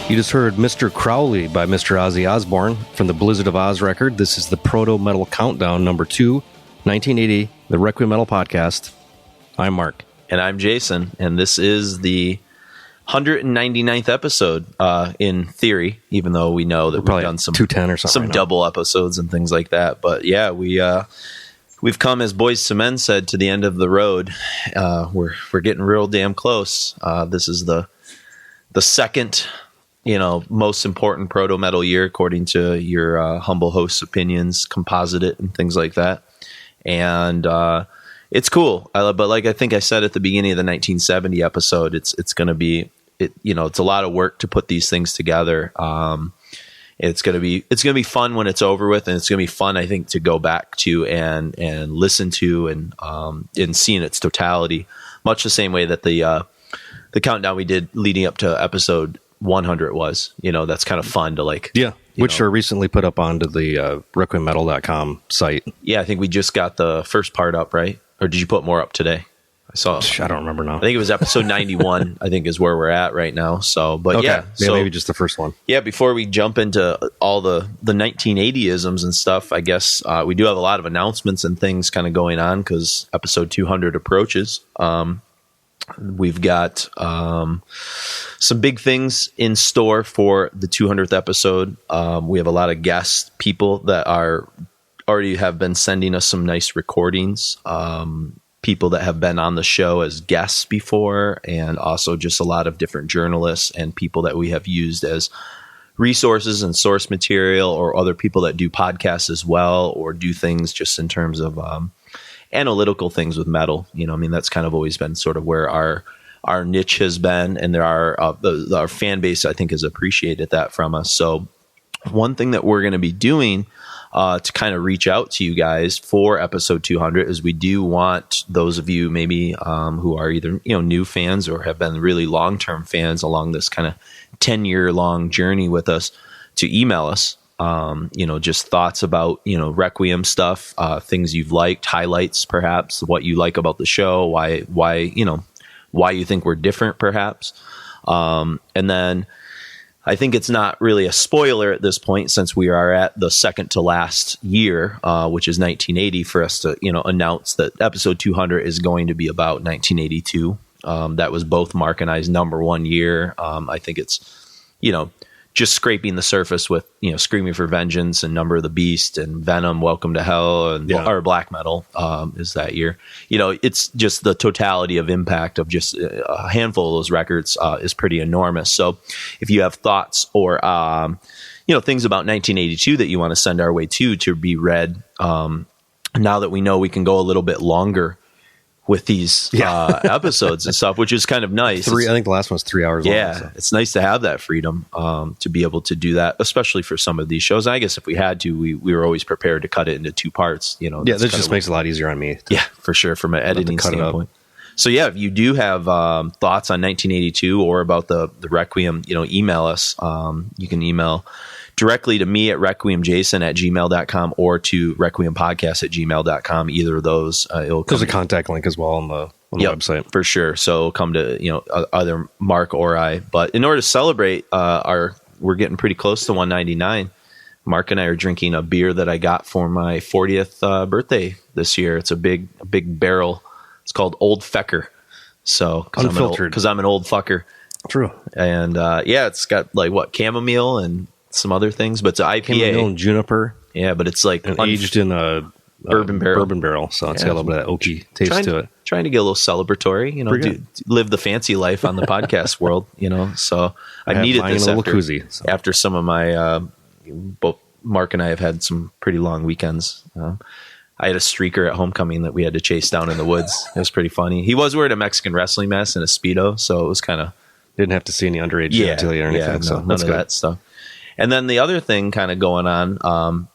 You just heard Mr. Crowley by Mr. Ozzy Osbourne from the Blizzard of Oz record. This is the Proto-Metal Countdown, number 2, 1980, the Requiem Metal Podcast. I'm Mark. And I'm Jason, and this is the 199th episode, in theory, even though we know that we've done some 210 or something, some double episodes and things like that. But yeah, we've come, as Boys to Men said, to the end of the road. We're getting real damn close. This is the second, most important proto-metal year, according to your humble host's opinions, composite it and things like that. And it's cool. But like I think I said at the beginning of the 1970 episode, it's going to be, it's a lot of work to put these things together. It's going to be fun when it's over with, and it's going to be fun, I think, to go back to and listen to and see in its totality, much the same way that the countdown we did leading up to episode 100 was. That's kind of fun to which are recently put up onto the requiemmetal.com site. Yeah, I think we just got the first part up, right? Or did you put more up today? I don't remember now. I think it was episode 91, I think is where we're at right now. So, but Okay. so maybe just the first one. Yeah, before we jump into all the 1980isms and stuff, I guess we do have a lot of announcements and things kind of going on because episode 200 approaches. We've got some big things in store for the 200th episode. We have a lot of guest people that already have been sending us some nice recordings. People that have been on the show as guests before, and also just a lot of different journalists and people that we have used as resources and source material, or other people that do podcasts as well, or do things just in terms of analytical things with metal. You know, I mean, that's kind of always been sort of where our niche has been, and there are our fan base, I think, has appreciated that from us. So one thing that we're going to be doing to kind of reach out to you guys for episode 200 is we do want those of you maybe who are either, you know, new fans or have been really long-term fans along this kind of 10-year long journey with us to email us, you know, just thoughts about, you know, Requiem stuff, things you've liked, highlights, perhaps what you like about the show, why you think we're different, perhaps. And then I think it's not really a spoiler at this point, since we are at the second to last year, which is 1980, for us to, you know, announce that episode 200 is going to be about 1982. That was both Mark and I's number one year. I think it's, you know, just scraping the surface with, you know, Screaming for Vengeance and Number of the Beast and Venom, Welcome to Hell, and or Black Metal is that year. You know, it's just the totality of impact of just a handful of those records is pretty enormous. So if you have thoughts or, you know, things about 1982 that you want to send our way to be read, now that we know we can go a little bit longer with these episodes and stuff, which is kind of nice. I think the last one's 3 hours long. Yeah, So. it's nice to have that freedom to be able to do that, especially for some of these shows. And I guess if we had to, we were always prepared to cut it into two parts. You know, Yeah, that just makes it a lot easier on me. Yeah, for sure, from an editing standpoint. So yeah, if you do have thoughts on 1982 or about the Requiem, you know, email us. You can email directly to me at requiemjason@gmail.com or to requiempodcast@gmail.com. Either of those. There's a contact link as well on the website. For sure. So come to, you know, either Mark or I. But in order to celebrate we're getting pretty close to 199. Mark and I are drinking a beer that I got for my 40th birthday this year. It's a big barrel. It's called Old Fecker. So unfiltered, because I'm an old fucker. True. And it's got like chamomile and some other things, but it's an IPA. Chamomile and juniper. Yeah, but it's like aged in a bourbon barrel. So it's got a little bit of oaky taste to it. Trying to get a little celebratory, you know, live the fancy life on the podcast world, you know. So I needed this after some of my both Mark and I have had some pretty long weekends. I had a streaker at homecoming that we had to chase down in the woods. It was pretty funny. He was wearing a Mexican wrestling mask and a Speedo, so it was kind of... Didn't have to see any underage genitalia or anything. So none of that stuff. And then the other thing kind of going on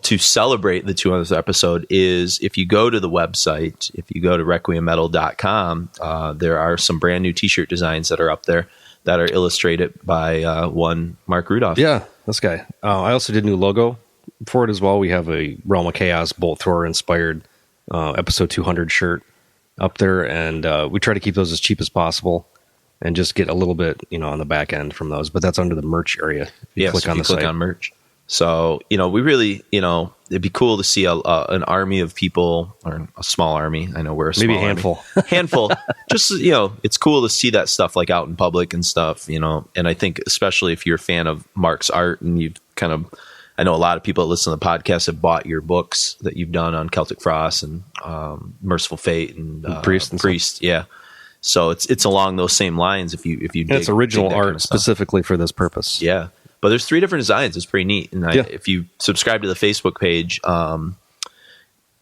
to celebrate the 200th episode is if you go to the website, if you go to requiemmetal.com, there are some brand new t-shirt designs that are up there that are illustrated by one Mark Rudolph. Yeah, this guy. I also did a new logo for it as well. We have a Realm of Chaos Bolt Thrower inspired episode 200 shirt up there, and we try to keep those as cheap as possible and just get a little bit, you know, on the back end from those. But that's under the merch area. If you click on merch. So, you know, we really, you know, it'd be cool to see an army of people, or a small army. I know we're a small maybe a handful. Just, you know, it's cool to see that stuff like out in public and stuff, you know. And I think especially if you're a fan of Mark's art and you've kind of, I know a lot of people that listen to the podcast have bought your books that you've done on Celtic Frost and Merciful Fate and Priest. Yeah. So it's along those same lines. If you it's original art kind of specifically for this purpose. Yeah. But there's 3 different designs. It's pretty neat. And if you subscribe to the Facebook page,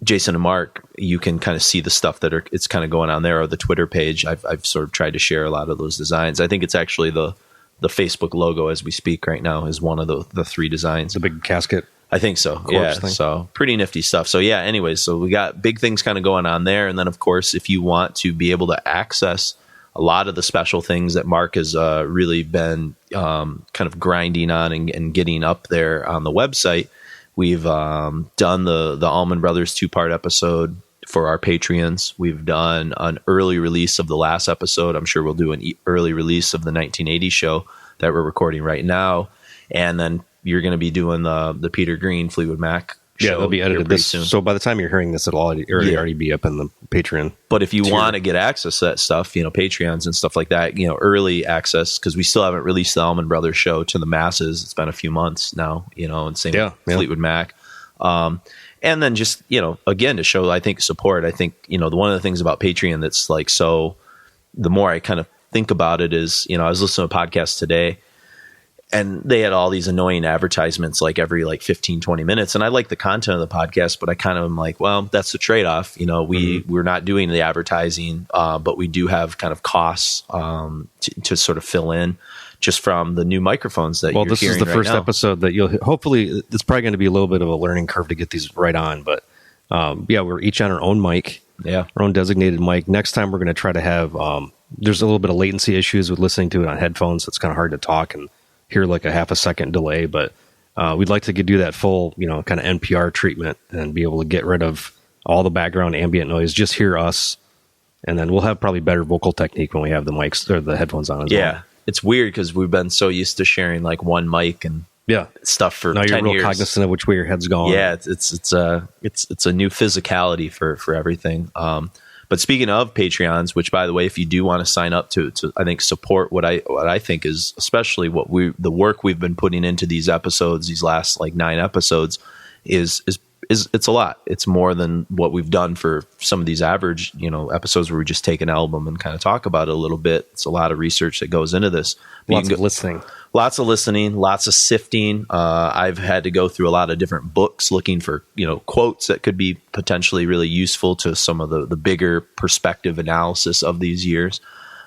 Jason and Mark, you can kind of see the stuff it's kind of going on there, or the Twitter page. I've sort of tried to share a lot of those designs. I think it's actually the Facebook logo as we speak right now is one of the 3 designs. The big casket. I think so. Yeah. Thing. So pretty nifty stuff. So yeah, anyways, so we got big things kind of going on there. And then of course, if you want to be able to access a lot of the special things that Mark has really been kind of grinding on and getting up there on the website, we've done the Allman Brothers 2-part episode for our Patreons. We've done an early release of the last episode. I'm sure we'll do an early release of the 1980 show that we're recording right now. And then you're going to be doing the Peter Green Fleetwood Mac show. Yeah, they'll be edited pretty this soon. So by the time you're hearing this, it'll already be up in the Patreon. But if you want to get access to that stuff, Patreons and stuff like that, early access, because we still haven't released the Allman Brothers show to the masses. It's been a few months now, and same with Fleetwood Mac. And then just, again, to show, I think, support. I think, one of the things about Patreon that's like, so the more I kind of think about it is, I was listening to a podcast today, and they had all these annoying advertisements like every 15, 20 minutes. And I like the content of the podcast, but I kind of am like, well, that's the trade-off. We're not doing the advertising, but we do have kind of costs to sort of fill in just from the new microphones that you're hearing right now. Well, this is the first episode that you'll hopefully, it's probably going to be a little bit of a learning curve to get these right on. But we're each on our own mic, our own designated mic. Next time we're going to try to have, there's a little bit of latency issues with listening to it on headphones. So it's kind of hard to talk and hear like a half a second delay, but we'd like to do that full, kind of NPR treatment and be able to get rid of all the background ambient noise, just hear us. And then we'll have probably better vocal technique when we have the mics or the headphones on as well. Yeah. It's weird because we've been so used to sharing like one mic and stuff for 10 years. Now you're real cognizant of which way your head's going. Yeah. It's a new physicality for everything. But speaking of Patreons, which by the way, if you do want to sign up to I think support what I think is especially the work we've been putting into these episodes, these last 9 episodes is it's a lot. It's more than what we've done for some of these average, episodes where we just take an album and kind of talk about it a little bit. It's a lot of research that goes into this. Lots of listening, lots of sifting. I've had to go through a lot of different books looking for, quotes that could be potentially really useful to some of the bigger perspective analysis of these years.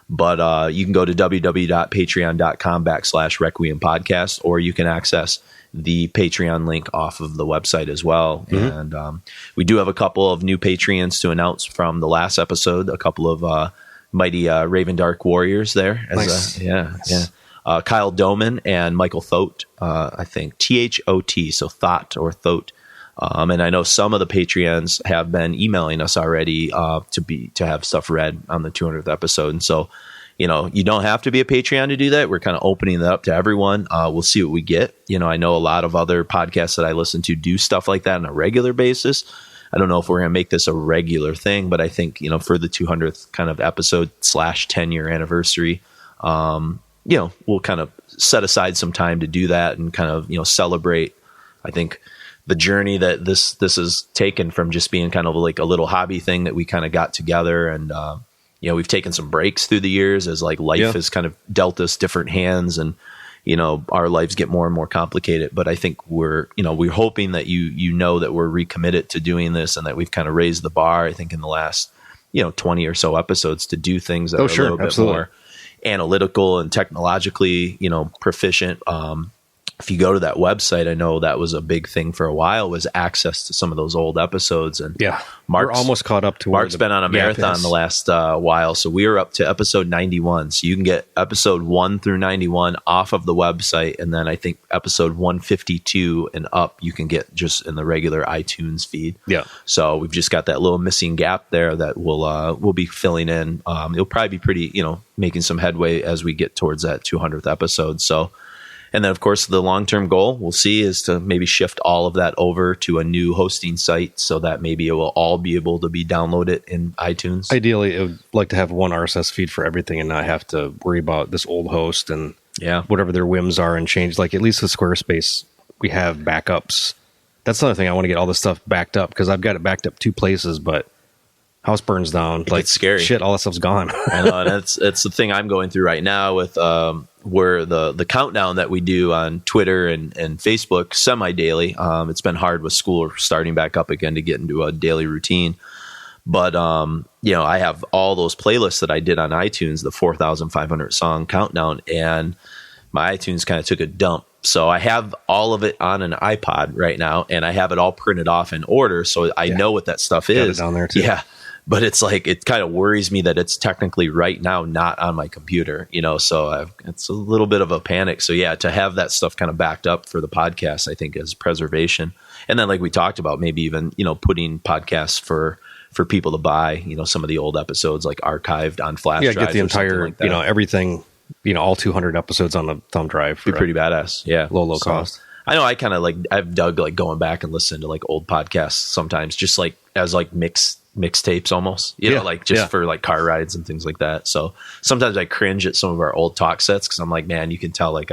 But you can go to www.patreon.com/Requiem podcast, or you can access the Patreon link off of the website as well. Mm-hmm. And we do have a couple of new Patreons to announce from the last episode, a couple of mighty Raven Dark Warriors there. Nice. Kyle Doman and Michael Thote, I think THOT, so Thought or Thote. And I know some of the Patreons have been emailing us already to have stuff read on the 200th episode. And so, you don't have to be a Patreon to do that. We're kind of opening that up to everyone. We'll see what we get. I know a lot of other podcasts that I listen to do stuff like that on a regular basis. I don't know if we're going to make this a regular thing, but I think, for the 200th kind of episode / 10-year anniversary, we'll kind of set aside some time to do that and kind of, celebrate, I think, the journey that this has taken from just being kind of like a little hobby thing that we kind of got together. And, we've taken some breaks through the years as life has kind of dealt us different hands, and, our lives get more and more complicated. But I think we're hoping that that we're recommitted to doing this, and that we've kind of raised the bar, I think, in the last, 20 or so episodes to do things that are a little bit more analytical and technologically, proficient. If you go to that website, I know that was a big thing for a while, was access to some of those old episodes. And we're almost caught up to Mark's been on a marathon the last while. So we were up to episode 91. So you can get episode 1 through 91 off of the website. And then I think episode 152 and up, you can get just in the regular iTunes feed. Yeah. So we've just got that little missing gap there that we'll be filling in. It'll probably be pretty, making some headway as we get towards that 200th episode. So, and then, of course, the long-term goal we'll see is to maybe shift all of that over to a new hosting site so that maybe it will all be able to be downloaded in iTunes. Ideally, I would like to have one RSS feed for everything and not have to worry about this old host and whatever their whims are and change. Like at least with Squarespace, we have backups. That's another thing. I want to get all this stuff backed up because I've got it backed up 2 places, but house burns down. It's scary. Shit, all that stuff's gone. I know, and it's the thing I'm going through right now with where the countdown that we do on Twitter and Facebook semi-daily. It's been hard with school starting back up again to get into a daily routine. But, I have all those playlists that I did on iTunes, the 4,500 song countdown, and my iTunes kind of took a dump. So I have all of it on an iPod right now, and I have it all printed off in order. So I know what that stuff is. Got it down there too. Yeah. But it's like, it kind of worries me that it's technically right now not on my computer, so it's a little bit of a panic. So to have that stuff kind of backed up for the podcast, I think is preservation. And then like we talked about, maybe even, putting podcasts for for people to buy, you know, some of the old episodes like archived on flash Yeah, drives get the or something entire, like that. you know, everything, you know, all 200 episodes on a thumb drive. Be pretty badass. Yeah. Low So, cost. I know I kind of like, I've dug like going back and listening to like old podcasts sometimes, just like as like mixtapes almost, you know, like just for like car rides and things like that. So sometimes I cringe at some of our old talk sets because I'm like, man, you can tell like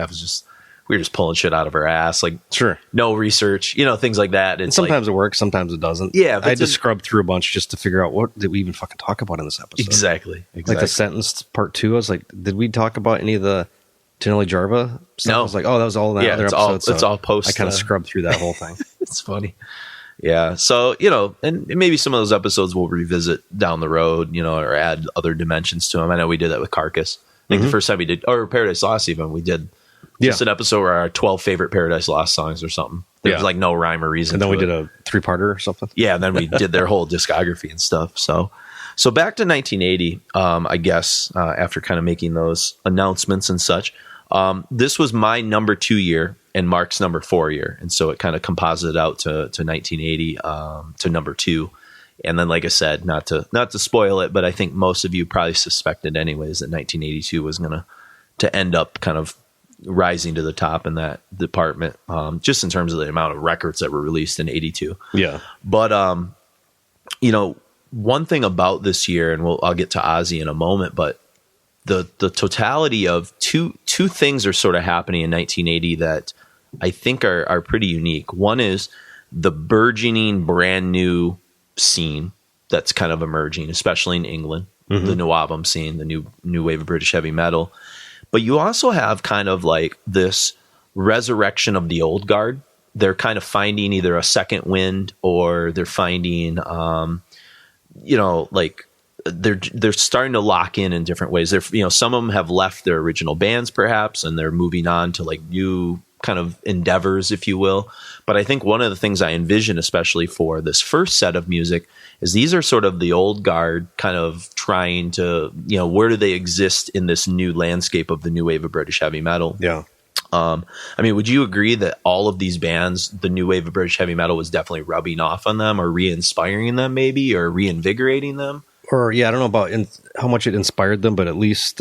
we were just pulling shit out of our ass, like Sure. no research, you know, things like that. And sometimes it works, sometimes it doesn't. Yeah, I had to scrub through a bunch just to figure out what did we even fucking talk about in this episode. Exactly. Like the sentence part 2, I was like, did we talk about any of the Tenelli Jarva stuff? No. I was like, oh, that was all in that other episode. It's all post. I kind of scrubbed through that whole thing. It's funny. Yeah. So, you know, and maybe some of those episodes we'll revisit down the road, you know, or add other dimensions to them. I know we did that with Carcass. I think the first time we did, or Paradise Lost even, we did just an episode where our 12 favorite Paradise Lost songs or something. There was like no rhyme or reason. And then to we it. did a 3-parter or something. Yeah. And then we did their whole discography and stuff. So back to 1980, I guess, after kind of making those announcements and such, this was my number 2 year and Mark's number 4 year. And so it kind of composited out to 1980, to number 2. And then, like I said, not to spoil it, but I think most of you probably suspected anyways that 1982 was going to end up kind of rising to the top in that department, just in terms of the amount of records that were released in 82. Yeah. But, you know, one thing about this year, and I'll get to Ozzy in a moment, but the totality of two things are sort of happening in 1980 that I think are pretty unique. One is the burgeoning brand new scene that's kind of emerging, especially in England, the new album scene, the new wave of British heavy metal. But you also have kind of like this resurrection of the old guard. They're kind of finding either a second wind or they're finding, you know, like they're starting to lock in different ways. They're, you know, some of them have left their original bands perhaps, and they're moving on to like new kind of endeavors, if you will. But I think one of the things I envision, especially for this first set of music, is these are sort of the old guard kind of trying to, you know, where do they exist in this new landscape of the new wave of British heavy metal? Yeah. I mean, would you agree that all of these bands, the new wave of British heavy metal was definitely rubbing off on them or re-inspiring them maybe, or reinvigorating them? Or, yeah, I don't know about how much it inspired them, but at least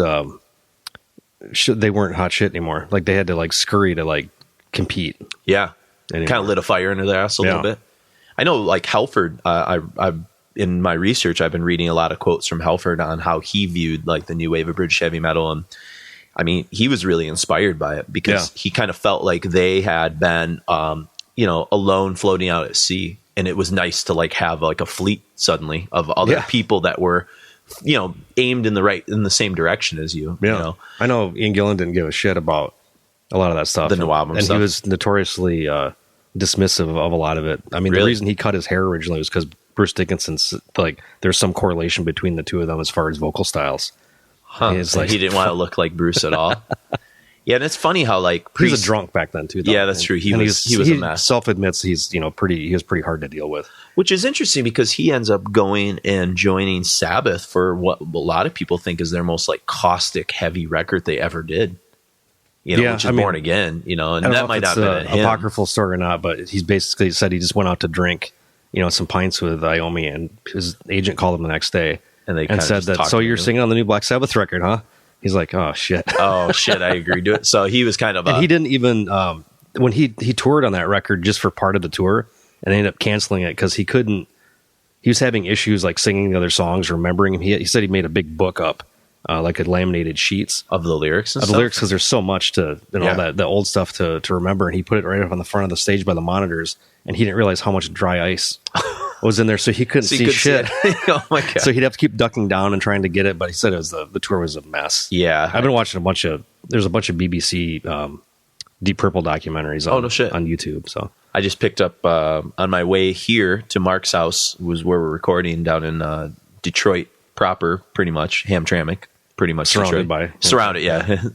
they weren't hot shit anymore. Like, they had to, like, scurry to, like, compete. Yeah. Anymore. Kind of lit a fire under their ass a little bit. I know, like, Halford, I've in my research, I've been reading a lot of quotes from Halford on how he viewed, like, the new wave of British heavy metal. And, I mean, he was really inspired by it because he kind of felt like they had been, you know, alone floating out at sea. And it was nice to like have like a fleet suddenly of other people that were, you know, aimed in the same direction as you. Yeah. You know? I know Ian Gillan didn't give a shit about a lot of that stuff. The new album and stuff. he was notoriously dismissive of a lot of it. I mean, the reason he cut his hair originally was because Bruce Dickinson's, like, there's some correlation between the two of them as far as vocal styles. Huh. Like, he didn't want to look like Bruce at all. Yeah, and it's funny how like he was a drunk back then too. Though. Yeah, that's true. He was a mess. Self admits he was pretty hard to deal with. Which is interesting because he ends up going and joining Sabbath for what a lot of people think is their most like caustic, heavy record they ever did. You know, which is Born Again. You know, and that might not have been an apocryphal story or not, but he's basically said he just went out to drink, you know, some pints with Iommi, and his agent called him the next day and said that, so you're singing on the new Black Sabbath record, huh? He's like, oh shit. Oh shit, I agreed to it. So he was kind of and he didn't even when he toured on that record just for part of the tour and ended up canceling it because he was having issues like singing the other songs, remembering him. He said he made a big book up, like a laminated sheets of the lyrics and lyrics, because there's so much to all that the old stuff to remember, and he put it right up on the front of the stage by the monitors, and he didn't realize how much dry ice was in there, so he couldn't see shit. Oh my god! So he'd have to keep ducking down and trying to get it. But he said it was the tour was a mess. Yeah, I've been watching there's a bunch of BBC Deep Purple documentaries on YouTube. So I just picked up on my way here to Mark's house, was where we're recording down in Detroit proper, pretty much Hamtramck, pretty much surrounded. Yeah.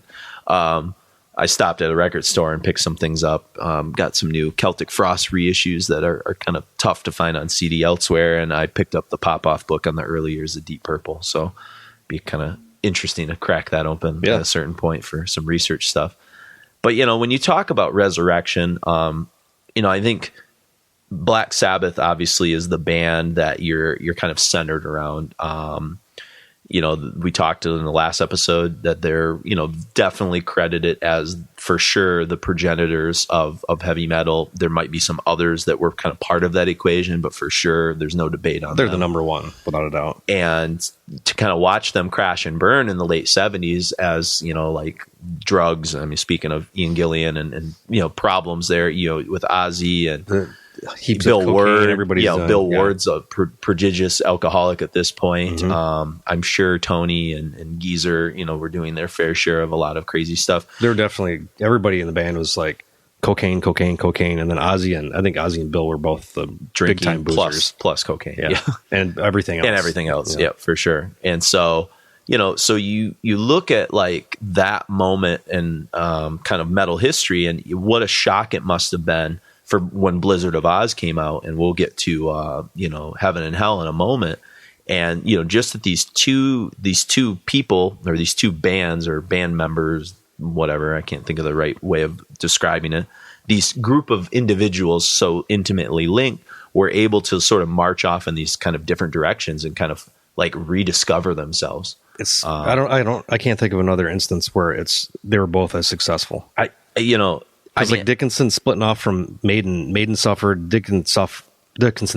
I stopped at a record store and picked some things up. Got some new Celtic Frost reissues that are kind of tough to find on CD elsewhere. And I picked up the Pop-Off book on the early years of Deep Purple. So it'd be kind of interesting to crack that open at a certain point for some research stuff. But, you know, when you talk about resurrection, you know, I think Black Sabbath obviously is the band that you're kind of centered around. We talked in the last episode that they're, definitely credited as for sure the progenitors of heavy metal. There might be some others that were kind of part of that equation, but for sure there's no debate on They're them. the number one, without a doubt. And to kind of watch them crash and burn in the late 70s as, like drugs. I mean, speaking of Ian Gillan and problems there, with Ozzy and Heaps Bill of cocaine, Ward, everybody's done. Bill Ward's a prodigious alcoholic at this point. Mm-hmm. I'm sure Tony and Geezer, were doing their fair share of a lot of crazy stuff. They're definitely, everybody in the band was like cocaine, cocaine, cocaine, and then Ozzy and Bill were both the big time boozers plus cocaine, yeah. And everything else, yeah, for sure. And so so you look at like that moment and kind of metal history, and what a shock it must have been for when Blizzard of Oz came out, and we'll get to Heaven and Hell in a moment. And just that these two people, or these two bands or band members, whatever, I can't think of the right way of describing it, these group of individuals so intimately linked were able to sort of march off in these kind of different directions and kind of like rediscover themselves. It's I can't think of another instance where they were both as successful. Like Dickinson splitting off from Maiden. Maiden suffered. Dickinson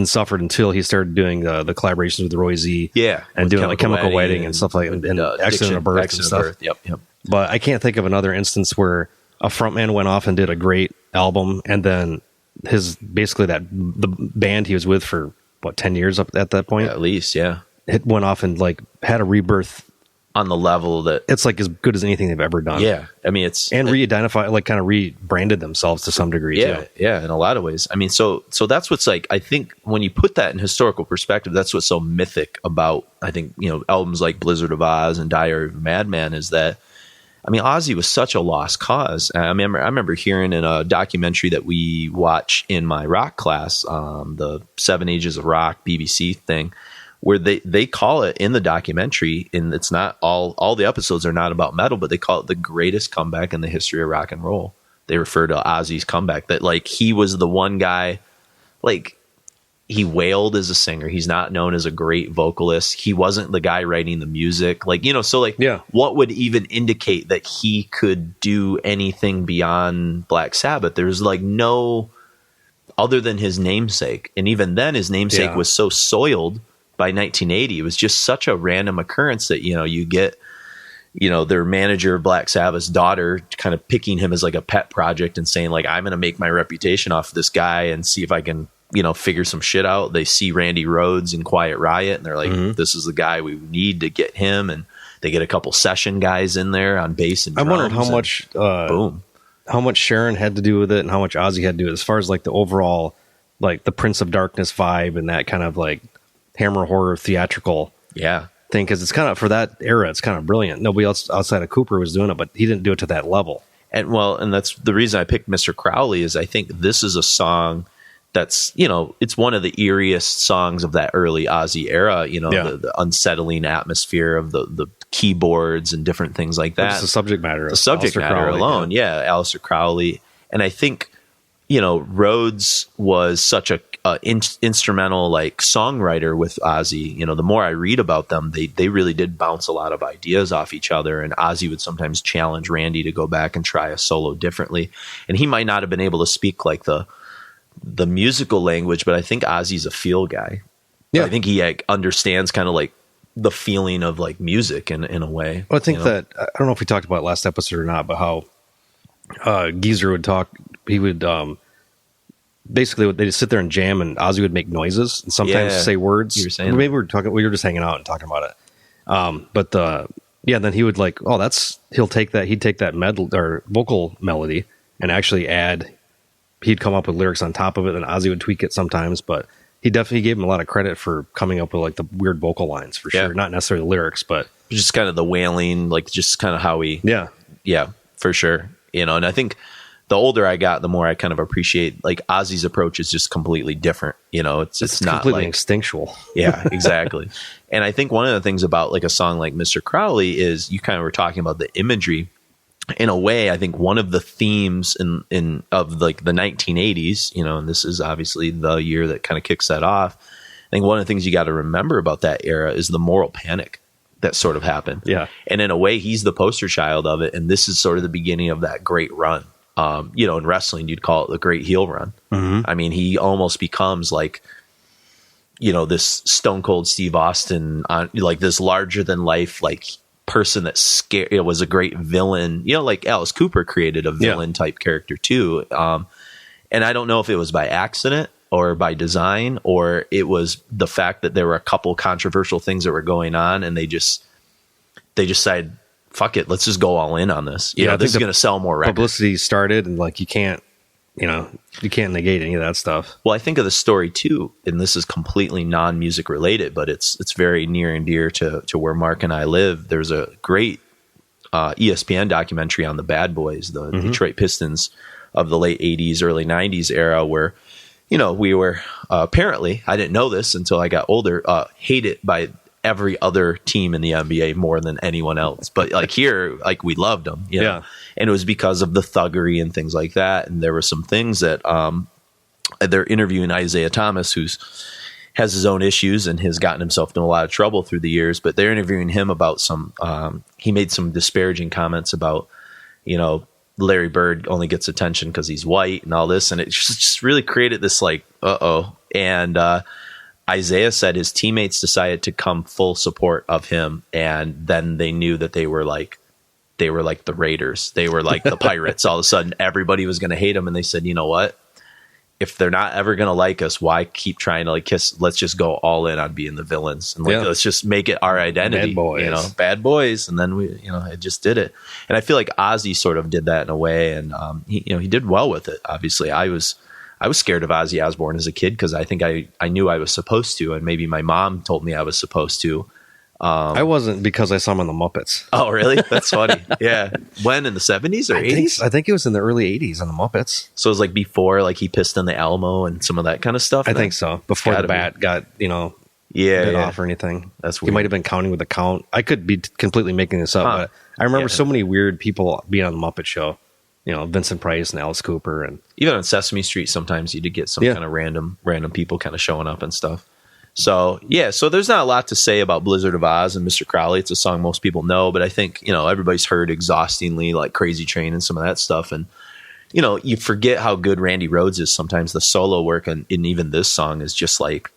suffered until he started doing the collaborations with Roy Z. Yeah, and doing like Chemical Wedding and stuff like and Accident of Birth and stuff. Yep. But I can't think of another instance where a frontman went off and did a great album, and then the band he was with for 10 years up at that point, at least, yeah, it went off and like had a rebirth on the level that it's like as good as anything they've ever done. Yeah. I mean, re-identify, like kind of rebranded themselves to some degree. Yeah. Too. Yeah. In a lot of ways. I mean, so that's what's like, I think when you put that in historical perspective, that's what's so mythic about, I think, albums like Blizzard of Oz and Diary of a Madman is that, I mean, Ozzy was such a lost cause. I remember hearing in a documentary that we watch in my rock class, the 7 Ages of Rock BBC thing, where they call it in the documentary, and it's not all the episodes are not about metal, but they call it the greatest comeback in the history of rock and roll. They refer to Ozzy's comeback, that like he was the one guy, like he wailed as a singer. He's not known as a great vocalist. He wasn't the guy writing the music, what would even indicate that he could do anything beyond Black Sabbath? There's like no other than his namesake. And even then his namesake was so soiled by 1980, it was just such a random occurrence that, you get, their manager, Black Sabbath's daughter, kind of picking him as like a pet project and saying like, I'm going to make my reputation off this guy and see if I can, figure some shit out. They see Randy Rhoads in Quiet Riot and they're like, This is the guy we need to get him. And they get a couple session guys in there on bass and drums. I wondered how much Sharon had to do with it and how much Ozzy had to do with it, as far as like the overall, like the Prince of Darkness vibe and that kind of like Hammer horror theatrical thing, because it's kind of, for that era, it's kind of brilliant. Nobody else outside of Cooper was doing it, but he didn't do it to that level. And that's the reason I picked Mr. Crowley, is I think this is a song that's, it's one of the eeriest songs of that early Ozzy era, the unsettling atmosphere of the keyboards and different things like that. Just the subject matter. The subject matter Crowley, alone. Yeah. Aleister Crowley. And I think, Rhoads was such a instrumental like songwriter with Ozzy. The more I read about them, they really did bounce a lot of ideas off each other, and Ozzy would sometimes challenge Randy to go back and try a solo differently, and he might not have been able to speak like the musical language, but I think Ozzy's a feel guy. I think he understands kind of like the feeling of like music in a way. Well, I think that, I don't know if we talked about it last episode or not, but how Geezer would talk. He would basically they just sit there and jam, and Ozzy would make noises and sometimes say words. You were saying maybe we were just hanging out and talking about it. Then he would like, he'd take that medal or vocal melody and actually he'd come up with lyrics on top of it, and Ozzy would tweak it sometimes, but he definitely gave him a lot of credit for coming up with like the weird vocal lines for sure. Not necessarily lyrics, but just kind of the wailing, like just kind of how he, for sure. And I think the older I got, the more I kind of appreciate like Ozzy's approach is just completely different. It's not completely like instinctual. Yeah, exactly. And I think one of the things about like a song like Mr. Crowley is you kind of were talking about the imagery. in a way, I think one of the themes in of like the 1980s, you know, and this is obviously the year that kind of kicks that off. I think one of the things you got to remember about that era is the moral panic that sort of happened. Yeah. And in a way, he's the poster child of it. And this is sort of the beginning of that great run. You know, in wrestling, you'd call it the great heel run. Mm-hmm. I mean, he almost becomes like, you know, this Stone Cold Steve Austin, like this larger than life, like person that scared. It was a great villain, you know, like Alice Cooper created a villain type character too. And I don't know if it was by accident or by design, or it was the fact that there were a couple controversial things that were going on, and they just decided, fuck it, let's just go all in on this. You know, this is going to sell more records. Publicity started, and like you can't negate any of that stuff. Well, I think of the story too, and this is completely non-music related, but it's very near and dear to where Mark and I live. There's a great ESPN documentary on the Bad Boys, the Detroit Pistons of the late 80s, early 90s era, where, you know, we were apparently, I didn't know this until I got older, hated by every other team in the NBA more than anyone else. But like here, like we loved them. You know? Yeah. And it was because of the thuggery and things like that. And there were some things that they're interviewing Isaiah Thomas, who's has his own issues and has gotten himself in a lot of trouble through the years. But they're interviewing him about some, he made some disparaging comments about, you know, Larry Bird only gets attention because he's white and all this. And it just really created this like, uh-oh. And Isaiah said his teammates decided to come full support of him. And then they knew that they were like the Raiders. They were like the Pirates. All of a sudden, everybody was going to hate them. And they said, you know what? If they're not ever going to like us, why keep trying to like kiss? Let's just go all in on being the villains. And like, let's just make it our identity. Bad boys. You know, bad boys. And then we, you know, it just did it. And I feel like Ozzy sort of did that in a way. And, he did well with it. Obviously, I was scared of Ozzy Osbourne as a kid because I think I knew I was supposed to. And maybe my mom told me I was supposed to. I wasn't, because I saw him on the Muppets. Oh, really? That's funny. Yeah. When, in the 70s or 80s? I think it was in the early 80s on the Muppets. So it was like before, like he pissed in the Alamo and some of that kind of stuff. I think so. Before the bat got, bit off or anything. That's weird. He might have been counting with the count. I could be completely making this up, but I remember so many weird people being on the Muppet Show. You know, Vincent Price and Alice Cooper, and even on Sesame Street, sometimes you did get some kind of random people kind of showing up and stuff. So so there's not a lot to say about Blizzard of Oz and Mr. Crowley. It's a song most people know, but I think, you know, everybody's heard exhaustingly like Crazy Train and some of that stuff. And, you know, you forget how good Randy Rhoads is. Sometimes the solo work in even this song is just like,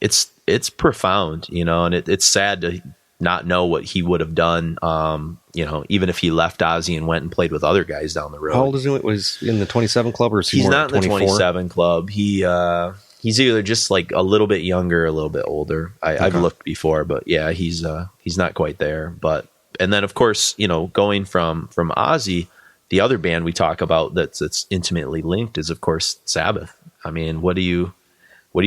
it's profound, you know, and it's sad to not know what he would have done, you know, even if he left Ozzy and went and played with other guys down the road. How old is he? Was he in the 27 Club, or is he He's more not in the 27 Club. He's either just like a little bit younger, or a little bit older. I've looked before, but yeah, he's not quite there. But, and then of course, you know, going from Ozzy, the other band we talk about that's intimately linked is of course Sabbath. I mean, what do you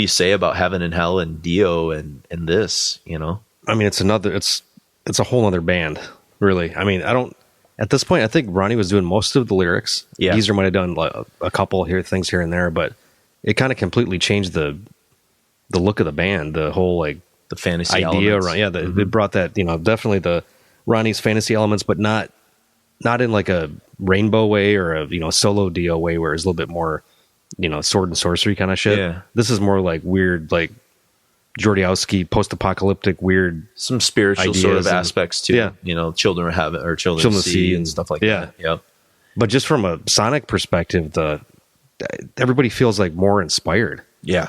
say about Heaven and Hell and Dio and this, you know? I mean, it's a whole other band, really. I mean, at this point, I think Ronnie was doing most of the lyrics. Yeah. Geezer might have done like a couple things here and there, but it kind of completely changed the look of the band, the whole like the fantasy idea elements. around. Yeah, it brought that, you know, definitely the Ronnie's fantasy elements, but not in like a rainbow way or a, you know, solo Dio way where it's a little bit more, you know, sword and sorcery kind of shit. Yeah. This is more like weird, like Jordowski, post-apocalyptic, weird, some spiritual sort of aspects too. Yeah. You know, Children of Heaven or Children of the Sea and stuff like that. Yep. But just from a sonic perspective, everybody feels like more inspired. Yeah.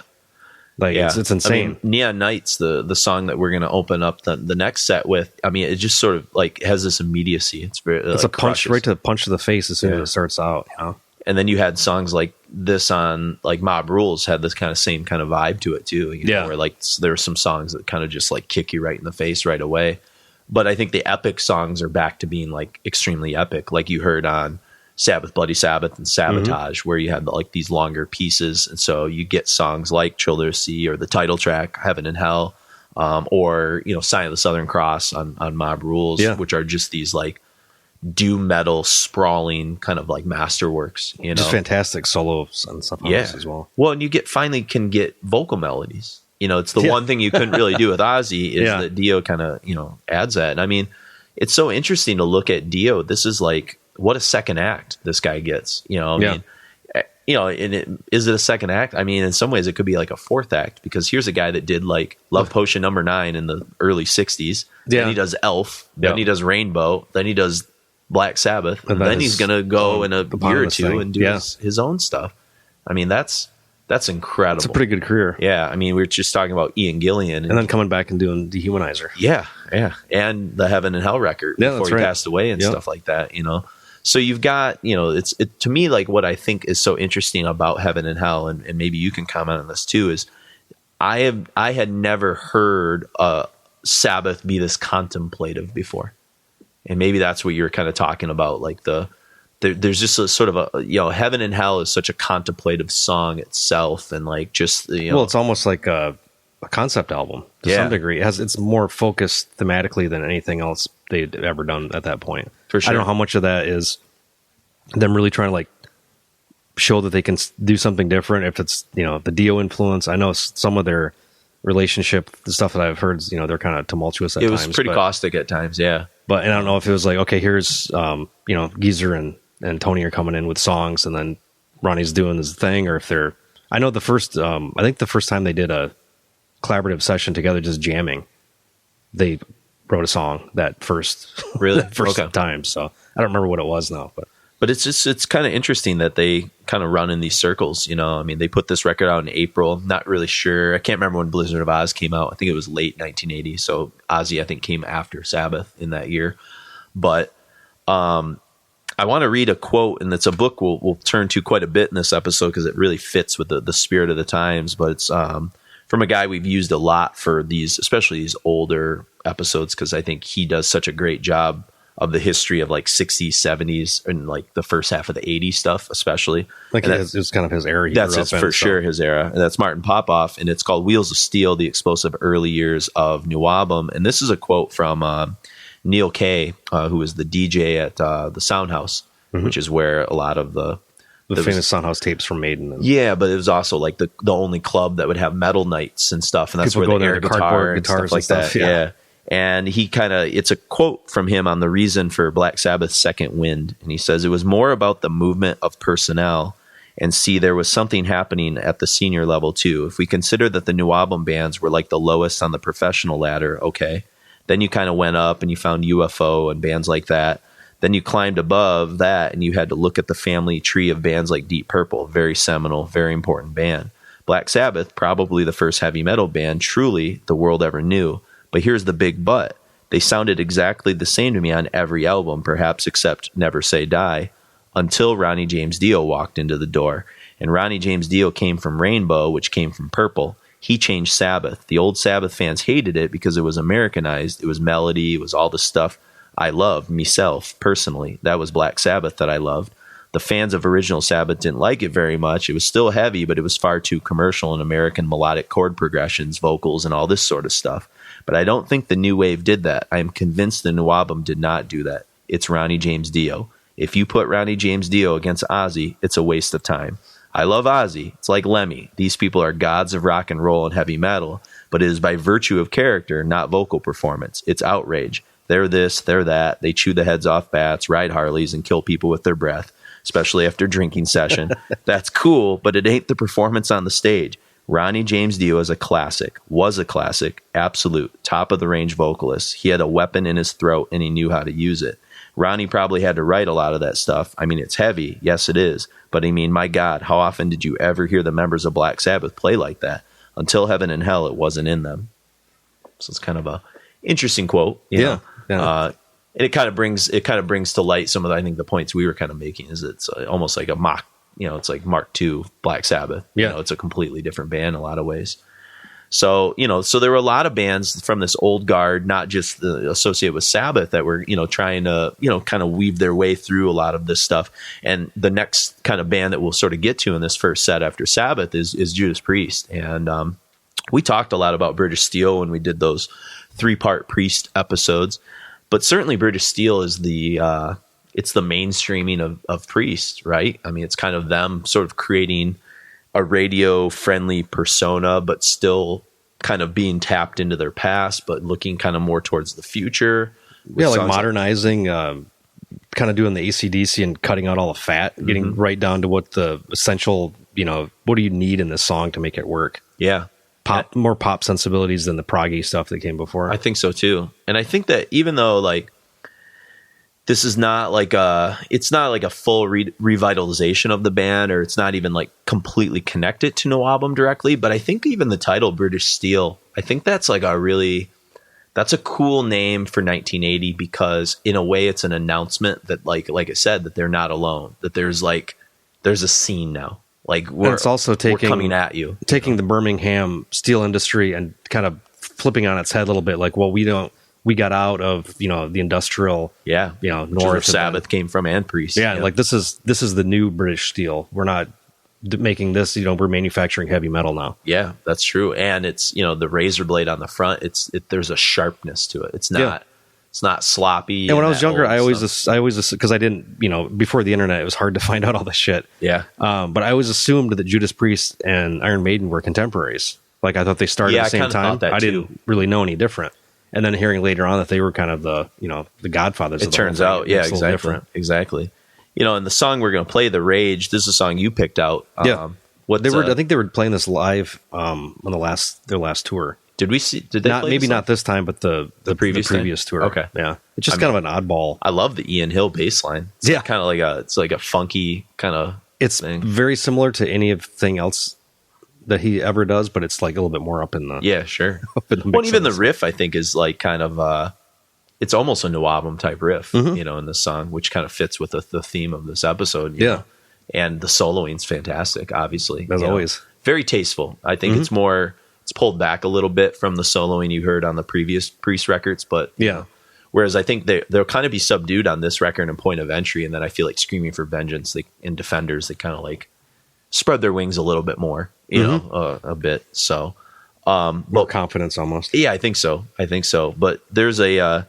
Like it's insane. I mean, Neon Nights, the song that we're going to open up the next set with, I mean, it just sort of like has this immediacy. It's very, it's like a punch right to the punch to the face as soon as it starts out, you know? And then you had songs like this on like Mob Rules had this kind of same kind of vibe to it too. You know, where like there are some songs that kind of just like kick you right in the face right away. But I think the epic songs are back to being like extremely epic. Like you heard on Sabbath, Bloody Sabbath and Sabotage, where you had like these longer pieces. And so you get songs like Children of the Sea or the title track, Heaven and Hell, or, you know, Sign of the Southern Cross on Mob Rules, which are just these like doom metal sprawling kind of like masterworks, you know, just fantastic solos and stuff on this as well. Well, and you finally can get vocal melodies. You know, it's the one thing you couldn't really do with Ozzy is that Dio kind of, you know, adds that. And I mean, it's so interesting to look at Dio. This is like, what a second act this guy gets. I Yeah. mean, is it a second act? I mean, in some ways, it could be like a fourth act, because here's a guy that did like Love Potion #9 in the early '60s. Yeah. Then he does Elf. Then he does Rainbow. Then he does Black Sabbath. And then he's gonna go in a year or two and do his own stuff. I mean, that's incredible. It's a pretty good career. Yeah, I mean, we were just talking about Ian Gillan, and then coming back and doing Dehumanizer. Yeah, and the Heaven and Hell record before he passed away and stuff like that. So you've got, it's to me, like, what I think is so interesting about Heaven and Hell, and maybe you can comment on this too, is I had never heard Sabbath be this contemplative before, and maybe that's what you're kind of talking about, like there's just a sort of a, Heaven and Hell is such a contemplative song itself, and like just well, it's almost like a concept album to some degree. It's more focused thematically than anything else they'd ever done at that point. For sure. I don't know how much of that is them really trying to like show that they can do something different. If it's the Dio influence, I know some of their relationship, the stuff that I've heard, they're kind of tumultuous at times. It was pretty caustic at times, yeah. But I don't know if it was like, okay, here's Geezer and Tony are coming in with songs, and then Ronnie's doing this thing, or if they're. I know the first. I think the first time they did a collaborative session together, just jamming, they wrote a song that first time. So I don't remember what it was now, but it's kind of interesting that they kind of run in these circles. I mean, they put this record out in April. Not really sure. I can't remember when Blizzard of Oz came out. I think it was late 1980. So Ozzy, I think, came after Sabbath in that year. But I want to read a quote, and it's a book we'll turn to quite a bit in this episode because it really fits with the spirit of the times. But it's from a guy we've used a lot for these, especially these older episodes, because I think he does such a great job of the history of like 60s, 70s, and like the first half of the 80s stuff, especially. Like it's kind of his era. That's for sure his era. And that's Martin Popoff, and it's called Wheels of Steel, The Explosive Early Years of New Album. And this is a quote from Neil Kay, who was the DJ at the Soundhouse, which is where a lot of the famous Soundhouse tapes from Maiden. Yeah, but it was also like the only club that would have metal nights and stuff, and that's people where they air guitar and stuff like that. Yeah. And he it's a quote from him on the reason for Black Sabbath's Second Wind, and he says, "It was more about the movement of personnel, and see, there was something happening at the senior level too. If we consider that the new album bands were like the lowest on the professional ladder, okay, then you kind of went up and you found UFO and bands like that. Then you climbed above that and you had to look at the family tree of bands like Deep Purple, very seminal, very important band. Black Sabbath, probably the first heavy metal band truly the world ever knew. But here's the big but. They sounded exactly the same to me on every album, perhaps except Never Say Die, until Ronnie James Dio walked into the door. And Ronnie James Dio came from Rainbow, which came from Purple. He changed Sabbath. The old Sabbath fans hated it because it was Americanized. It was melody. It was all the stuff I loved, myself, personally. That was Black Sabbath that I loved. The fans of original Sabbath didn't like it very much. It was still heavy, but it was far too commercial and American melodic chord progressions, vocals, and all this sort of stuff. But I don't think the new wave did that. I am convinced the new album did not do that. It's Ronnie James Dio. If you put Ronnie James Dio against Ozzy, it's a waste of time. I love Ozzy. It's like Lemmy. These people are gods of rock and roll and heavy metal, but it is by virtue of character, not vocal performance. It's outrage. They're this, they're that. They chew the heads off bats, ride Harleys, and kill people with their breath, especially after drinking session. That's cool, but it ain't the performance on the stage. Ronnie James Dio is a classic, was a classic, absolute, top-of-the-range vocalist. He had a weapon in his throat, and he knew how to use it. Ronnie probably had to write a lot of that stuff. I mean, it's heavy. Yes, it is. But I mean, my God, how often did you ever hear the members of Black Sabbath play like that? Until Heaven and Hell, it wasn't in them. So it's kind of a interesting quote. You know? And it kind of brings to light some of the, I think the points we were kind of making is it's almost like a mock, it's like Mark II Black Sabbath. Yeah. It's a completely different band in a lot of ways. So, so there were a lot of bands from this old guard, not just associated with Sabbath, that were, trying to, kind of weave their way through a lot of this stuff. And the next kind of band that we'll sort of get to in this first set after Sabbath is Judas Priest. And we talked a lot about British Steel when we did those 3-part Priest episodes. But certainly British Steel is it's the mainstreaming of Priest, right? I mean, it's kind of them sort of creating a radio-friendly persona, but still kind of being tapped into their past, but looking kind of more towards the future. Yeah, like modernizing kind of doing the AC/DC and cutting out all the fat, getting right down to what the essential, what do you need in this song to make it work? Yeah. More pop sensibilities than the proggy stuff that came before. I think so too. And I think that even though like this is not like it's not like a full revitalization of the band, or it's not even like completely connected to no album directly, but I think even the title British Steel, I think that's like that's a cool name for 1980, because in a way it's an announcement that like I said, that they're not alone, that there's a scene now. Like it's also we're coming at you, taking the Birmingham steel industry and kind of flipping on its head a little bit. Like, well, we got out of, the industrial, north. Sabbath came from, and Priest. Yeah. Like this is the new British steel. We're not making this, we're manufacturing heavy metal now. Yeah, that's true. And it's, the razor blade on the front, there's a sharpness to it. It's not, It's not sloppy. And when I was younger, I always, because I didn't, before the internet, it was hard to find out all this shit. Yeah. But I always assumed that Judas Priest and Iron Maiden were contemporaries. Like, I thought they started at the same time. I didn't really know any different. And then hearing later on that they were kind of the, the godfathers of the whole thing. It turns out, yeah, exactly. Exactly. And the song we're going to play, The Rage, this is a song you picked out. Yeah. I think they were playing this live on their last tour. Did they maybe not this time, but the previous tour. Okay. Yeah. It's just kind of an oddball. I love the Ian Hill bass line. It's kind of like a funky kind of thing. Very similar to anything else that he ever does, but it's like a little bit more up in the... Yeah, sure. Even the riff, I think, is like kind of... it's almost a new album type riff, in the song, which kind of fits with the theme of this episode. You know? And the soloing's fantastic, obviously. As always. Very tasteful. I think it's pulled back a little bit from the soloing you heard on the previous Priest records, but whereas I think they'll kind of be subdued on this record and Point of Entry, and then I feel like Screaming for Vengeance and Defenders, they kind of like spread their wings a little bit more, a bit. So more confidence almost. Yeah, I think so. But there's a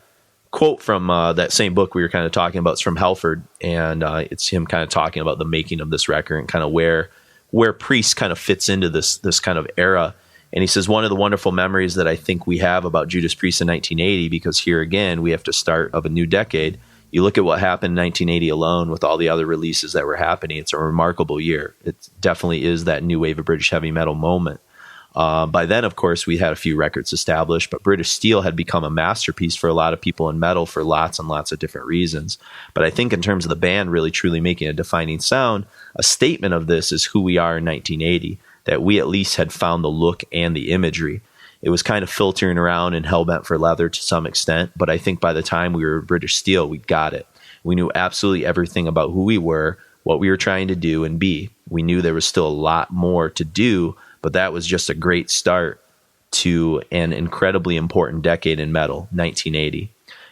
quote from that same book we were kind of talking about. It's from Halford, and it's him kind of talking about the making of this record and kind of where Priest kind of fits into this kind of era. And he says, one of the wonderful memories that I think we have about Judas Priest in 1980, because here again, we have to start of a new decade. You look at what happened in 1980 alone with all the other releases that were happening. It's a remarkable year. It definitely is that new wave of British heavy metal moment. By then, of course, we had a few records established, but British Steel had become a masterpiece for a lot of people in metal for lots and lots of different reasons. But I think in terms of the band really truly making a defining sound, a statement of this is who we are in 1980. That we at least had found the look and the imagery. It was kind of filtering around and hell-bent for leather to some extent, but I think by the time we were British Steel, we got it. We knew absolutely everything about who we were, what we were trying to do and be. We knew there was still a lot more to do, but that was just a great start to an incredibly important decade in metal, 1980.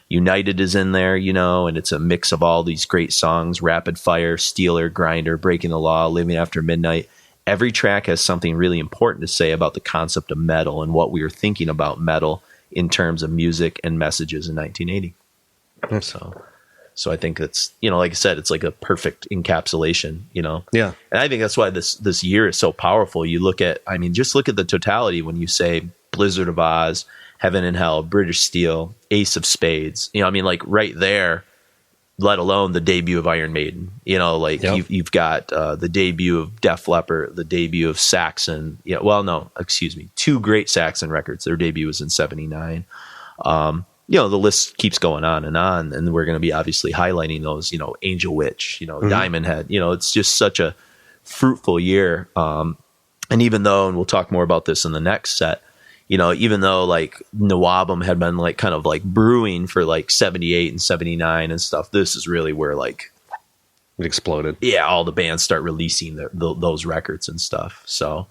United is in there, and it's a mix of all these great songs, Rapid Fire, Steeler, Grinder, Breaking the Law, Living After Midnight. Every track has something really important to say about the concept of metal and what we were thinking about metal in terms of music and messages in 1980. So I think that's, like I said, it's like a perfect encapsulation, Yeah. And I think that's why this year is so powerful. You look at, just look at the totality when you say Blizzard of Oz, Heaven and Hell, British Steel, Ace of Spades, like right there. Let alone the debut of Iron Maiden, you've got the debut of Def Leppard, the debut of Saxon. Two great Saxon records. Their debut was in '79. The list keeps going on, and we're going to be obviously highlighting those. Angel Witch, Diamond Head. It's just such a fruitful year. And even though, and we'll talk more about this in the next set. Even though like no album had been like kind of like brewing for like 78 and 79 and stuff, this is really where like it exploded. Yeah, all the bands start releasing those records and stuff. So,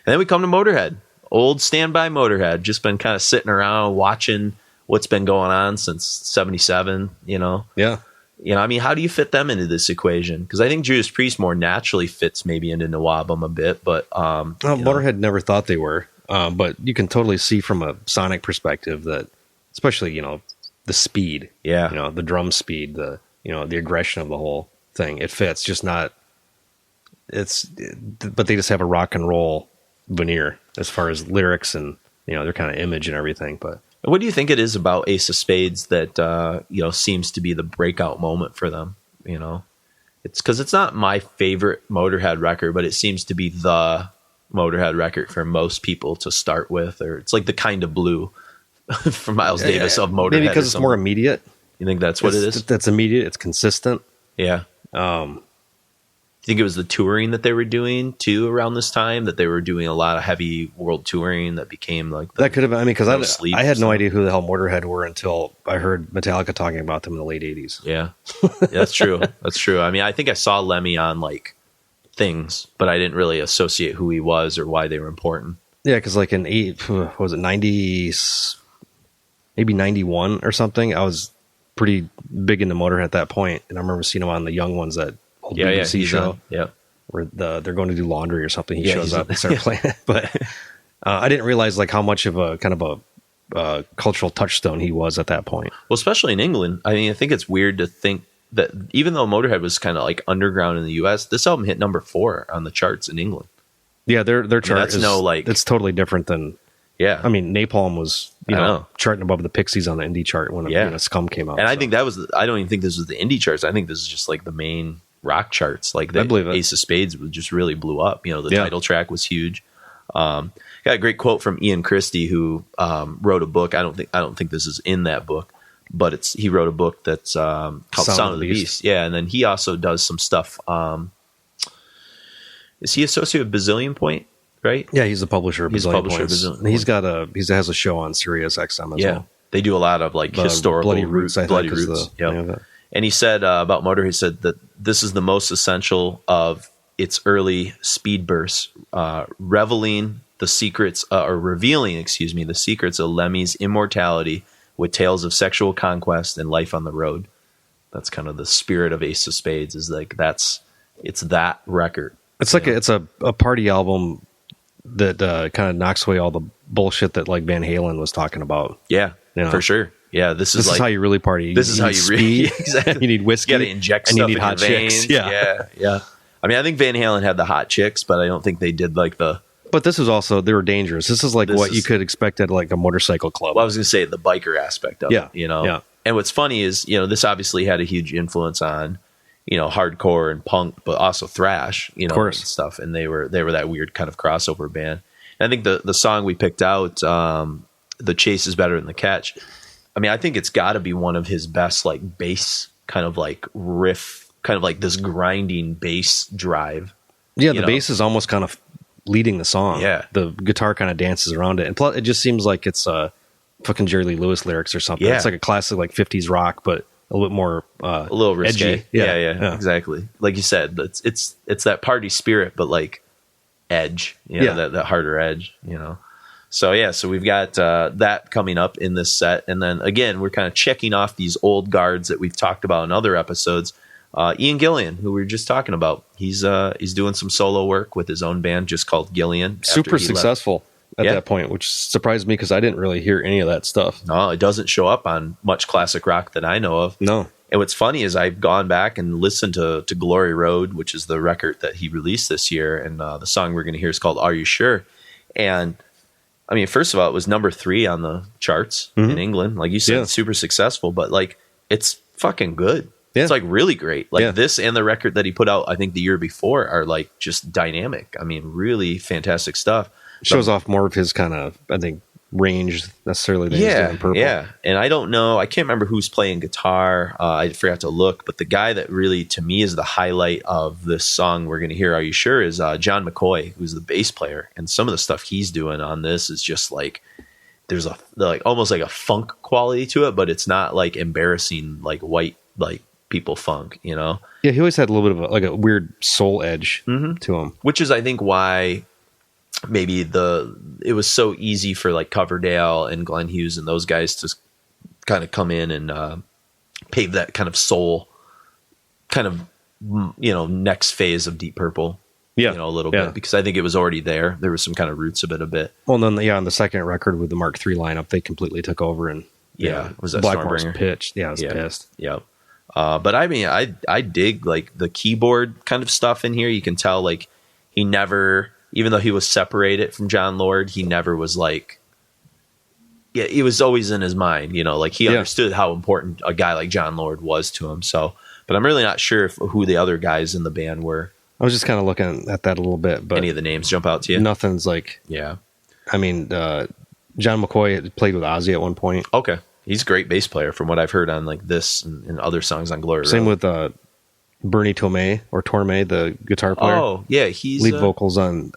and then we come to Motorhead, old standby Motorhead, just been kind of sitting around watching what's been going on since 77. Yeah. How do you fit them into this equation? Because I think Judas Priest more naturally fits maybe into no album a bit, but Motorhead never thought they were. But you can totally see from a sonic perspective that, especially, the speed, the drum speed, the aggression of the whole thing, it fits. Just not, but they just have a rock and roll veneer as far as lyrics and, their kind of image and everything. But What do you think it is about Ace of Spades that seems to be the breakout moment for them? It's because it's not my favorite Motorhead record, but it seems to be the Motorhead record for most people to start with, or it's like the Kind of Blue from Miles Davis of Motorhead. Maybe because it's more immediate. You think that's what it is? That's immediate. It's consistent. Yeah. Do you think it was the touring that they were doing too around this time, that they were doing a lot of heavy world touring that became like that could have been, because I had no idea who the hell Motorhead were until I heard Metallica talking about them in the late 80s. Yeah, that's true. That's true. I mean, I think I saw Lemmy on like things, but I didn't really associate who he was or why they were important. Yeah, because like in 90, maybe 91 or something, I was pretty big into Motorhead at that point, and I remember seeing him on the Young Ones, that old BBC show. Where they're going to do laundry or something. He shows up and starts playing it. But I didn't realize like how much of a kind of a cultural touchstone he was at that point. Well, especially in England. I mean, I think it's weird to think that even though Motorhead was kind of like underground in the US, this album hit number 4 on the charts in England. Yeah, their chart it's totally different than. Yeah, I mean, Napalm was charting above the Pixies on the indie chart when Scum came out. And I think that was. I don't even think this was the indie charts. I think this is just like the main rock charts. Like the Ace of Spades just really blew up. The title track was huge. Got a great quote from Ian Christie, who wrote a book. I don't think this is in that book, but he wrote a book that's called Sound of the Beast. Yeah, and then he also does some stuff. Is he associated with Bazillion Point? Right? Yeah, he's the publisher of Bazillion Points. He has a show on Sirius XM as well. They do a lot of like historical Bloody Roots. Bloody Roots. And he said about Motorhead, he said that this is the most essential of its early speed bursts, revealing the secrets of Lemmy's immortality with tales of sexual conquest and life on the road. That's kind of the spirit of Ace of Spades. Is like it's that record. It's like it's a party album that kind of knocks away all the bullshit that like Van Halen was talking about. Yeah, for sure. Yeah, this is how you really party. This is how you really exactly. You need whiskey. You got to inject stuff and you need in hot your veins. chicks. Yeah. I mean, I think Van Halen had the hot chicks, but I don't think they did like the. But this was also, they were dangerous. This is like what you could expect at like a motorcycle club. Well, I was going to say the biker aspect of it. Yeah. And what's funny is this obviously had a huge influence on hardcore and punk, but also thrash. Of course. And stuff. And they were that weird kind of crossover band. And I think the song we picked out, "The Chase is Better Than the Catch." I mean, I think it's got to be one of his best, like bass kind of like riff, kind of like this grinding bass drive. Yeah, the bass is almost kind of leading the song. Yeah, the guitar kind of dances around it, and plus, it just seems like it's fucking Jerry Lee Lewis lyrics or something. Yeah. It's like a classic like 50s rock, but a little bit more a little risque. Edgy. Yeah, exactly. Like you said, it's that party spirit, but like edge. That harder edge. So we've got that coming up in this set, and then again we're kind of checking off these old guards that we've talked about in other episodes. Ian Gillan, who we were just talking about, he's doing some solo work with his own band just called Gillian. Super successful at that point, which surprised me because I didn't really hear any of that stuff. No, it doesn't show up on much classic rock that I know of. No. And what's funny is I've gone back and listened to Glory Road, which is the record that he released this year, and the song we're going to hear is called Are You Sure? And I mean, first of all, it was number 3 on the charts in England. Like you said, super successful, but like it's fucking good. Yeah. It's like really great. Like this and the record that he put out, I think the year before, are like just dynamic. I mean, really fantastic stuff. Shows off more of his kind of, I think, range necessarily than he's doing in Purple. Yeah. And I don't know, I can't remember who's playing guitar. I forgot to look, but the guy that really, to me, is the highlight of this song we're going to hear, Are You Sure, is John McCoy, who's the bass player. And some of the stuff he's doing on this is just like, there's almost like a funk quality to it, but it's not like embarrassing, like white, like people funk, Yeah, he always had a little bit of a weird soul edge to him. Which is, I think, why maybe it was so easy for like Coverdale and Glenn Hughes and those guys to kind of come in and pave that kind of soul kind of next phase of Deep Purple a little bit, because I think it was already there was some kind of roots of it a bit. Well, and then on the second record with the Mark III lineup, they completely took over, and was that Blackmore's Stormbringer? pitched. I was pissed. But I mean, I dig like the keyboard kind of stuff in here. You can tell like he never, even though he was separated from John Lord, he never was like, yeah, it was always in his mind, like he Yeah. understood how important a guy like John Lord was to him. So, but I'm really not sure who the other guys in the band were. I was just kind of looking at that a little bit, but Any of the names jump out to you? nothing's like, Yeah. I mean, John McCoy had played with Ozzy at one point. Okay. He's a great bass player from what I've heard on like this and other songs on Glory Same Road. with Bernie Torme, the guitar player. Oh, yeah. He's lead vocals on.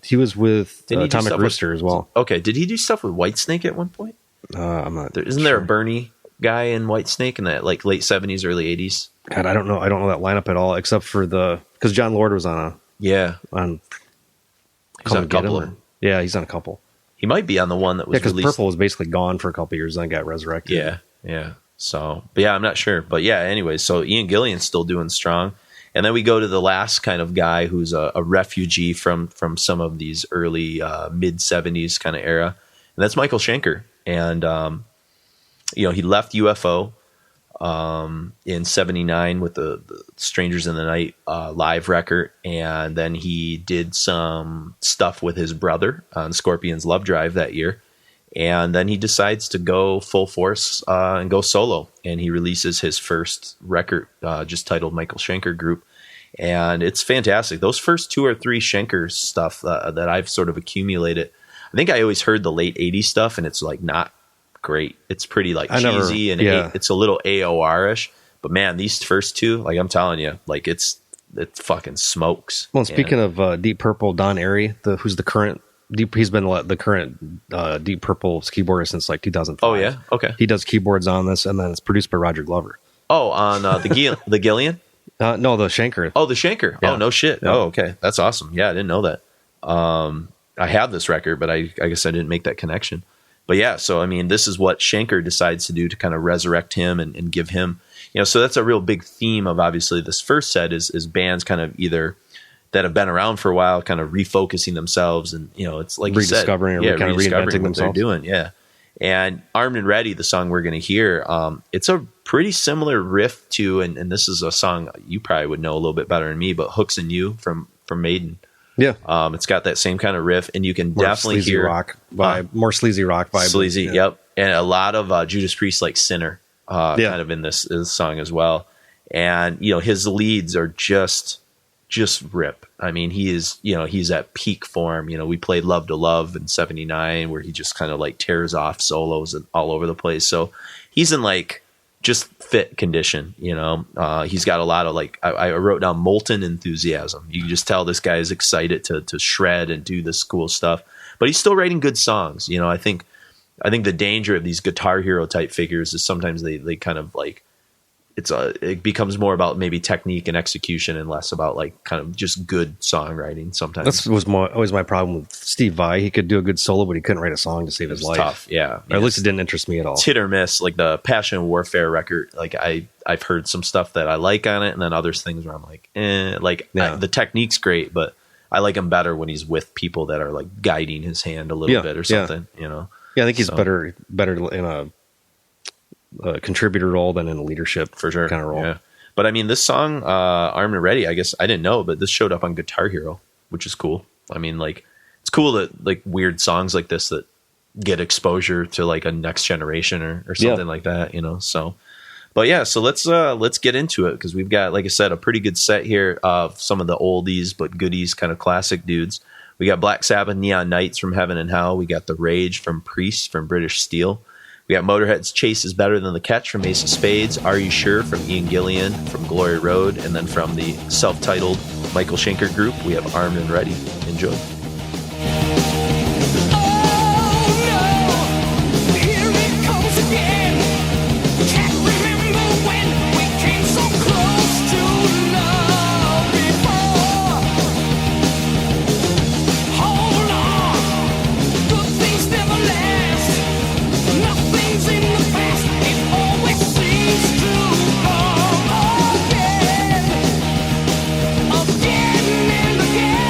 He was with Didn't he do Atomic stuff Rooster as well. Okay. Did he do stuff with Whitesnake at one point? I'm not. Isn't there a Bernie guy in Whitesnake in that like late 70s, early 80s? God, I don't know. I don't know that lineup at all, except for because John Lord was on He's on a couple. Yeah, he's on a couple. He might be on the one that was because released. Purple was basically gone for a couple years, then got resurrected. Yeah. So, but yeah, I'm not sure. But yeah, anyway, so Ian Gillian's still doing strong. And then we go to the last kind of guy who's a refugee from some of these early mid 70s kind of era. And that's Michael Schenker. And, he left UFO in 79 with the Strangers in the Night live record. And then he did some stuff with his brother on Scorpions Love Drive that year. And then he decides to go full force and go solo. And he releases his first record just titled Michael Schenker Group. And it's fantastic. Those first 2 or 3 Schenker stuff that I've sort of accumulated, I think I always heard the late 80s stuff, and it's like not great. It's pretty like cheesy and it's a little AOR-ish. But man, these first 2, like I'm telling you, like it fucking smokes. Well, and speaking of Deep Purple, Don Airey, who's the current he's been the current Deep Purple's keyboardist since like 2005. Oh yeah, okay. He does keyboards on this, and then it's produced by Roger Glover. Oh, on the Gillian? No, the Schenker. Oh, the Schenker. Yeah. Oh, no shit. Yeah. Oh, okay. That's awesome. Yeah, I didn't know that. I have this record, but I guess I didn't make that connection. But yeah, so I mean, this is what Schenker decides to do to kind of resurrect him and give him, so that's a real big theme of obviously this first set is bands kind of either that have been around for a while, kind of refocusing themselves, and it's like rediscovering you said, or kind of reinventing what themselves. they're doing, yeah. And Armed and Ready, the song we're going to hear, it's a pretty similar riff to, and this is a song you probably would know a little bit better than me, but Hooks and You from Maiden. Yeah, it's got that same kind of riff, and you can more definitely sleazy hear rock vibe, more sleazy rock vibe. Sleazy, yeah. yep, and a lot of Judas Priest like Sinner, kind of in this song as well. And his leads are just rip. I mean, he is, he's at peak form. We played Love to Love in 79 where he just kind of like tears off solos and all over the place. So he's in like just fit condition, he's got a lot of like, I wrote down molten enthusiasm. You can just tell this guy is excited to shred and do this cool stuff, but he's still writing good songs. I think the danger of these Guitar Hero type figures is sometimes they kind of like, it becomes more about maybe technique and execution and less about like kind of just good songwriting sometimes. That was always my problem with Steve Vai. He could do a good solo, but he couldn't write a song to save his life. Tough, yeah. Or at least it didn't interest me at all. It's hit or miss. Like the Passion and Warfare record, like I've heard some stuff that I like on it, and then others things where I'm like, the technique's great, but I like him better when he's with people that are like guiding his hand a little bit or something, Yeah, I think he's better in a contributor role than in a leadership for sure kind of role. Yeah. But I mean, this song, Armed and Ready, I guess I didn't know, but this showed up on Guitar Hero, which is cool. I mean, like it's cool that like weird songs like this that get exposure to like a next generation or something like that, so. But yeah, so let's get into it because we've got, like I said, a pretty good set here of some of the oldies but goodies kind of classic dudes. We got Black Sabbath, Neon Nights from Heaven and Hell. We got The Rage from Priest from British Steel. We got Motorhead's Chase is Better Than the Catch from Ace of Spades. Are You Sure from Ian Gillian from Glory Road. And then from the self-titled Michael Schenker Group, we have Armed and Ready. Enjoy. Again and again.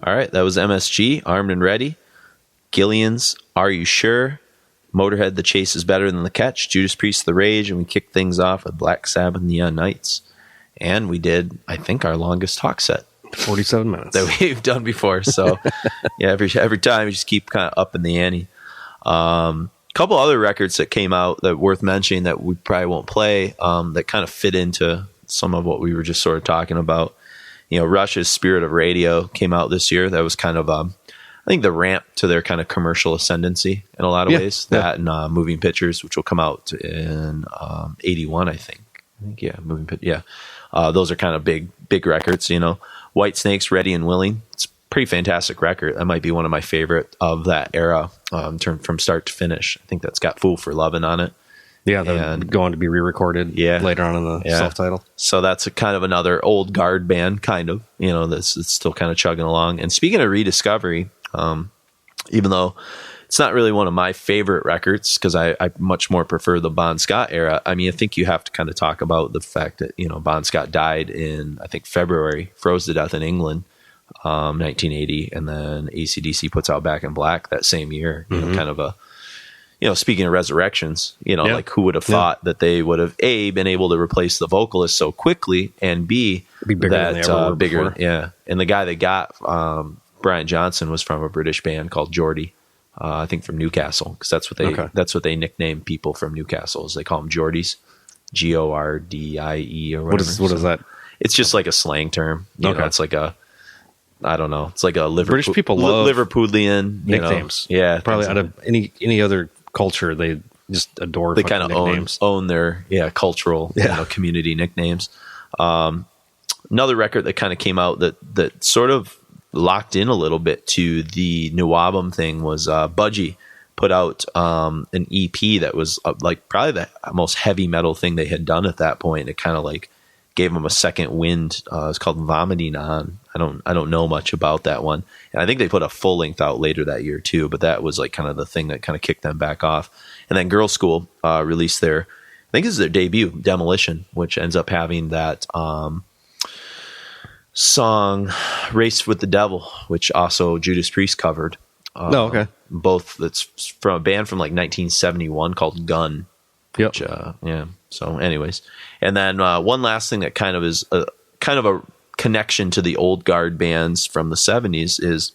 All right, that was MSG, Armed and Ready. Gillian's Are You Sure? Motorhead, The Chase is Better Than the Catch. Judas Priest, The Rage. And we kicked things off with Black Sabbath, Neon Nights. And we did, I think, our longest talk set. 47 minutes. That we've done before. So, yeah, every time we just keep kind of up in the ante. Couple other records that came out that worth mentioning that we probably won't play that kind of fit into some of what we were just sort of talking about. Rush's Spirit of Radio came out this year. That was kind of, I think, the ramp to their kind of commercial ascendancy in a lot of ways. That and Moving Pictures, which will come out in 81, I think. Moving Pictures. Yeah. Those are kind of big records, White Snakes, Ready and Willing. It's a pretty fantastic record. That might be one of my favorite of that era, from start to finish. I think that's got Fool for Lovin' on it. Yeah, they're going to be re-recorded later on in the self-title. So that's a kind of another old guard band, kind of, that's still kind of chugging along. And speaking of rediscovery, even though it's not really one of my favorite records, because I much more prefer the Bon Scott era, I mean, I think you have to kind of talk about the fact that, Bon Scott died in, I think, February, froze to death in England, 1980, and then AC/DC puts out Back in Black that same year, kind of a, speaking of resurrections, like who would have thought that they would have been able to replace the vocalist so quickly, and be bigger than they ever were before. Yeah. And the guy that got Brian Johnson was from a British band called Geordie, I think from Newcastle, because that's what they nickname people from Newcastle, is they call them Geordies, Gordie or whatever. What is that? It's just like a slang term. It's like I don't know. It's like a British people love Liverpudlian nicknames. Yeah, probably out of any other culture, they just adore. They kind of own their cultural community nicknames. Another record that kind of came out that sort of locked in a little bit to the new album thing was Budgie put out an EP that was like probably the most heavy metal thing they had done at that point. It kind of like gave them a second wind. It's called Vomiting On. I don't know much about that one. And I think they put a full length out later that year too, but that was like kind of the thing that kind of kicked them back off. And then Girls School released I think this is their debut, Demolition, which ends up having that song Race with the Devil, which also Judas Priest covered. Okay. Both, that's from a band from like 1971 called Gun. Yep. Which, so anyways. And then one last thing that kind of is a connection to the old guard bands from the 70s is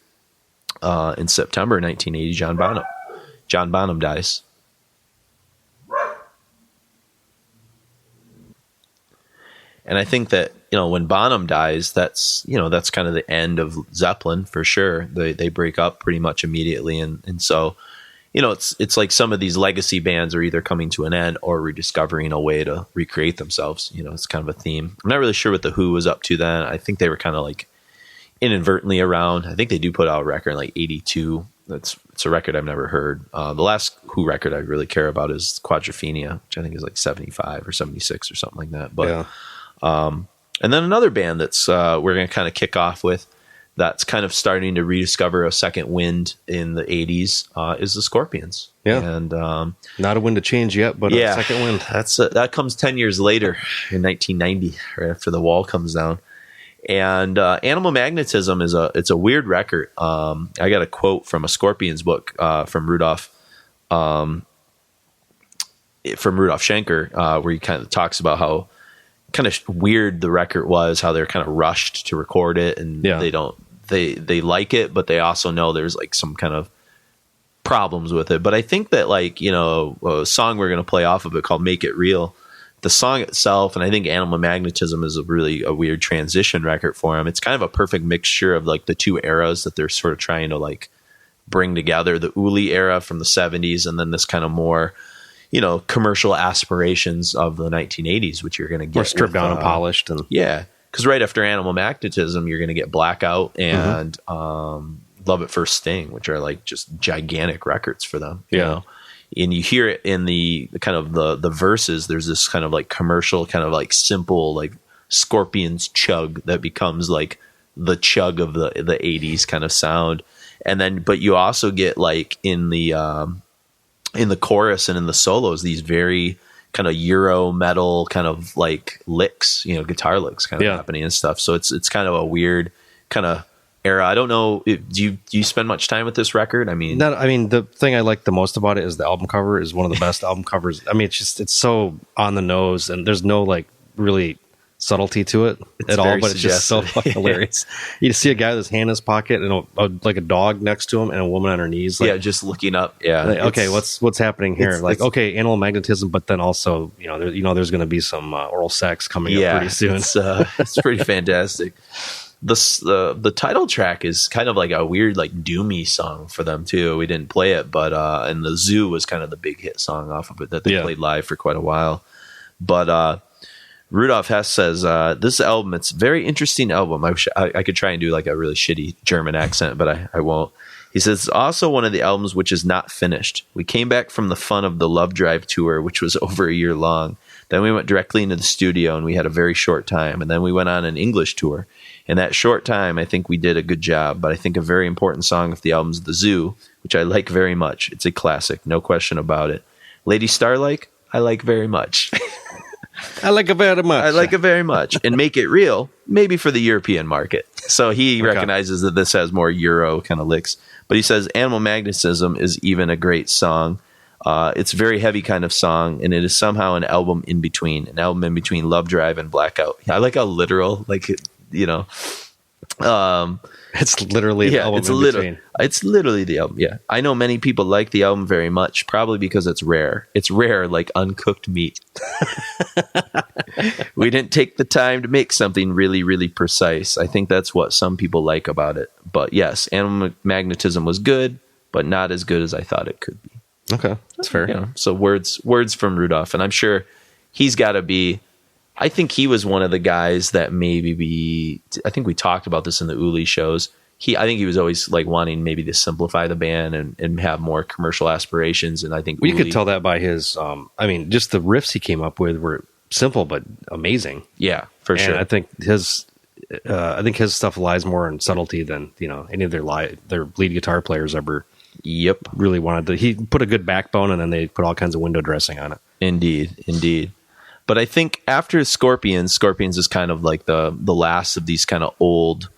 in September 1980, John Bonham dies. And I think that, when Bonham dies, that's kind of the end of Zeppelin for sure. They break up pretty much immediately. And so, it's like some of these legacy bands are either coming to an end or rediscovering a way to recreate themselves. It's kind of a theme. I'm not really sure what the Who was up to then. I think they were kind of like inadvertently around. I think they do put out a record in like 82. It's a record I've never heard. The last Who record I really care about is Quadrophenia, which I think is like 75 or 76 or something like that. But, and then another band that's we're going to kind of kick off with that's kind of starting to rediscover a second wind in the 80s is the Scorpions. Yeah. And not a wind to change yet, but a second wind. That comes 10 years later in 1990, right after the wall comes down. And Animal Magnetism it's a weird record. I got a quote from a Scorpions book from Rudolf Schenker where he kind of talks about how kind of weird the record was, how they're kind of rushed to record it, and they like it, but they also know there's like some kind of problems with it. But I think that a song we're going to play off of it called Make It Real, the song itself, and I think Animal Magnetism is a weird transition record for them. It's kind of a perfect mixture of like the two eras that they're sort of trying to like bring together, the Uli era from the 70s and then this kind of more commercial aspirations of the 1980s, which you're going to get more stripped down and polished. And because right after Animal Magnetism, you're going to get Blackout and Love at First Sting, which are like just gigantic records for them. You know? And you hear it in the kind of the verses. There's this kind of like commercial, kind of like simple, like Scorpions chug that becomes like the chug of the 80s kind of sound. And then, but you also get like in the chorus and in the solos, these very kind of Euro metal kind of like licks, guitar licks kind of happening and stuff. So it's kind of a weird kind of era. I don't know. Do you spend much time with this record? I mean, the thing I like the most about it is the album cover is one of the best album covers. I mean, it's so on the nose, and there's no like really subtlety to it at all, but it's just so fucking hilarious. You see a guy with his hand in his pocket and like a dog next to him and a woman on her knees. Like, just looking up. Yeah. Like, okay, what's happening here? Like, okay, animal magnetism, but then also, there's going to be some oral sex coming up pretty soon. It's pretty fantastic. The title track is kind of like a weird, like doomy song for them too. We didn't play it, but and the Zoo was kind of the big hit song off of it that they played live for quite a while. But Rudolf Hess says, this album, it's a very interesting album. I wish I could try and do like a really shitty German accent, but I won't. He says, it's also one of the albums which is not finished. We came back from the fun of the Love Drive tour, which was over a year long. Then we went directly into the studio and we had a very short time. And then we went on an English tour. In that short time, I think we did a good job. But I think a very important song of the album is The Zoo, which I like very much. It's a classic, no question about it. Lady Starlike, I like very much. I like it very much. I like it very much. And Make It Real, maybe for the European market. So he recognizes that this has more Euro kind of licks. But he says Animal Magnetism is even a great song. It's a very heavy kind of song, and it is somehow an album in between Love Drive and Blackout. I like how literal, like, it's literally the album in between. It's literally the album. Yeah, I know many people like the album very much, probably because it's rare. It's rare, like uncooked meat. We didn't take the time to make something really, really precise. I think that's what some people like about it. But yes, Animal Magnetism was good, but not as good as I thought it could be. Okay, that's fair. So words from Rudolph, and I'm sure he's got to be. I think he was one of the guys that I think we talked about this in the Uli shows. I think he was always like wanting maybe to simplify the band and have more commercial aspirations. And I think you could tell that by his, just the riffs he came up with were simple but amazing. Yeah, for sure. I think his stuff lies more in subtlety than any of their lead guitar players ever. Yep, really wanted to. He put a good backbone, and then they put all kinds of window dressing on it. Indeed. But I think after Scorpions is kind of like the last of these kind of old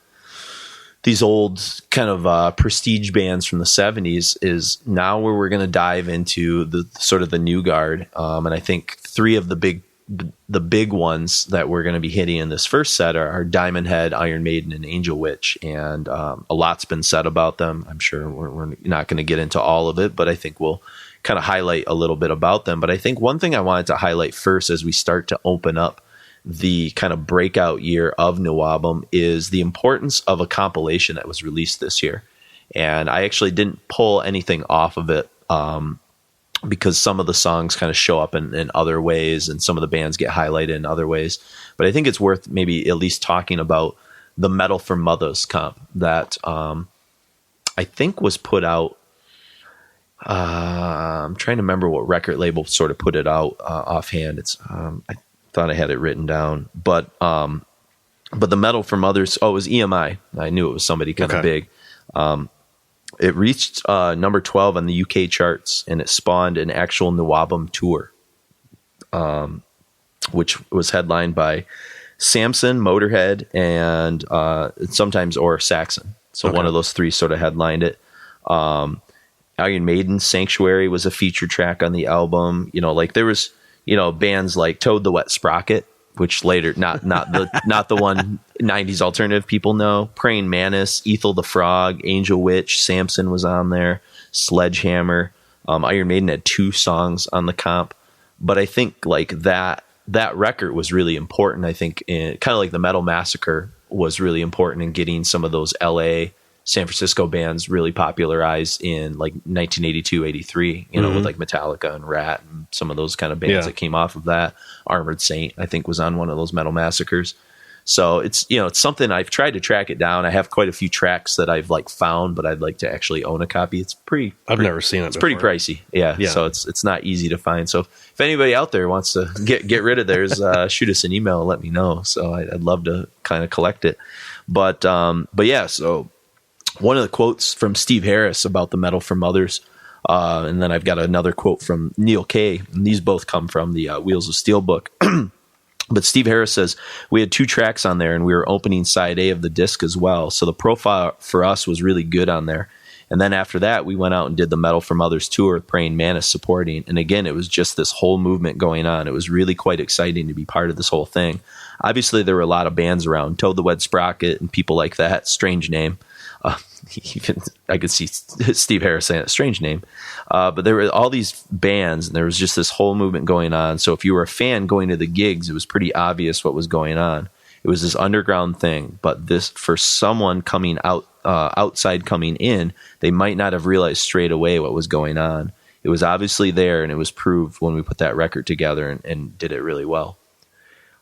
kind of prestige bands from the 70s is now where we're going to dive into the sort of the new guard. And I think three of the big ones that we're going to be hitting in this first set are Diamond Head, Iron Maiden, and Angel Witch. And a lot's been said about them. I'm sure we're not going to get into all of it, but I think we'll kind of highlight a little bit about them. But I think one thing I wanted to highlight first as we start to open up the kind of breakout year of New Album is the importance of a compilation that was released this year. And I actually didn't pull anything off of it because some of the songs kind of show up in other ways and some of the bands get highlighted in other ways. But I think it's worth maybe at least talking about the Metal for Mothers comp that I think was put out. I'm trying to remember what record label sort of put it out offhand. It's I thought I had it written down, but the Metal for Mothers. Oh, it was EMI. I knew it was somebody kind of big. It reached number 12 on the UK charts, and it spawned an actual New Album tour, which was headlined by Samson, Motorhead, and sometimes or Saxon. So one of those three sort of headlined it. Iron Maiden, Sanctuary was a feature track on the album. Like there was, bands like Toad the Wet Sprocket, which later not the one 90s alternative people know. Praying Mantis, Ethel the Frog, Angel Witch, Samson was on there, Sledgehammer. Iron Maiden had 2 songs on the comp, but I think like that record was really important. I think kind of like the Metal Massacre was really important in getting some of those LA San Francisco bands really popularized in like 1982, 83, with like Metallica and Rat and some of those kind of bands that came off of that. Armored Saint, I think, was on one of those Metal Massacres. So it's, it's something I've tried to track it down. I have quite a few tracks that I've like found, but I'd like to actually own a copy. I've never seen it. It's pretty pricey. Yeah. So it's not easy to find. So if anybody out there wants to get rid of theirs, shoot us an email and let me know. So I'd love to kind of collect it. But yeah, so one of the quotes from Steve Harris about the Metal for Mothers, and then I've got another quote from Neil Kay, and these both come from the Wheels of Steel book. But Steve Harris says we had 2 tracks on there and we were opening side A of the disc as well. So the profile for us was really good on there. And then after that, we went out and did the Metal from Others tour with Praying Mantis supporting. And again, it was just this whole movement going on. It was really quite exciting to be part of this whole thing. Obviously, there were a lot of bands around, Toad the Wet Sprocket and people like that. Strange name. Even I could see Steve Harris saying it, strange name. But there were all these bands, and there was just this whole movement going on. So if you were a fan going to the gigs, it was pretty obvious what was going on. It was this underground thing. But this, for someone coming out, outside coming in, they might not have realized straight away what was going on. It was obviously there, and it was proved when we put that record together and did it really well.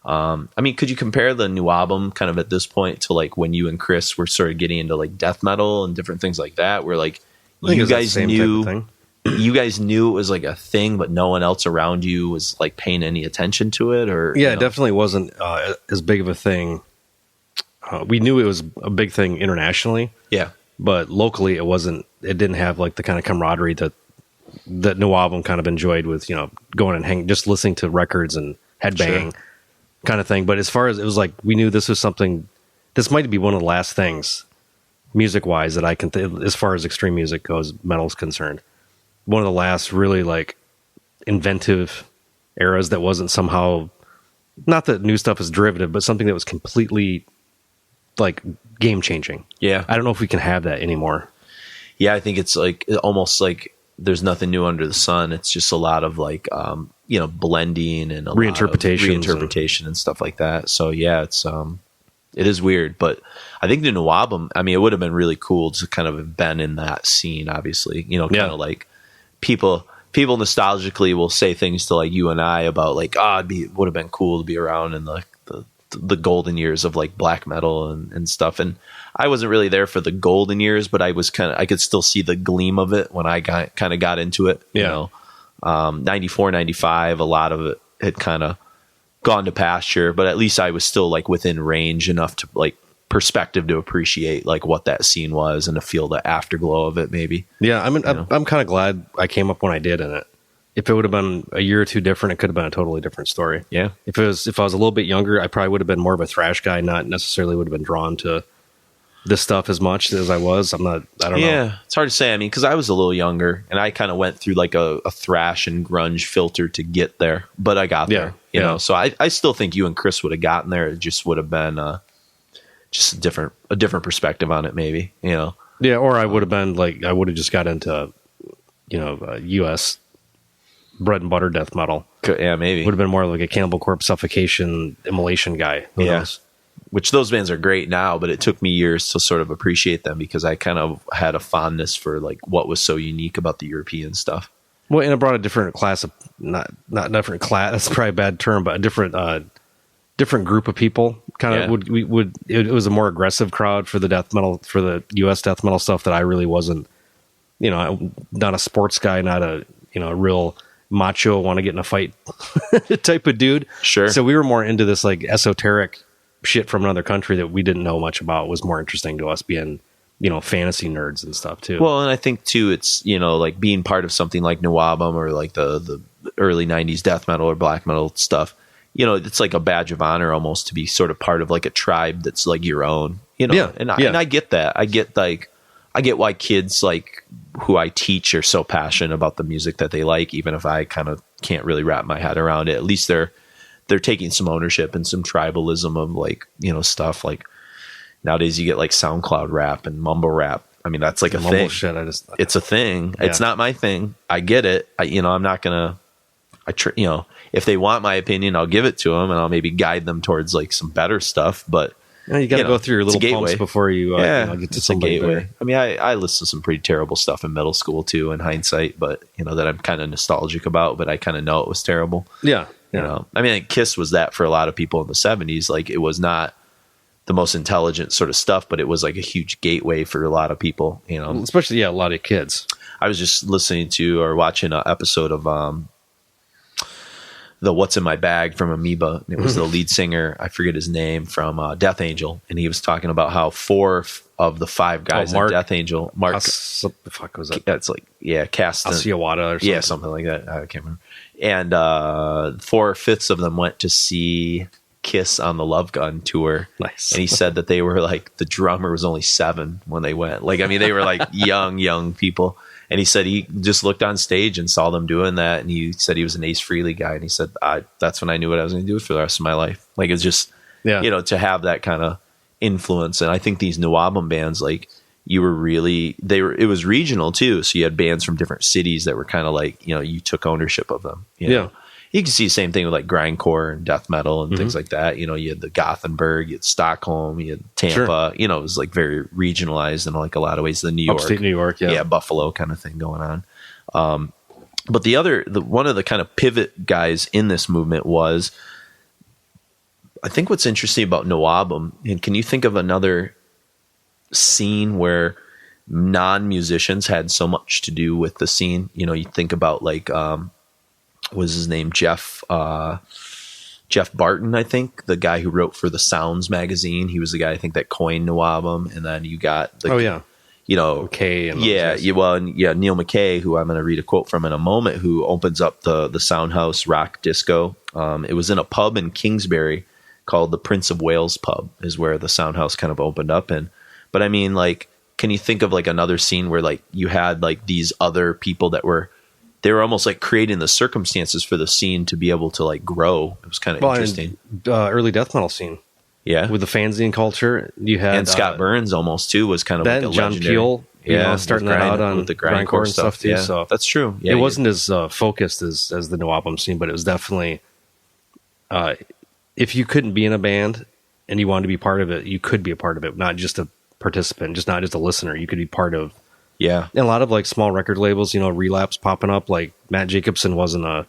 I mean, could you compare the new album kind of at this point to like when you and Chris were sort of getting into like death metal and different things like that, where like you guys knew it was like a thing, but no one else around you was like paying any attention to it? Or yeah, it definitely wasn't as big of a thing. We knew it was a big thing internationally. Yeah. But locally it wasn't, it didn't have like the kind of camaraderie that new album kind of enjoyed with, going and just listening to records and headbanging. Sure. Kind of thing. But as far as it was like, we knew this was something, this might be one of the last things music wise that I can as far as extreme music goes, metal's concerned, one of the last really like inventive eras that wasn't somehow, not that new stuff is derivative, but something that was completely like game changing. Yeah. I don't know if we can have that anymore. Yeah. I think it's like almost like there's nothing new under the sun. It's just a lot of like, blending and reinterpretation and stuff like that. So yeah, it is weird, but I think the new album, I mean, it would have been really cool to kind of have been in that scene, obviously, kind of like people nostalgically will say things to like you and I about like, it would have been cool to be around in the golden years of like black metal and stuff. And I wasn't really there for the golden years, but I could still see the gleam of it when I got into it, 94, 95, a lot of it had kind of gone to pasture, but at least I was still like within range enough to like perspective to appreciate like what that scene was and to feel the afterglow of it maybe. Yeah. I mean, I'm kind of glad I came up when I did in it. If it would have been a year or two different, it could have been a totally different story. Yeah. If I was a little bit younger, I probably would have been more of a thrash guy, not necessarily would have been drawn to this stuff as much as I was. I don't know. Yeah, it's hard to say. I mean, because I was a little younger and I kind of went through like a thrash and grunge filter to get there, but I got there, you know. So I still think you and Chris would have gotten there. It just would have been just a different perspective on it, maybe, Yeah, or I would have been like, I would have just got into, U.S. bread and butter death metal. Yeah, maybe. Would have been more like a Cannibal Corpse, Suffocation, Immolation guy. Who knows? Which those bands are great now, but it took me years to sort of appreciate them because I kind of had a fondness for like what was so unique about the European stuff. Well, and it brought a different class of not different class. That's probably a bad term, but a different group of people. It was a more aggressive crowd for the death metal, for the U.S. death metal stuff that I really wasn't. I'm not a sports guy, not a real macho, want to get in a fight type of dude. Sure. So we were more into this like esoteric shit from another country that we didn't know much about. Was more interesting to us being, fantasy nerds and stuff too. Well, and I think too, it's, like being part of something like New Album or like the early 90s death metal or black metal stuff, it's like a badge of honor almost to be sort of part of like a tribe that's like your own, And I get that. I get why kids like who I teach are so passionate about the music that they like, even if I kind of can't really wrap my head around it. At least they're taking some ownership and some tribalism of like, stuff like nowadays you get like SoundCloud rap and mumble rap. I mean, that's like a thing. Shit, it's a thing. Yeah. It's not my thing. I get it. I'm not going to, if they want my opinion, I'll give it to them and I'll maybe guide them towards like some better stuff. But you got to go through your little pumps before you get to some gateway. Better. I mean, I listened to some pretty terrible stuff in middle school too, in hindsight, but that I'm kind of nostalgic about, but I kind of know it was terrible. Yeah. I mean, Kiss was that for a lot of people in the 70s. Like it was not the most intelligent sort of stuff, but it was like a huge gateway for a lot of people, especially, a lot of kids. I was just listening to or watching an episode of, the What's in My Bag from Amoeba. And it was the lead singer, I forget his name, from Death Angel. And he was talking about how 4 of the 5 guys in Death Angel, Mark, what the fuck was that? it's like, Caston. Asiawada or something. Yeah, something like that. I can't remember. And 4/5 of them went to see Kiss on the Love Gun tour. Nice. And he said that they were like, the drummer was only 7 when they went. Like, I mean, they were like young people. And he said he just looked on stage and saw them doing that. And he said he was an Ace Frehley guy. And he said, that's when I knew what I was going to do for the rest of my life. Like, it's just, to have that kind of influence. And I think these new album bands, like, it was regional too. So you had bands from different cities that were kind of like, you took ownership of them. You know? You can see the same thing with like grindcore and death metal and things like that. You had the Gothenburg, you had Stockholm, you had Tampa. It was like very regionalized in like a lot of ways. The New York, upstate New York, Buffalo kind of thing going on. But one of the kind of pivot guys in this movement was, I think what's interesting about No Album, and can you think of another scene where non-musicians had so much to do with the scene? You think about like, was his name Jeff Barton, I think, the guy who wrote for the Sounds magazine. He was the guy, I think, that coined No Album. And then you got McKay and Neil McKay, who I'm going to read a quote from in a moment, who opens up the Soundhouse Rock Disco. It was in a pub in Kingsbury called the Prince of Wales Pub, is where the Soundhouse kind of opened up in. But I mean, like, can you think of like another scene where like you had like these other people that were almost like creating the circumstances for the scene to be able to like grow? It was kind of interesting. Early death metal scene. Yeah. With the fanzine culture, you had... And Scott Burns almost too was kind of like a John legendary. Peel, starting that out on the grindcore and stuff too. Yeah, so that's true. Yeah, it wasn't as focused as the No Album scene, but it was definitely... if you couldn't be in a band and you wanted to be part of it, you could be a part of it, not just a participant, not just a listener. You could be part of... Yeah. And a lot of like small record labels, Relapse popping up. Like Matt Jacobson wasn't a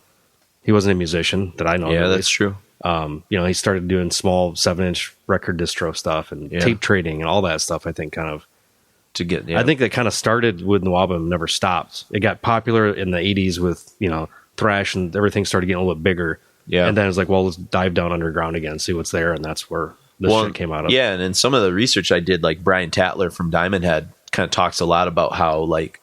musician that I know. Yeah, that's true. He started doing small 7-inch record distro stuff and tape trading and all that stuff. I think kind of to get, I think that kind of started with No Album, never stopped. It got popular in the 80s with, thrash, and everything started getting a little bit bigger. Yeah. And then it was like, well, let's dive down underground again, see what's there. And that's where this shit came out of. Yeah. And in some of the research I did, like Brian Tatler from Diamond Head kind of talks a lot about how like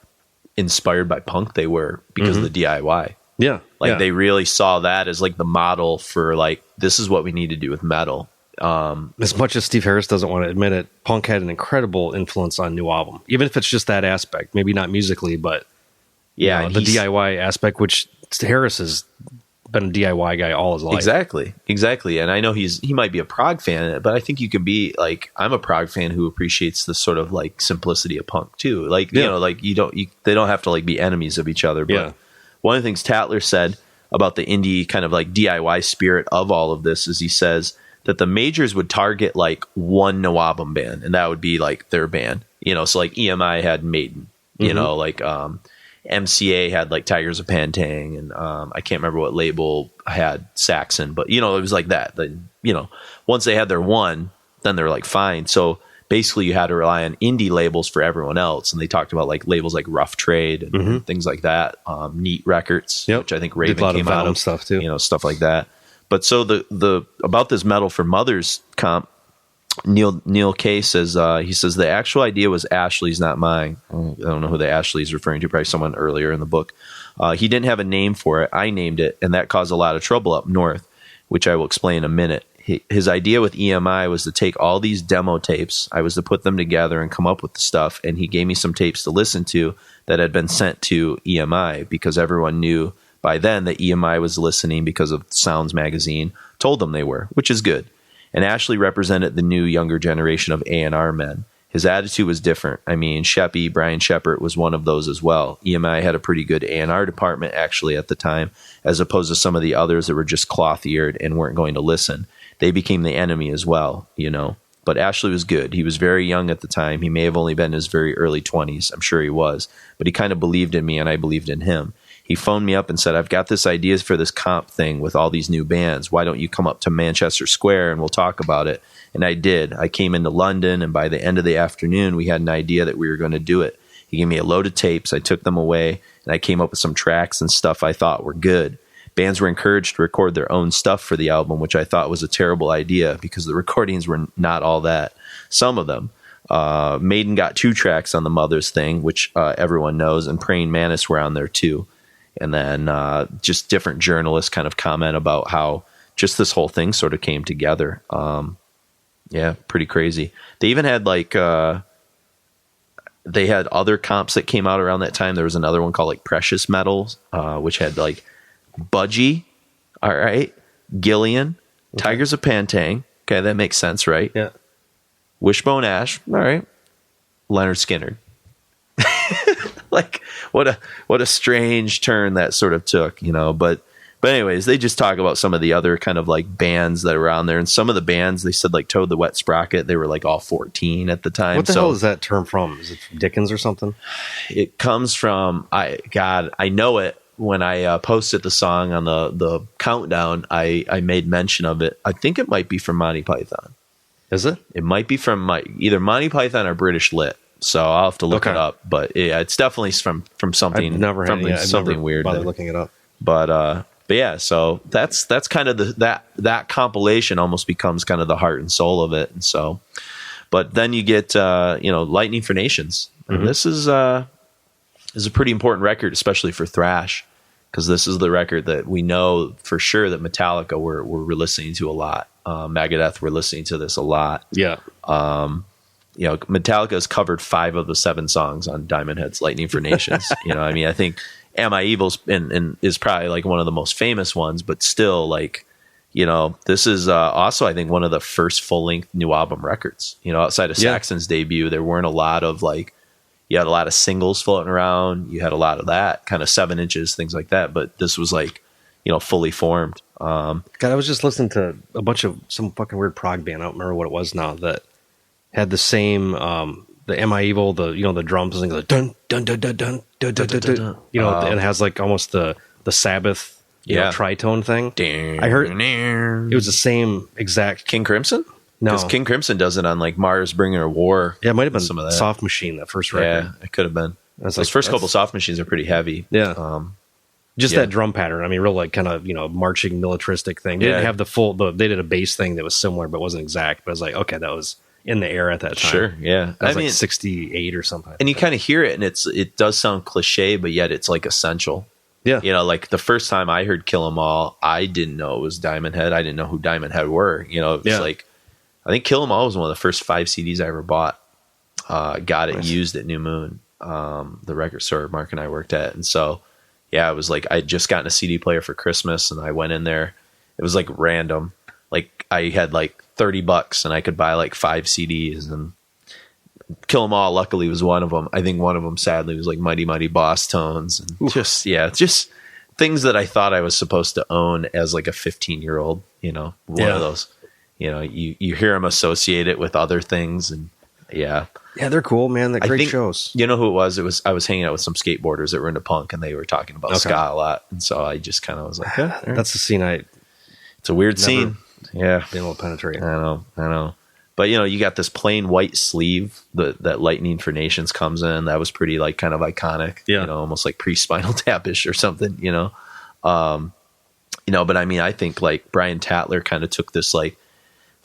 inspired by punk they were because of the DIY. Yeah. Like they really saw that as like the model for like, this is what we need to do with metal. As much as Steve Harris doesn't want to admit it, punk had an incredible influence on New Album, even if it's just that aspect, maybe not musically, but the DIY aspect, which Harris has been a DIY guy all his life. Exactly. And I know he might be a prog fan, but I think you can be like, I'm a prog fan who appreciates the sort of like simplicity of punk too. Like, like they don't have to like be enemies of each other. But one of the things Tatler said about the indie kind of like DIY spirit of all of this is he says that the majors would target like one No Album band, and that would be like their band, so like EMI had Maiden, like, MCA had like Tigers of Pantang, and I can't remember what label had Saxon, but it was like that. Then once they had their one, then they're like fine. So basically, you had to rely on indie labels for everyone else, and they talked about like labels like Rough Trade and things like that. Neat Records, which I think Raven came out of, stuff too, stuff like that. But so the about this Metal for Mothers comp, Neil Kay says, he says, the actual idea was Ashley's, not mine. I don't know who the Ashley is referring to, probably someone earlier in the book. He didn't have a name for it. I named it, and that caused a lot of trouble up north, which I will explain in a minute. His idea with EMI was to take all these demo tapes. I was to put them together and come up with the stuff, and he gave me some tapes to listen to that had been sent to EMI because everyone knew by then that EMI was listening because of Sounds magazine, told them they were, which is good. And Ashley represented the new younger generation of A&R men. His attitude was different. I mean, Brian Shepard was one of those as well. EMI had a pretty good A&R department actually at the time, as opposed to some of the others that were just cloth-eared and weren't going to listen. They became the enemy as well, But Ashley was good. He was very young at the time. He may have only been in his very early 20s. I'm sure he was. But he kind of believed in me, and I believed in him. He phoned me up and said, I've got this idea for this comp thing with all these new bands. Why don't you come up to Manchester Square and we'll talk about it? And I did. I came into London, and by the end of the afternoon, we had an idea that we were going to do it. He gave me a load of tapes. I took them away, and I came up with some tracks and stuff I thought were good. bands were encouraged to record their own stuff for the album, which I thought was a terrible idea because the recordings were not all that. Some of them. Maiden got 2 tracks on the Mothers thing, which everyone knows, and Praying Mantis were on there too. And then just different journalists kind of comment about how just this whole thing sort of came together. Yeah, pretty crazy. They even had they had other comps that came out around that time. There was another one called like Precious Metals, which had like Budgie, all right, Gillian, Tigers of Pantang. Okay, that makes sense, right? Yeah. Wishbone Ash, all right. Leonard Skinner. Like what a strange turn that sort of took, but anyways, they just talk about some of the other kind of like bands that were on there, and some of the bands they said like Toad the Wet Sprocket, they were like all 14 at the time. What the hell is that term from? Is it from Dickens or something? It comes from I know it. When I posted the song on the countdown, I made mention of it. I think it might be from Monty Python. Is it? It might be from either Monty Python or British Lit. So I'll have to look it up. But yeah, it's definitely from something. I've never had something weird. Bothered looking it up. But yeah, so that's kind of that compilation almost becomes kind of the heart and soul of it. And so, but then you get Lightning for Nations. And this is a pretty important record, especially for thrash, because this is the record that we know for sure that Metallica were listening to a lot. Megadeth were listening to this a lot. Yeah. Metallica has covered 5 of the 7 songs on Diamond Head's Lightning for Nations. I think Am I Evil's and is probably like one of the most famous ones, but still this is also, I think, one of the first full length new album records, outside of Saxon's debut. There weren't a lot of you had a lot of singles floating around. You had a lot of that kind of 7 inches, things like that. But this was fully formed. God, I was just listening to a bunch of some fucking weird prog band. I don't remember what it was now that had the same, the Am I Evil, the drums and the dun dun dun dun dun dun dun dun, dun, and it has like almost the Sabbath, tritone thing. I heard it was the same exact. King Crimson? No, because King Crimson does it on like Mars Bringer of War. Yeah, it might have been some of that. Soft Machine, that first record. Yeah, it could have been. Those first couple Soft Machines are pretty heavy. Yeah. That drum pattern. I mean, real like kind of, marching militaristic thing. They didn't have they did a bass thing that was similar, but wasn't exact. But I was like, okay, that was in the air at that time. Sure, yeah. That was like 68 or something. And you kind of hear it, and it does sound cliche, but yet it's like essential. Yeah. Like the first time I heard Kill 'Em All, I didn't know it was Diamond Head. I didn't know who Diamond Head were. It was like, I think Kill 'Em All was one of the first 5 CDs I ever bought. Got it used at New Moon, the record store Mark and I worked at. And so, yeah, it was like I'd just gotten a CD player for Christmas, and I went in there. It was like random. Like I had like $30 and I could buy like 5 CDs, and Kill 'Em All luckily was one of them. I think one of them sadly was like Mighty Mighty Boss Tones, and just things that I thought I was supposed to own as like a 15-year-old, one of those, you hear them associate it with other things, and yeah, they're cool, man. They're great shows. You know who it was? I was hanging out with some skateboarders that were into punk, and they were talking about ska a lot, and so I just kind of was like, that's the scene it's a weird scene. Yeah, been able to penetrate. I know. But you got this plain white sleeve that Lightning for Nations comes in. That was pretty like kind of iconic. Yeah, almost like pre-Spinal Tap-ish or something. But I mean, I think like Brian Tatler kind of took this like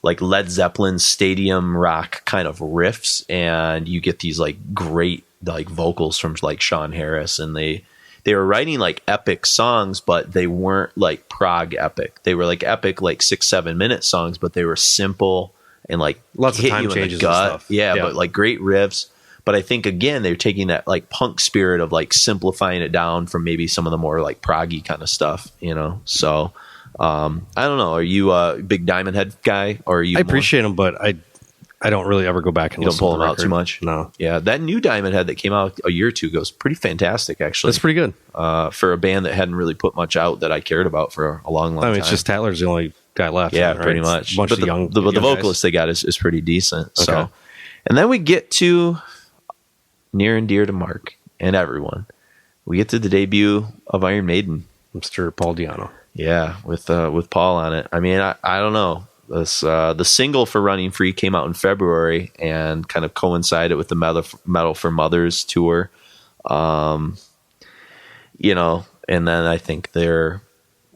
Led Zeppelin stadium rock kind of riffs, and you get these like great like vocals from like Sean Harris, and they were writing like epic songs, but they weren't like prog epic. They were like epic, like 6-7 minute songs, but they were simple and like lots of time changes and stuff. Yeah, but like great riffs. But I think again, they're taking that like punk spirit of like simplifying it down from maybe some of the more like proggy kind of stuff, So I don't know. Are you a big Diamond Head guy, or are you? I appreciate them, but I don't really ever go back and listen pull to the them record. out too much. No. Yeah, that new Diamond Head that came out a year or two ago is pretty fantastic, actually. That's pretty good for a band that hadn't really put much out that I cared about for a long time. It's just Tatler's the only guy left. Yeah, right? pretty much. A bunch of young the young vocalist guys. they got is pretty decent. Okay. So, and then we get to near and dear to Mark and everyone. We get to the debut of Iron Maiden, Mr. Paul Di'Anno. Yeah, with Paul on it. I mean, I don't know. This the single for Running Free came out in February and kind of coincided with the Metal for Mothers tour. And then I think their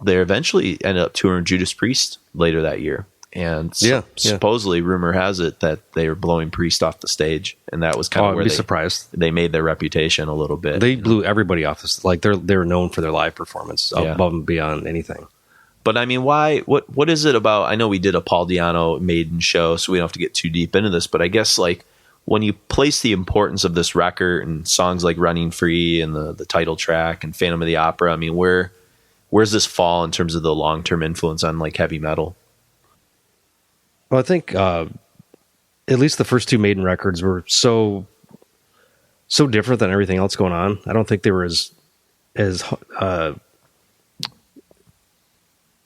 they eventually ended up touring Judas Priest later that year. And supposedly, rumor has it that they were blowing Priest off the stage, and that was kind of where they made their reputation a little bit. They blew everybody off this. Like they're known for their live performance above and beyond anything. But I mean, why? What is it about? I know we did a Paul Di'Anno Maiden show, so we don't have to get too deep into this. But I guess like when you place the importance of this record and songs like "Running Free" and the title track and "Phantom of the Opera," I mean, where's this fall in terms of the long term influence on like heavy metal? Well, I think at least the first two Maiden records were so different than everything else going on. I don't think they were as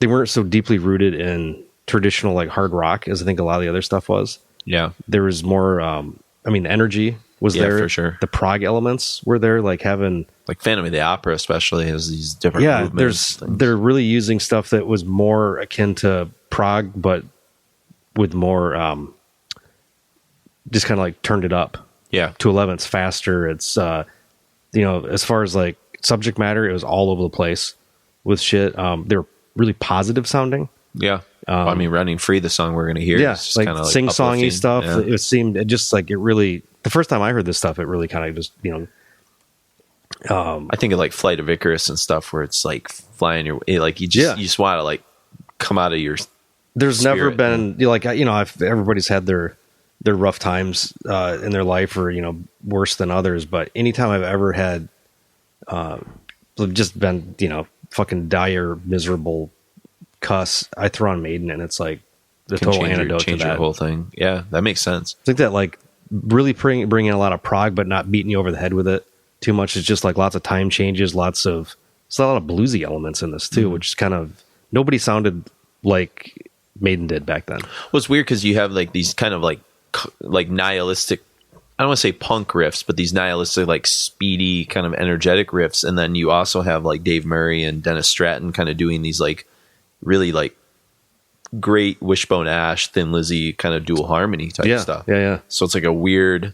they weren't so deeply rooted in traditional like hard rock as I think a lot of the other stuff was. Yeah, there was more. The energy was there for sure. The prog elements were there, like having like Phantom of the Opera, especially has these different movements. They're really using stuff that was more akin to prog, but with more just kind of like turned it up to 11. It's faster. It's as far as like subject matter, it was all over the place with shit. They're really positive sounding. I mean, Running Free, the song we're going to hear, is like sing-songy stuff. It seemed just like it really, the first time I heard this stuff, it really kind of just I think of like Flight of Icarus and stuff where it's like flying your like you just want to like come out of your There's spirit. never been everybody's had their rough times in their life, or worse than others. But anytime I've ever had just been fucking dire, miserable cuss, I throw on Maiden, and it's like the total antidote to that. Your whole thing. Yeah, that makes sense. I think that like really bring in a lot of prog, but not beating you over the head with it too much. It's just like lots of time changes, there's a lot of bluesy elements in this too, which is kind of, nobody sounded like Maiden did back then. Well, it's weird because you have like these kind of like nihilistic, I don't want to say punk riffs, but these nihilistic, like speedy kind of energetic riffs. And then you also have like Dave Murray and Dennis Stratton kind of doing these like really like great Wishbone Ash, Thin Lizzy kind of dual harmony type stuff. Yeah. So it's like a weird,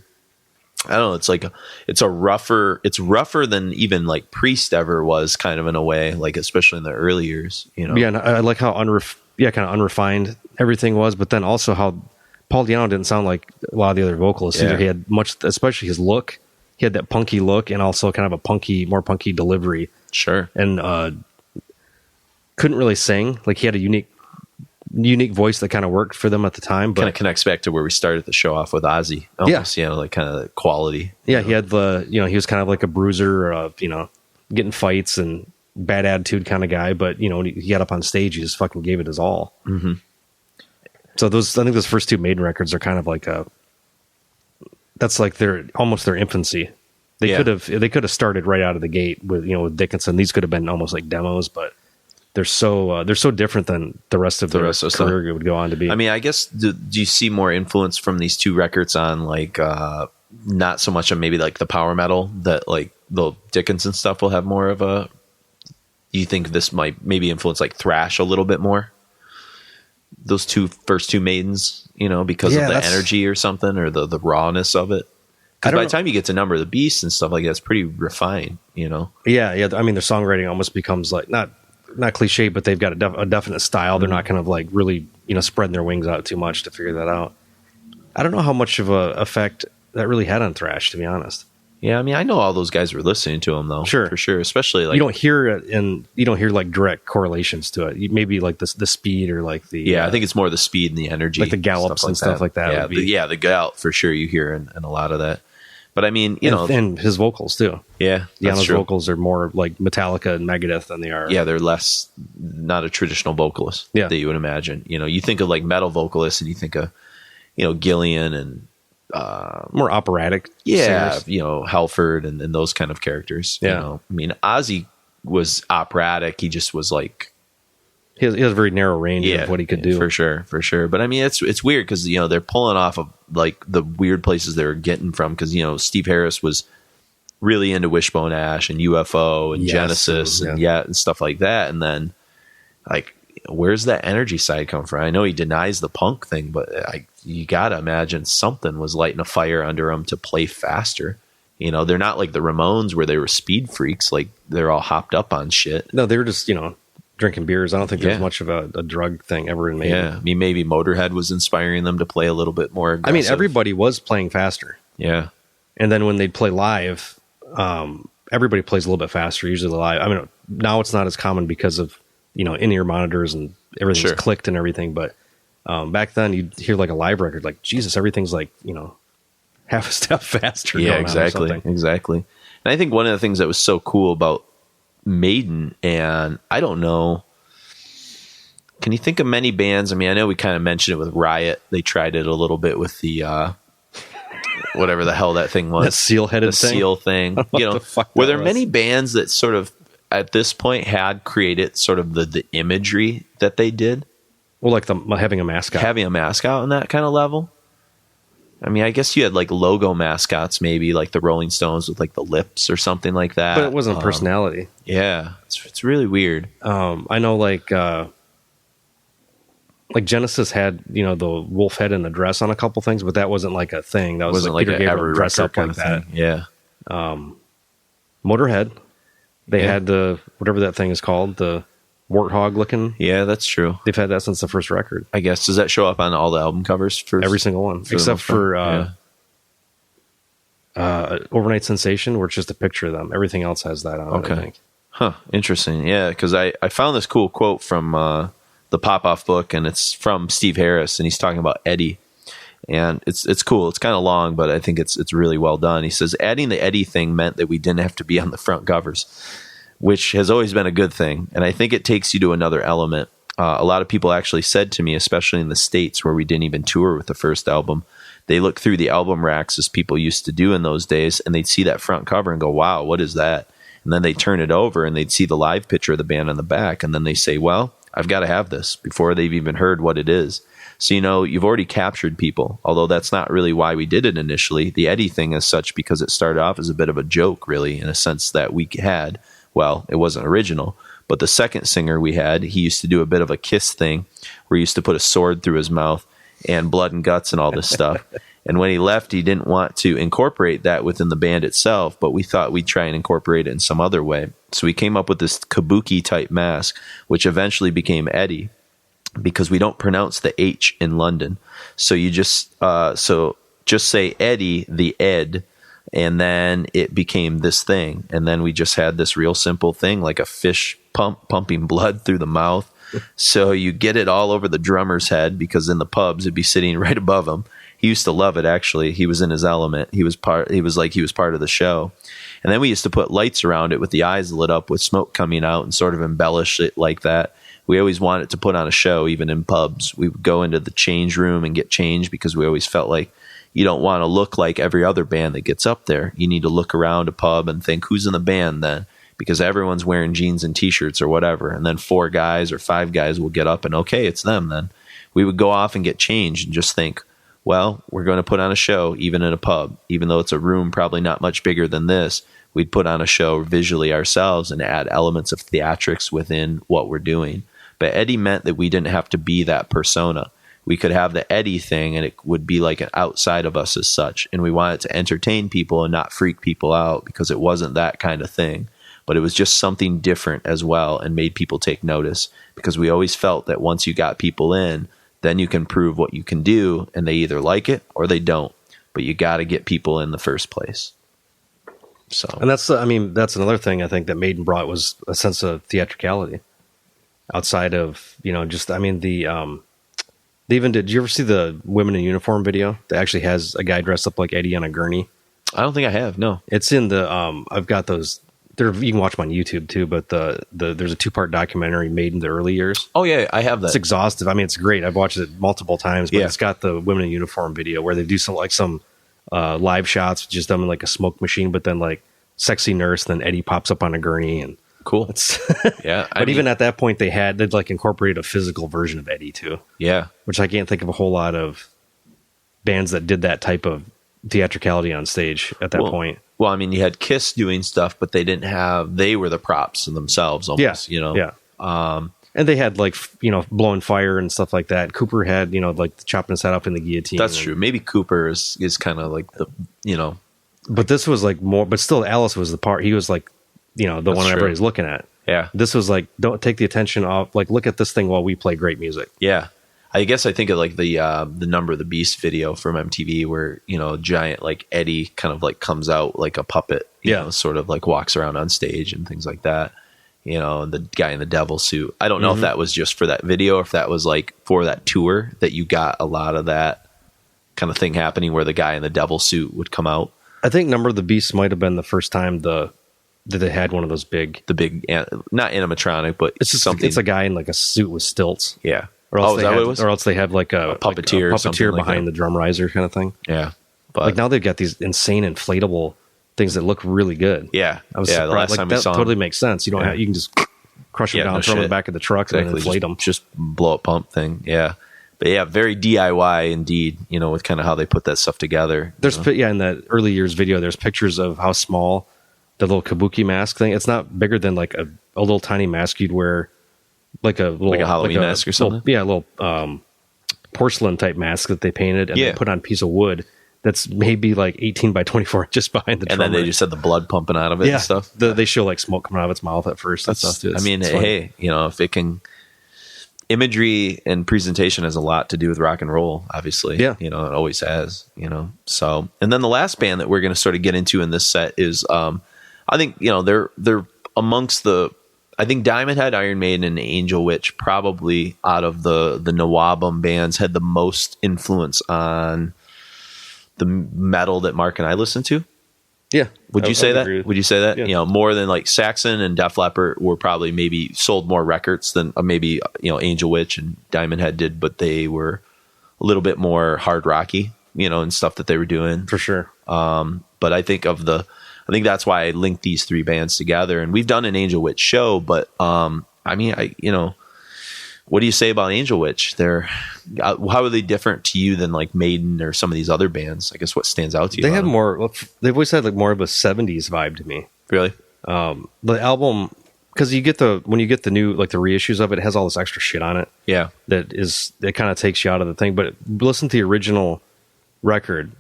I don't know. It's like it's rougher than even like Priest ever was, kind of in a way, like especially in the early years, Yeah, and I like how kind of unrefined everything was, but then also how Paul Di'Anno didn't sound like a lot of the other vocalists either. He had especially his look. He had that punky look and also kind of a more punky delivery. Sure. And couldn't really sing. Like he had a unique voice that kind of worked for them at the time. But kind of connects back to where we started the show off with Ozzy. Almost, like kind of the quality. Yeah, he had he was kind of like a bruiser, getting fights and bad attitude kind of guy. But when he got up on stage, he just fucking gave it his all. Mm-hmm. So I think those first two Maiden records are kind of like that's like almost their infancy. They could have started right out of the gate with Dickinson. These could have been almost like demos, but they're so different than the rest of their career would go on to be. I mean, I guess do you see more influence from these two records on like not so much on maybe like the power metal that like the Dickinson stuff will have more of a? Do you think this might maybe influence like thrash a little bit more? Those first two Maidens, because of the energy or something, or the rawness of it. Because by the time you get to Number of the Beast and stuff like that, it's pretty refined, Yeah. I mean, their songwriting almost becomes like not cliche, but they've got a definite style. They're not kind of like really, spreading their wings out too much to figure that out. I don't know how much of a effect that really had on thrash, to be honest. Yeah, I mean, I know all those guys were listening to him, though. Sure. For sure. Especially like... You don't hear it, and you don't hear like direct correlations to it. Maybe like the speed or like the... Yeah, I think it's more the speed and the energy. Like the gallops and stuff like that. Yeah, the gallop for sure you hear in a lot of that. But I mean, and his vocals too. Yeah, Di'Anno's vocals are more like Metallica and Megadeth than they are. Yeah, they're less, not a traditional vocalist that you would imagine. You think of like metal vocalists and you think of, Gillian and... more operatic singers. Halford and those kind of characters. I mean, Ozzy was operatic. He just was like... He has a very narrow range of what he could do. For sure. But I mean, it's weird because, they're pulling off of like the weird places they were getting from because, Steve Harris was really into Wishbone Ash and UFO and Genesis and stuff like that. And then like, where's that energy side come from? I know he denies the punk thing, but you got to imagine something was lighting a fire under him to play faster. They're not like the Ramones where they were speed freaks. Like they're all hopped up on shit. No, they were just, drinking beers. I don't think there's much of a drug thing ever in Maiden. Yeah, I mean, maybe Motorhead was inspiring them to play a little bit more aggressive. I mean, everybody was playing faster. Yeah. And then when they'd play live, everybody plays a little bit faster, usually live. I mean, now it's not as common because of, in-ear monitors and everything's clicked and everything. But back then, you'd hear like a live record, like, Jesus, everything's like, half a step faster. Yeah, exactly. Exactly. And I think one of the things that was so cool about Maiden, and I don't know, can you think of many bands? I mean, I know we kind of mentioned it with Riot. They tried it a little bit with the whatever the hell that thing was, that seal-headed thing? Seal thing. Were there many bands that sort of at this point had created sort of the imagery that they did? Well, like having a mascot on that kind of level. I mean, I guess you had like logo mascots, maybe like the Rolling Stones with like the lips or something like that. But it wasn't personality. Yeah, it's really weird. I know like Genesis had, the wolf head and the dress on a couple things, but that wasn't like a thing. That wasn't like Peter Gabriel dress up like that. Yeah. Motorhead, they had the whatever that thing is called, the warthog looking. Yeah, that's true. They've had that since the first record. I guess. Does that show up on all the album covers? Every single one, except for Overnight Sensation, where it's just a picture of them. Everything else has that on it, I think. Huh. Interesting. Yeah, because I found this cool quote from the Pop-Off book, and it's from Steve Harris, and he's talking about Eddie. And it's cool. It's kind of long, but I think it's really well done. He says, adding the Eddie thing meant that we didn't have to be on the front covers, which has always been a good thing. And I think it takes you to another element. A lot of people actually said to me, especially in the States where we didn't even tour with the first album, they look through the album racks as people used to do in those days, and they'd see that front cover and go, wow, what is that? And then they turn it over and they'd see the live picture of the band on the back. And then they say, well, I've got to have this before they've even heard what it is. So, you've already captured people, although that's not really why we did it initially. The Eddie thing is such because it started off as a bit of a joke, really, in a sense that we had. Well, it wasn't original, but the second singer we had, he used to do a bit of a Kiss thing where he used to put a sword through his mouth and blood and guts and all this stuff. And when he left, he didn't want to incorporate that within the band itself, but we thought we'd try and incorporate it in some other way. So we came up with this kabuki type mask, which eventually became Eddie, because we don't pronounce the H in London. So you just say Eddie, the Ed, and then it became this thing. And then we just had this real simple thing, like a fish pumping blood through the mouth. So you get it all over the drummer's head, because in the pubs it'd be sitting right above him. He used to love it, actually. He was in his element. He was part of the show. And then we used to put lights around it with the eyes lit up with smoke coming out and sort of embellish it like that. We always wanted to put on a show, even in pubs. We would go into the change room and get changed, because we always felt like you don't want to look like every other band that gets up there. You need to look around a pub and think, who's in the band then? Because everyone's wearing jeans and T-shirts or whatever. And then 4 guys or 5 guys will get up and, okay, it's them then. We would go off and get changed and just think, well, we're going to put on a show even in a pub. Even though it's a room probably not much bigger than this, we'd put on a show visually ourselves and add elements of theatrics within what we're doing. But Eddie meant that we didn't have to be that persona. We could have the Eddie thing, and it would be like an outside of us as such. And we wanted to entertain people and not freak people out, because it wasn't that kind of thing. But it was just something different as well, and made people take notice, because we always felt that once you got people in, then you can prove what you can do, and they either like it or they don't. But you got to get people in the first place. So, and that's another thing I think that Maiden brought, was a sense of theatricality. Outside of, they even did you ever see the Women in Uniform video that actually has a guy dressed up like Eddie on a gurney? I don't think I have. No, it's in the I've got those there. You can watch them on YouTube too, but there's a 2-part documentary made in the early years. Oh yeah, I have that. It's exhaustive. I mean, it's great. I've watched it multiple times, but it's got the Women in Uniform video where they do some live shots, just them in like a smoke machine, but then like sexy nurse, then Eddie pops up on a gurney and. Cool. Yeah. But even at that point, they'd like incorporated a physical version of Eddie too. Yeah. Which I can't think of a whole lot of bands that did that type of theatricality on stage at that point. Well, I mean, you had Kiss doing stuff, but they were the props in themselves almost, Yeah. And they had like, blowing fire and stuff like that. Cooper had, like chopping his head up in the guillotine. That's true. Maybe Cooper is kind of like the. But this was like more, but still Alice was the part, he was like, the one everybody's looking at. Yeah. This was like, don't take the attention off. Like, look at this thing while we play great music. Yeah. I guess I think of like the Number of the Beast video from MTV where, you know, giant like Eddie kind of like comes out like a puppet, you know, sort of like walks around on stage and things like that. You know, and the guy in the devil suit. I don't know if that was just for that video or if that was like for that tour that you got a lot of that kind of thing happening where the guy in the devil suit would come out. I think Number of the Beast might have been the first time that they had one of those big, not animatronic, but it's just something. It's a guy in like a suit with stilts. Yeah. Or else, or else they have like a puppeteer, like a puppeteer behind the drum riser kind of thing. Yeah. But like now they've got these insane inflatable things that look really good. Yeah. I was surprised. The last time we saw totally makes sense. You don't have, you can just crush them down, throw them in the back of the truck and inflate them. Just blow up pump thing. Yeah. But yeah, very DIY indeed, you know, with kind of how they put that stuff together. There's in that early years video, there's pictures of how small the little kabuki mask thing. It's not bigger than like a little tiny mask you'd wear, like a Halloween mask or something. A little porcelain type mask that they painted and they put on a piece of wood that's maybe like 18 by 24 inches behind the drummer. And then they just had the blood pumping out of it and stuff. They show like smoke coming out of its mouth at first. And stuff too. I mean, hey, you know, if it can, imagery and presentation has a lot to do with rock and roll, obviously. Yeah. You know, it always has, you know. So, and then the last band that we're going to sort of get into in this set is, I think, you know, they're amongst I think Diamond Head, Iron Maiden, and Angel Witch probably out of the Nawabum bands had the most influence on the metal that Mark and I listened to. Yeah. Would you say that? Would you say that? Yeah. You know, more than like Saxon and Def Leppard were probably maybe sold more records than maybe, you know, Angel Witch and Diamond Head did, but they were a little bit more hard rocky, you know, and stuff that they were doing. For sure. But I think that's why I linked these three bands together, and we've done an Angel Witch show, but I mean, what do you say about Angel Witch? How are they different to you than like Maiden or some of these other bands? I guess what stands out to you? They have more. They've always had like more of a '70s vibe to me. Really? The album, because when you get the new like the reissues of it, it has all this extra shit on it. Yeah, that kind of takes you out of the thing. But listen to the original record;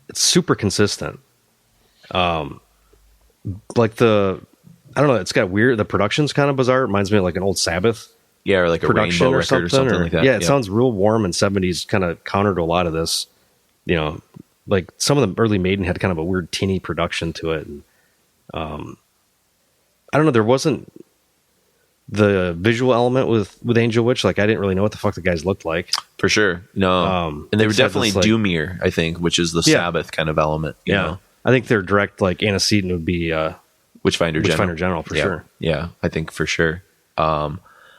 it's super consistent. Like I don't know, it's got weird. The production's kind of bizarre. It reminds me of like an old Sabbath. Yeah, or like a Rainbow record or something like that. Yeah, it sounds real warm and 70s, kind of counter to a lot of this. You know, like some of the early Maiden had kind of a weird tinny production to it. And, I don't know, there wasn't the visual element with Angel Witch. Like I didn't really know what the fuck the guys looked like. For sure. No. And they were definitely doomier, I think, which is the Sabbath kind of element. You know? I think their direct like antecedent would be Witchfinder General for sure. Yeah, I think for sure.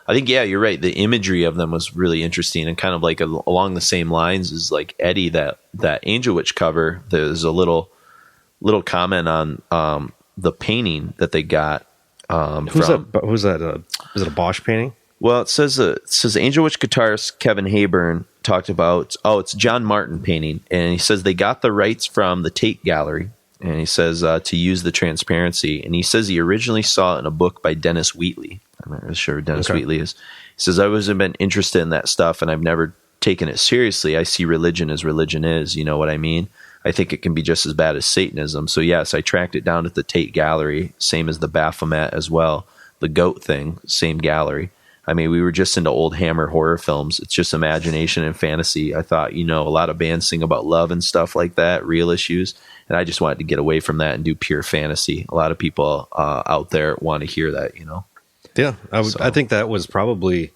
I think, yeah, you're right. The imagery of them was really interesting and kind of like along the same lines as like Eddie, that Angel Witch cover. There's a little comment on the painting that they got. Who's that? Is it a Bosch painting? Well, it says Angel Witch guitarist Kevin Hayburn talked about, it's John Martin painting. And he says they got the rights from the Tate Gallery. And he says to use the transparency. And he says he originally saw it in a book by Dennis Wheatley. I'm not really sure who Dennis Wheatley is. He says, I always have been interested in that stuff, and I've never taken it seriously. I see religion as religion is. You know what I mean? I think it can be just as bad as Satanism. So, yes, I tracked it down at the Tate Gallery, same as the Baphomet as well. The goat thing, same gallery. I mean, we were just into old Hammer horror films. It's just imagination and fantasy. I thought, a lot of bands sing about love and stuff like that, real issues. And I just wanted to get away from that and do pure fantasy. A lot of people out there want to hear that, Yeah, I think that was probably,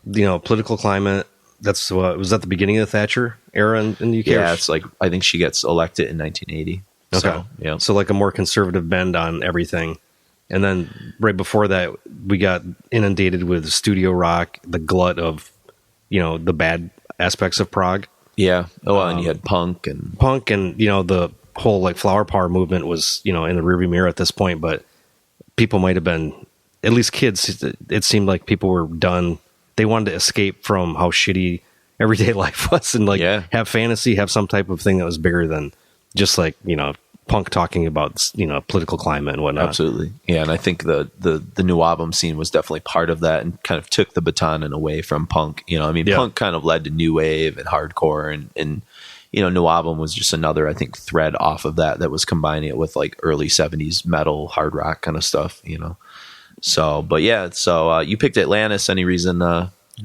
political climate. That's what was at the beginning of the Thatcher era in the UK. Yeah, it's like I think she gets elected in 1980. Okay, so, yeah. So like a more conservative bend on everything. And then right before that, we got inundated with studio rock, the glut of, the bad aspects of prog. Yeah. Oh, and you had punk and the whole like flower power movement was, in the rearview mirror at this point. But people might have been, at least kids, it seemed like people were done. They wanted to escape from how shitty everyday life was and have fantasy, have some type of thing that was bigger than just like, punk talking about, political climate and whatnot. Absolutely. Yeah. And I think the new album scene was definitely part of that and kind of took the baton and away from punk. Punk kind of led to new wave and hardcore and new album was just another, I think, thread off of that was combining it with like early 70s metal, hard rock kind of stuff, So, but yeah, so you picked Atlantis. Any reason?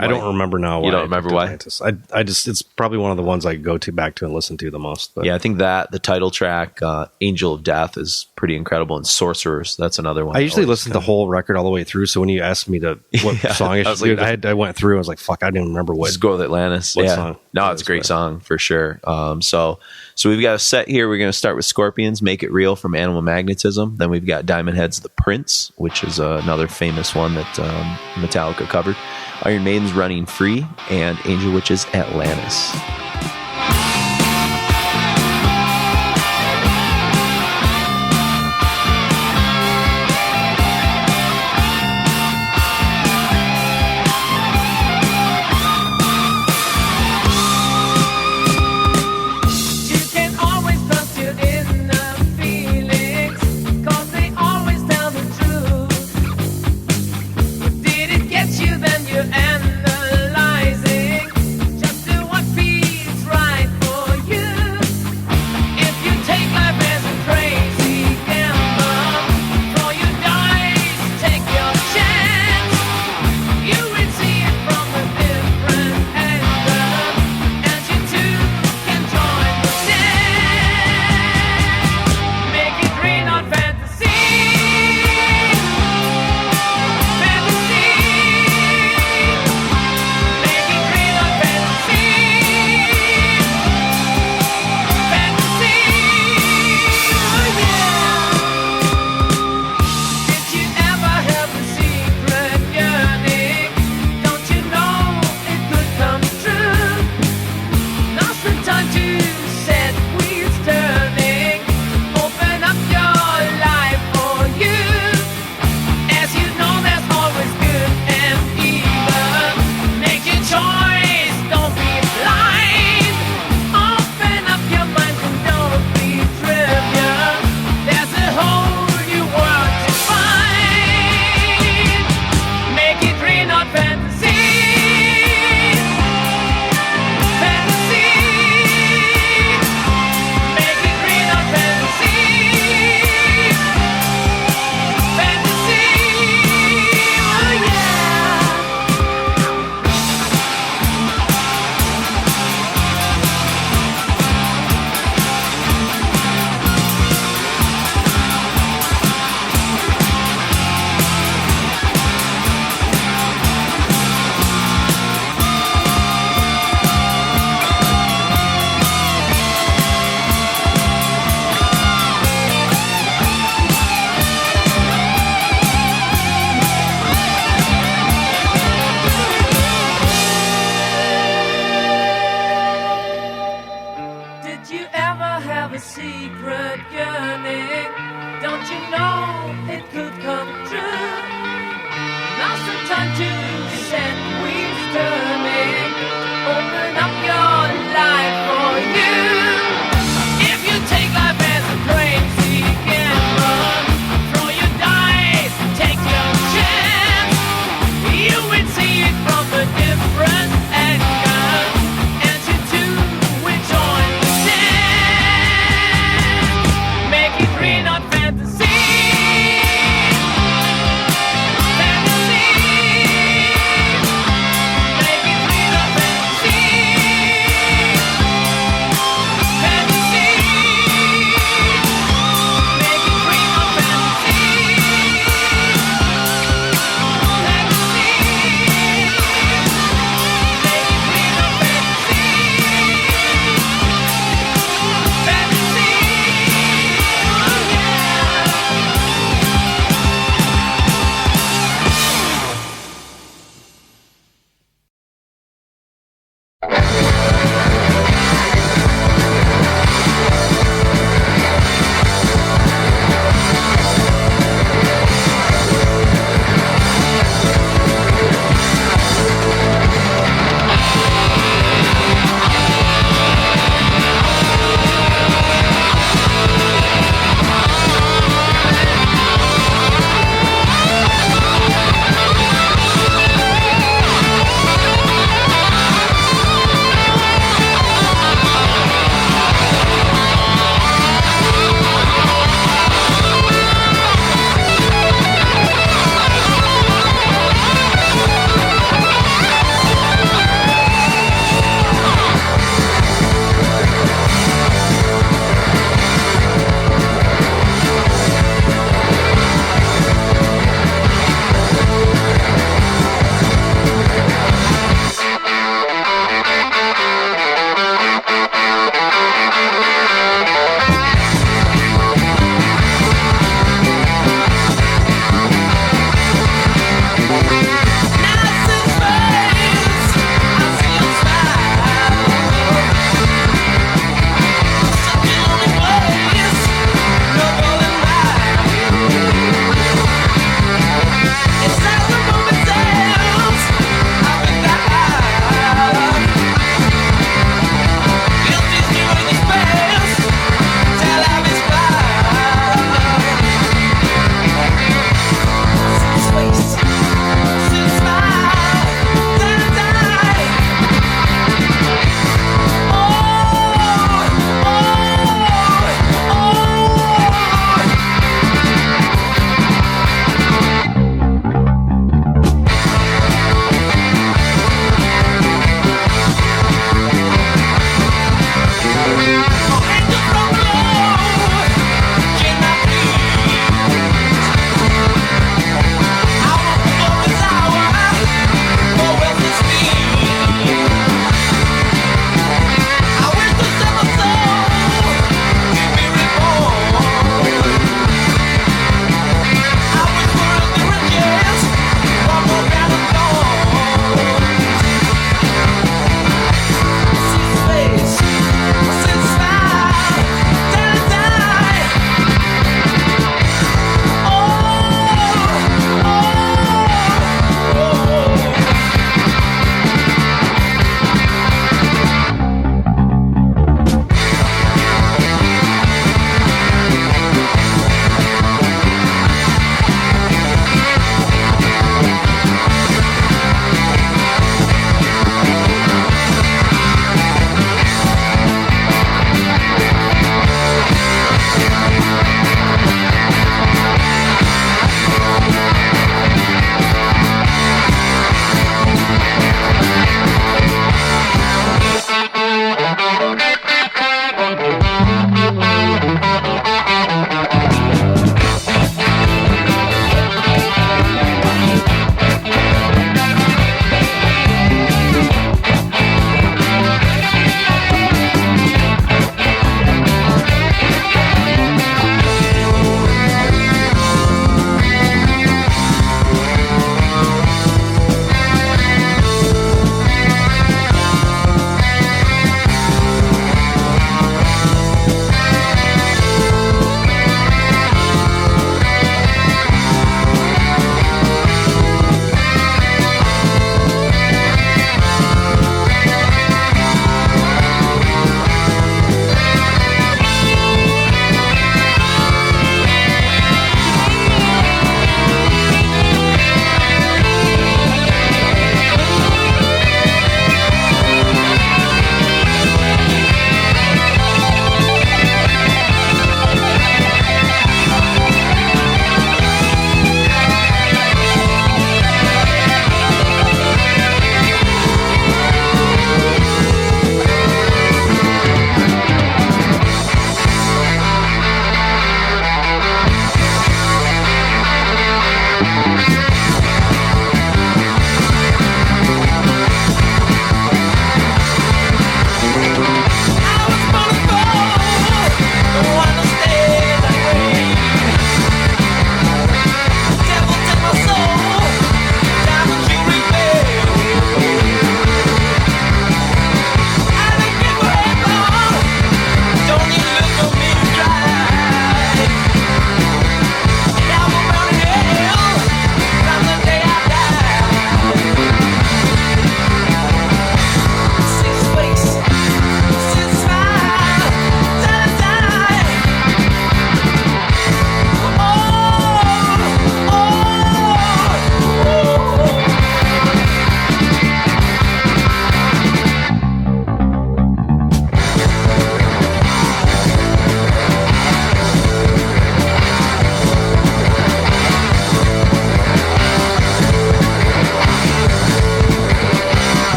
I don't remember now. Why You don't I remember picked why? Atlantis. I just it's probably one of the ones I go to back to and listen to the most. But Yeah, I think that the title track, "Angel of Death," is pretty incredible, and "Sorcerers." That's another one. I usually listen to the whole record all the way through. So when you asked me to what Yeah, song I I should was do, like- I went through. I was like, "Fuck!" I didn't remember what. Just go with Atlantis. What Yeah, song? no, it's a great song for sure. So we've got a set here. We're going to start with Scorpions, "Make It Real" from Animal Magnetism. Then we've got Diamond Head's "The Prince," which is another famous one that Metallica covered. Iron Maiden's "Running Free," and Angel Witch's "Atlantis." You can always trust your inner feelings, 'cause they always tell the truth. Did it get you? Then you're analyzing. Just do what feels right for you. If you take life as a crazy gamble, throw your dice, take your chance. You will see it from a different angle, and you too can join the dance. Make it real, not fantasy. Fantasy. Make it real, not fantasy. Fantasy. Oh yeah. Did you ever have a secret yearning? Don't you know it could come true? Now's the time to set wheels turning. Open up your life for you. As you know, there's always good and evil. Make your choice, don't be blind. Open up your mind and don't be trivial. There's a whole new world to find. Make it real, not fantasy. Fantasy. Make it real, not fantasy. Fantasy. Oh yeah. Did you ever have a secret yearning? Don't you know it could come true? Now's the time to set wheels turning. Open up your life for you. If you take life as a crazy gamble, throw your dice, take your chance. You will see it from a different angle, and you too will join the dance. Make it real, not fantasy.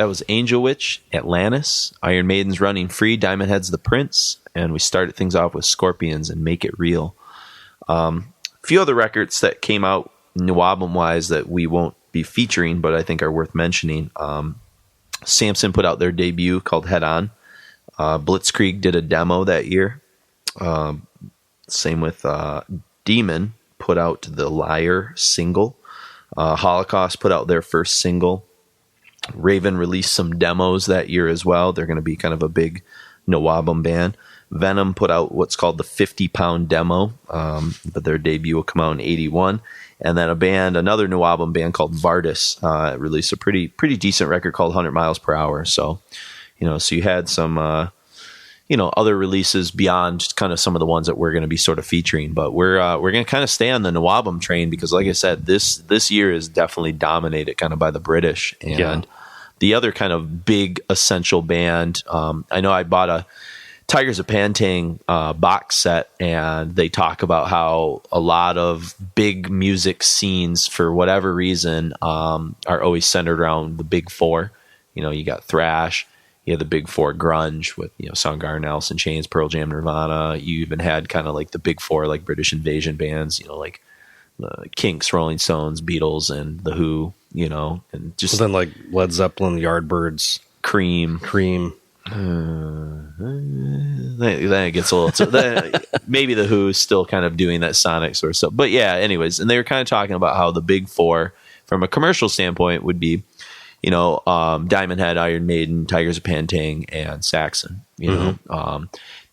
that was Angel Witch, Atlantis, Iron Maiden's Running Free, Diamond Head's The Prince, and we started things off with Scorpions and Make It Real. A few other records that came out new album wise that we won't be featuring, but I think are worth mentioning. Samson put out their debut called Head On. Blitzkrieg did a demo that year. Same with Demon put out the Liar single. Holocaust put out their first single. Raven released some demos that year as well. They're going to be kind of a big no-album band. Venom put out what's called the 50-pound demo, but their debut will come out in 81. And then another new album band called Vardis, released a pretty decent record called 100 Miles Per Hour. So, so you had some, other releases beyond kind of some of the ones that we're going to be sort of featuring. But we're going to kind of stay on the new album train because, like I said, this year is definitely dominated kind of by the British. And the other kind of big essential band, I know I bought a Tigers of Pantang box set, and they talk about how a lot of big music scenes, for whatever reason, are always centered around the big four. You got thrash, you had the big four grunge with Soundgarden, Alice in Chains, Pearl Jam, Nirvana. You even had kind of like the big four, like British invasion bands, like the Kinks, Rolling Stones, Beatles, and the Who. And just then like Led Zeppelin, Yardbirds, Cream. Then it gets a little maybe the Who is still kind of doing that sonic sort of stuff, but yeah, anyways. And they were kind of talking about how the big four from a commercial standpoint would be Diamond Head, Iron Maiden, Tigers of Pantang, and Saxon.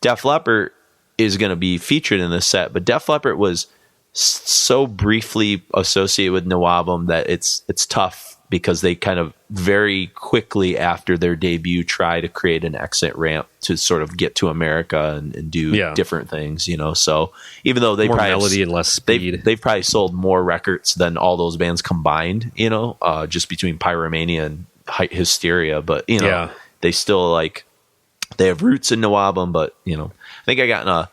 Def Leppard is going to be featured in this set, but Def Leppard was so briefly associated with no album that it's tough, because they kind of very quickly after their debut try to create an exit ramp to sort of get to America and do different things, So even though they more probably melody and less speed, they've probably sold more records than all those bands combined, just between Pyromania and Hysteria. But they still they have roots in no album. But I think I got in a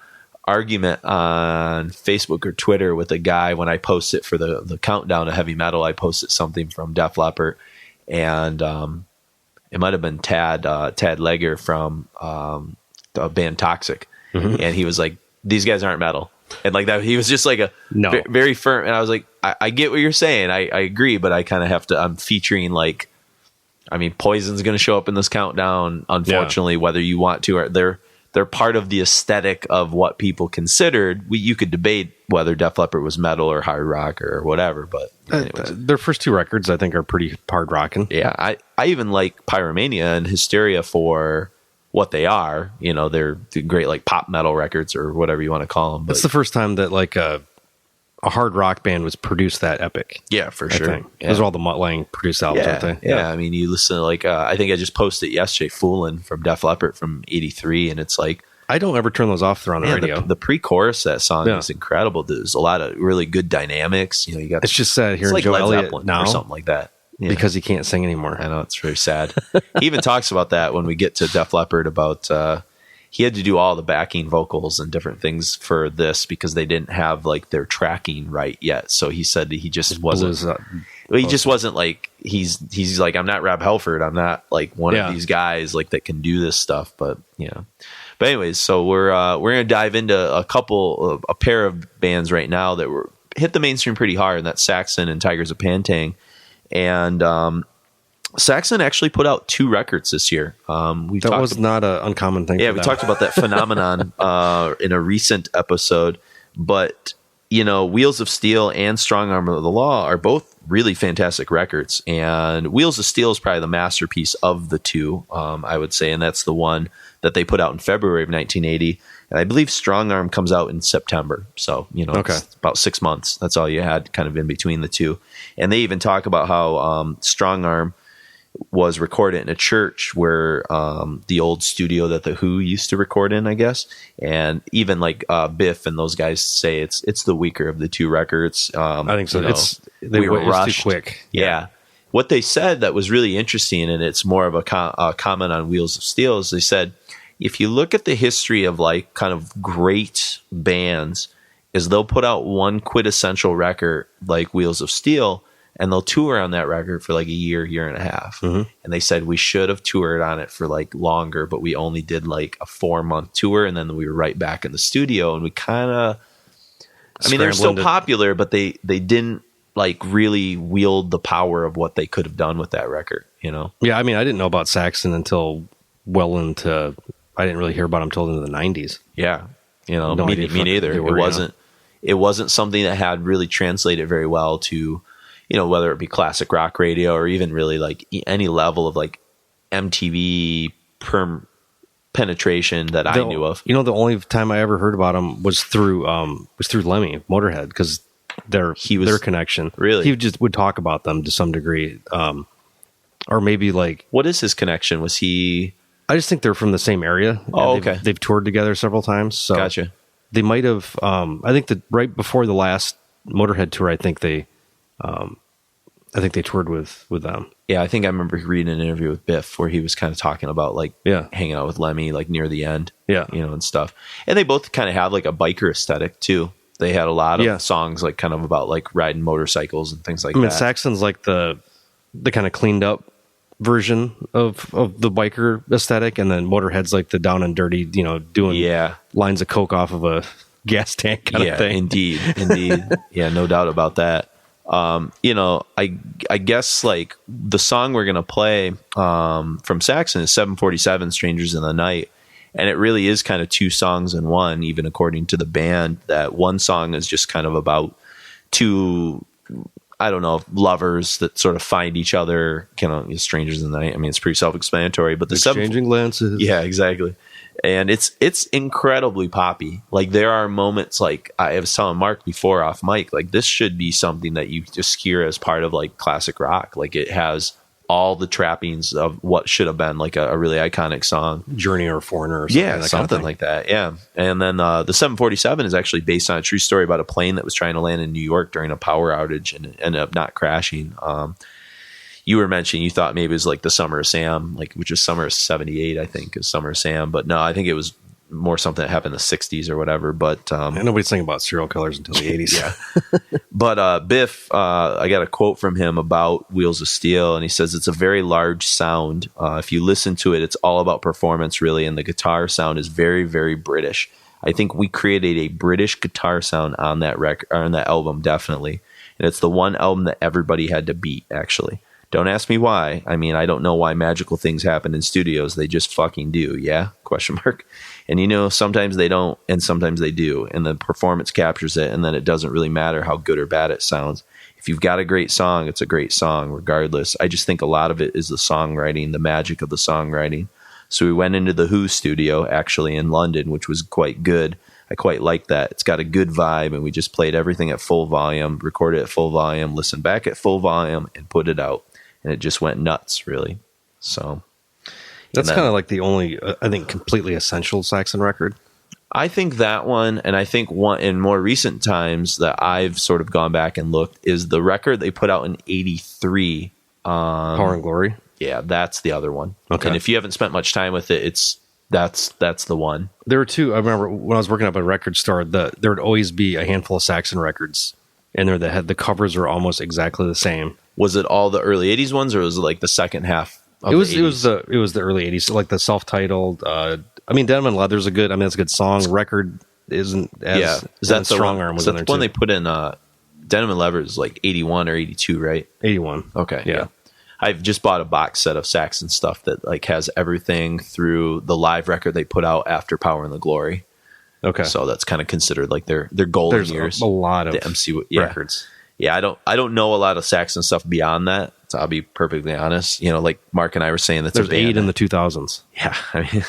argument on Facebook or Twitter with a guy when I posted for the countdown of heavy metal. I posted something from Def Leppard, and it might have been Tad Legger from the band Toxic, and he was like, "These guys aren't metal," and like that. He was just like very firm, and I was like, "I get what you're saying. I agree, but I kind of have to. I'm featuring Poison's going to show up in this countdown. Unfortunately, whether you want to, or they're part of the aesthetic of what people considered. You could debate whether Def Leppard was metal or hard rock or whatever, but their first two records I think are pretty hard rocking. Yeah, I even like Pyromania and Hysteria for what they are. They're great pop metal records or whatever you want to call them. But it's the first time that a hard rock band was produced that epic. Yeah, for sure. Yeah. Those are all the Mutt Lange produced albums, aren't they? Yeah. I mean, you listen to I think I just posted yesterday, Foolin' from Def Leppard from '83, and it's like, I don't ever turn those off. They're on the radio. The pre-chorus of that song is incredible. There's a lot of really good dynamics. You got. It's just sad hearing Joe Led Elliott Zeppelin now or something like that. Because he can't sing anymore. I know, it's very sad. He even talks about that when we get to Def Leppard about he had to do all the backing vocals and different things for this because they didn't have their tracking right yet. So he said that he just wasn't. He just wasn't he's like, I'm not Rob Halford. I'm not one of these guys that can do this stuff. But But anyways, so we're gonna dive into a pair of bands right now that were hit the mainstream pretty hard, and that's Saxon and Tigers of Pantang. And Saxon actually put out 2 records this year. That was not an uncommon thing. Yeah, we talked about that phenomenon in a recent episode. But, Wheels of Steel and Strong Arm of the Law are both really fantastic records. And Wheels of Steel is probably the masterpiece of the two, I would say. And that's the one that they put out in February of 1980. And I believe Strong Arm comes out in September. So, it's about 6 months. That's all you had kind of in between the two. And they even talk about how Strong Arm was recorded in a church where the old studio that the Who used to record in, I guess. And even Biff and those guys say it's the weaker of the 2 records. I think so. We were rushed. Too quick. Yeah. What they said that was really interesting, and it's more of a comment on Wheels of Steel, is they said, if you look at the history of kind of great bands, is they'll put out one quintessential record like Wheels of Steel, and they'll tour on that record for like a year and a half. And they said we should have toured on it for like longer, but we only did like a 4-month tour, and then we were right back in the studio, and we kind of, I mean, they're still popular, but they didn't like really wield the power of what they could have done with that record, you know? Yeah, I mean, I didn't know about Saxon until well into, I didn't really hear about them until into the 90s. Yeah. You know, No me idea neither. It wasn't something that had really translated very well to, you know, whether it be classic rock radio or even really like any level of like MTV penetration that I knew of. You know, the only time I ever heard about him was through Lemmy Motorhead, because their connection. Really? He just would talk about them to some degree. Or maybe like, what is his connection? Was he? I just think they're from the same area. Oh, okay. They've toured together several times. So Gotcha. They might have. I think that right before the last Motorhead tour, I think they toured with them. Yeah, I think I remember reading an interview with Biff where he was kind of talking about like hanging out with Lemmy like near the end. Yeah, you know, and stuff. And they both kind of have like a biker aesthetic too. They had a lot of songs like kind of about like riding motorcycles and things like that. Saxon's like the kind of cleaned up version of the biker aesthetic, and then Motorhead's like the down and dirty, you know, doing lines of coke off of a gas tank kind of thing. Indeed. Yeah, no doubt about that. You know, I guess like the song we're gonna play from Saxon is 747 Strangers in the Night, and it really is kind of two songs in one, even according to the band. That one song is just kind of about two, I don't know, lovers that sort of find each other, kind of strangers in the night. I mean, it's pretty self-explanatory, but the exchanging glances. Yeah, exactly. And it's incredibly poppy. Like there are moments, like I was telling Mark before off mic, like this should be something that you just hear as part of like classic rock. Like it has all the trappings of what should have been like a really iconic song. Journey or Foreigner or something. Yeah, something like that. Yeah. And then the 747 is actually based on a true story about a plane that was trying to land in New York during a power outage and ended up not crashing. You were mentioning you thought maybe it was like the Summer of Sam, like which is summer of 78, I think, is Summer of Sam. But no, I think it was more something that happened in the 60s or whatever. But nobody's thinking about serial killers until the 80s. Yeah. But Biff, I got a quote from him about Wheels of Steel, and he says it's a very large sound. If you listen to it, it's all about performance, really, and the guitar sound is very, very British. I think we created a British guitar sound on that record, or on that album, definitely. And it's the one album that everybody had to beat, actually. Don't ask me why. I mean, I don't know why magical things happen in studios. They just fucking do. Yeah? Question mark. And you know, sometimes they don't, and sometimes they do. And the performance captures it, and then it doesn't really matter how good or bad it sounds. If you've got a great song, it's a great song, regardless. I just think a lot of it is the songwriting, the magic of the songwriting. So we went into the Who studio, actually, in London, which was quite good. I quite like that. It's got a good vibe, and we just played everything at full volume, recorded at full volume, listened back at full volume, and put it out. And it just went nuts, really. So that's kind of like the only, I think, completely essential Saxon record. I think that one, and I think one in more recent times that I've sort of gone back and looked, is the record they put out in '83. Power and Glory. Yeah, that's the other one. Okay. And if you haven't spent much time with it, that's the one. There were two. I remember when I was working up at a record store, there would always be a handful of Saxon records, and the covers are almost exactly the same. Was it all the early '80s ones, or was it like the second half? It was the early '80s, like the self-titled. I mean, Denim and Leather's that's a good song. Record isn't as Is that Strong Arm was in there too. One too. they put in Denim and Leather is like 81 or 82, right? 81. Okay, yeah. I've just bought a box set of Saxon stuff that like has everything through the live record they put out after Power and the Glory. Okay, so that's kind of considered like their golden years. A lot of the MC records. Yeah, I don't know a lot of Saxon stuff beyond that. So I'll be perfectly honest. You know, like Mark and I were saying, there's 8 in the 2000s. Yeah, I mean,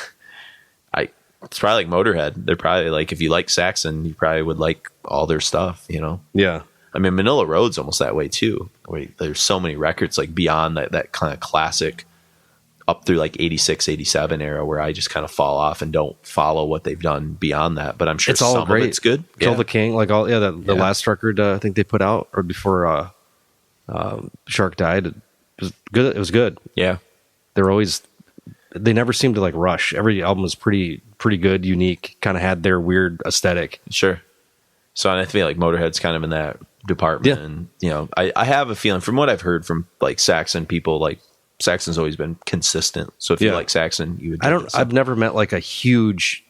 it's probably like Motorhead. They're probably like, if you like Saxon, you probably would like all their stuff. You know. Yeah. I mean, Manila Road's almost that way too. There's so many records like beyond that kind of classic up through like 86, 87 era where I just kind of fall off and don't follow what they've done beyond that. But I'm sure it's all some great. of it's good. Kill the King, like the last record I think they put out or before Shark died. It was good. It was good. Yeah. They never seemed to like rush. Every album was pretty good, unique, kind of had their weird aesthetic. Sure. So I feel like Motorhead's kind of in that department. Yeah. And, you know, I have a feeling from what I've heard from like Saxon people, like Saxon's always been consistent. So if you like Saxon, you would. I've never met like a huge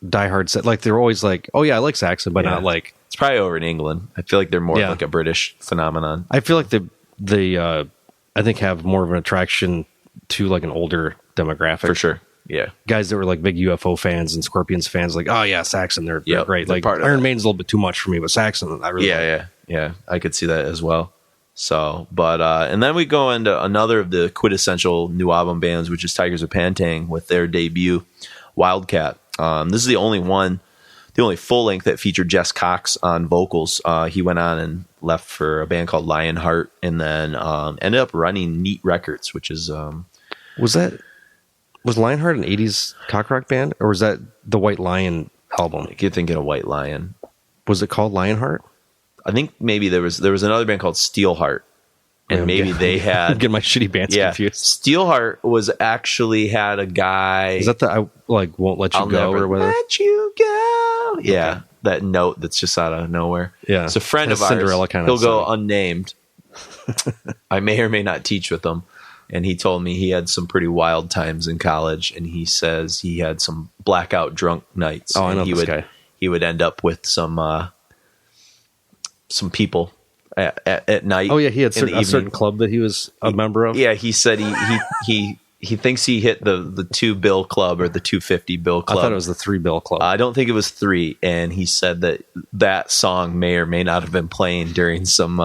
diehard set. Like they're always like, oh yeah, I like Saxon, but not like. It's probably over in England. I feel like they're more like a British phenomenon. I feel like they I think have more of an attraction to like an older demographic For sure. Yeah. Guys that were like big UFO fans and Scorpions fans, like, oh yeah, Saxon, they're great. They're Like part of Iron that. Maiden's a little bit too much for me, but Saxon, I really like. Yeah. I could see that as well. So, but and then we go into another of the quintessential new album bands, which is Tigers of Pantang with their debut, Wildcat. This is the only full length that featured Jess Cox on vocals. He went on and left for a band called Lionheart, and then ended up running Neat Records, which is Was Lionheart an 80s cock rock band, or was that the White Lion album? you're thinking of White Lion. Was it called Lionheart? I think maybe there was another band called Steelheart, and maybe they I'm had getting my shitty bands confused. Steelheart was actually had a guy. Is that the I like won't let you I'll go never or whatever? let you go. Yeah, that note that's just out of nowhere. Yeah. It's a friend That's of ours. Cinderella kinda He'll go sound. unnamed. I may or may not teach with him. And he told me he had some pretty wild times in college, and he says he had some blackout drunk nights. Oh, I and know he this would, guy. He would end up with some people at night. Oh yeah, he had in the a certain evening. club that he was a member of. Yeah, he said he thinks he hit the 2 bill club or the 250 bill I club. thought it was the 3 bill club. I don't think it was 3, and he said that song may or may not have been playing during some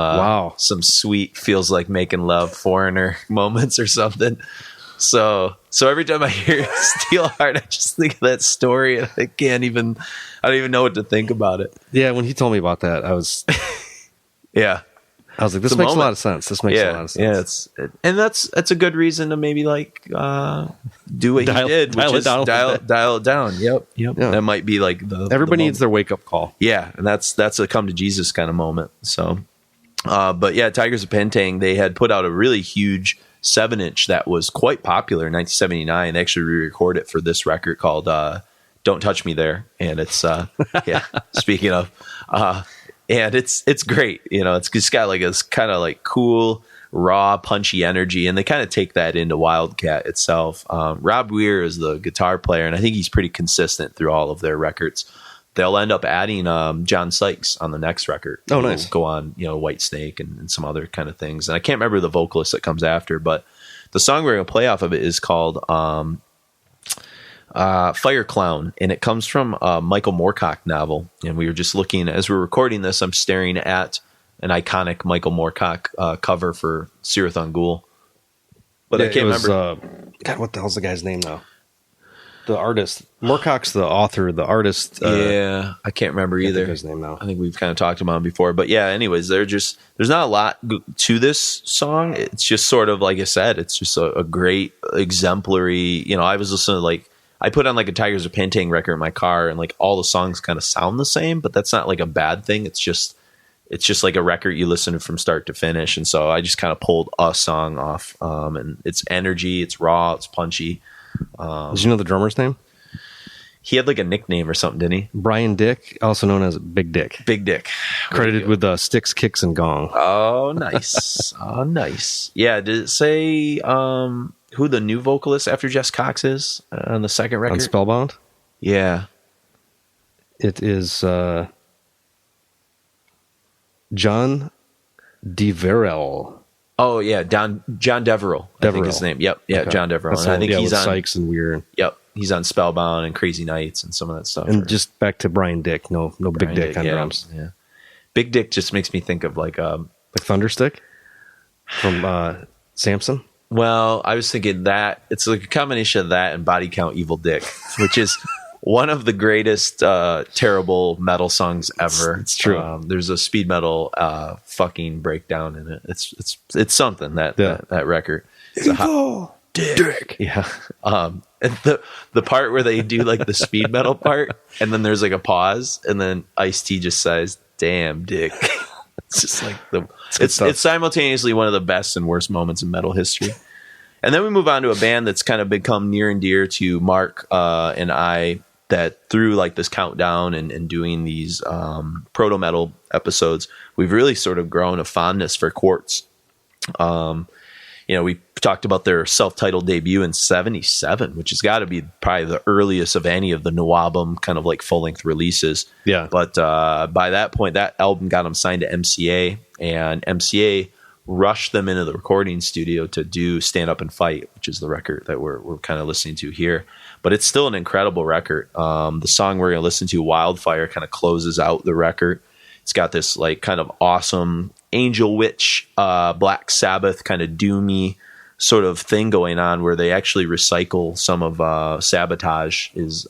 some sweet feels like making love Foreigner moments or something. So every time I hear Steelheart, I just think of that story, and I don't even know what to think about it. Yeah, when he told me about that, I was Yeah. like, this It's a makes a lot moment. of sense. This makes a lot of sense. And that's a good reason to maybe like do what he did, which is dial it down. Yep. Yeah. That might be like Everybody needs their wake up call. Yeah, and that's a come to Jesus kind of moment. So, but yeah, Tigers of Pantang, they had put out a really huge 7-inch that was quite popular in 1979. They actually re-recorded it for this record called "Don't Touch Me There," and it's yeah. Speaking of, and it's great. You know, it's got like this kind of like cool, raw, punchy energy, and they kind of take that into Wildcat itself. Rob Weir is the guitar player, and I think he's pretty consistent through all of their records. They'll end up adding John Sykes on the next record. Oh, nice. Go on, White Snake and some other kind of things. And I can't remember the vocalist that comes after, but the song we're going to play off of it is called Fire Clown, and it comes from a Michael Moorcock novel. And we were just looking, as we're recording this, I'm staring at an iconic Michael Moorcock cover for Sirith Ungul. But I can't remember. God, what the hell's the guy's name now? The artist. Moorcock's the author. The artist. Yeah, I can't remember I can't either. think of his name now. I think we've kind of talked about him before. But yeah, anyways, there's not a lot to this song. It's just sort of, like I said, it's just a great exemplary, I was listening to I put on like a Tigers of Pantang record in my car, and like all the songs kind of sound the same, but that's not like a bad thing. It's just like a record you listen to from start to finish. And so I just kind of pulled a song off, and it's energy, it's raw, it's punchy. Did you know the drummer's name? He had like a nickname or something, didn't he? Brian Dick, also known as Big Dick. Big Dick. Credited with Sticks, Kicks, and Gong. Oh, nice. Oh, nice. Yeah, did it say who the new vocalist after Jess Cox is on the second record? On Spellbound? Yeah. It is John DeVerell. Oh, yeah, John Deverell. I think his name. Yep, yeah, Okay. John Deverell. That's And I think he's with on Sykes and Weir. Yep, he's on Spellbound and Crazy Nights and some of that stuff. And just back to Brian Dick. No Big Brian Dick on yeah, drums. Yeah. Big Dick just makes me think of like Like Thunderstick from Samson. well, I was thinking that it's like a combination of that and Body Count Evil Dick, which is one of the greatest terrible metal songs ever. It's true. There's a speed metal fucking breakdown in it. It's something that record. It's Evil Dick. Yeah. And the part where they do like the speed metal part, and then there's like a pause, and then Ice-T just says, "Damn, Dick." It's just like it's simultaneously one of the best and worst moments in metal history. And then we move on to a band that's kind of become near and dear to Mark and I that through like this countdown and doing these proto-metal episodes, we've really sort of grown a fondness for Quartz. We talked about their self-titled debut in 77, which has got to be probably the earliest of any of the Nawabum kind of like full-length releases. Yeah. But by that point, that album got them signed to MCA, and MCA rushed them into the recording studio to do Stand Up and Fight, which is the record that we're kind of listening to here. But it's still an incredible record. The song we're going to listen to, Wildfire, kind of closes out the record. It's got this like kind of awesome Angel Witch, Black Sabbath kind of doomy sort of thing going on, where they actually recycle some of Sabotage, is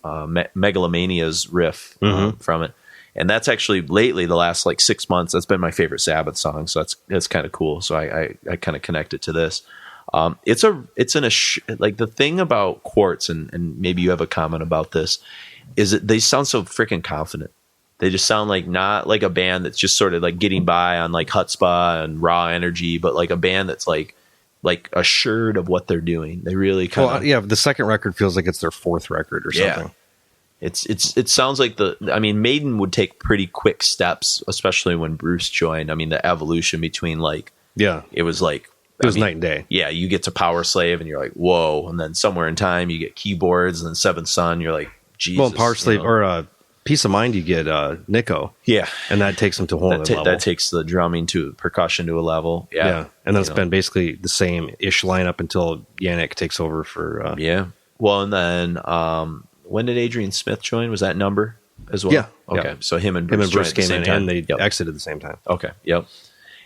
Megalomania's riff from it. And that's actually lately, the last like 6 months, that's been my favorite Sabbath song. So that's kind of cool. So I kind of connect it to this. Like the thing about Quartz, and maybe you have a comment about this, is that they sound so freaking confident. They just sound like not like a band that's just sort of like getting by on like Chutzpah and raw energy, but like a band that's like assured of what they're doing. They really kind of... yeah, the second record feels like it's their fourth record or something. It sounds like Maiden would take pretty quick steps, especially when Bruce joined. I mean, the evolution between it was night and day. Yeah, you get to Power Slave and you're like, whoa. And then somewhere in time you get Keyboards, and then Seventh Son, you're like, Jesus. Well, Power Slave or Peace of Mind, you get Nico. Yeah. And that takes them to a whole other level. That takes the drumming to percussion to a level. Yeah. And then it's been basically the same-ish lineup until Yannick takes over for... yeah. Well, and then when did Adrian Smith join? Was that Number as well? Yeah. Okay. Yeah. So him and Bruce came in time. and they exited at the same time. Okay. Yep.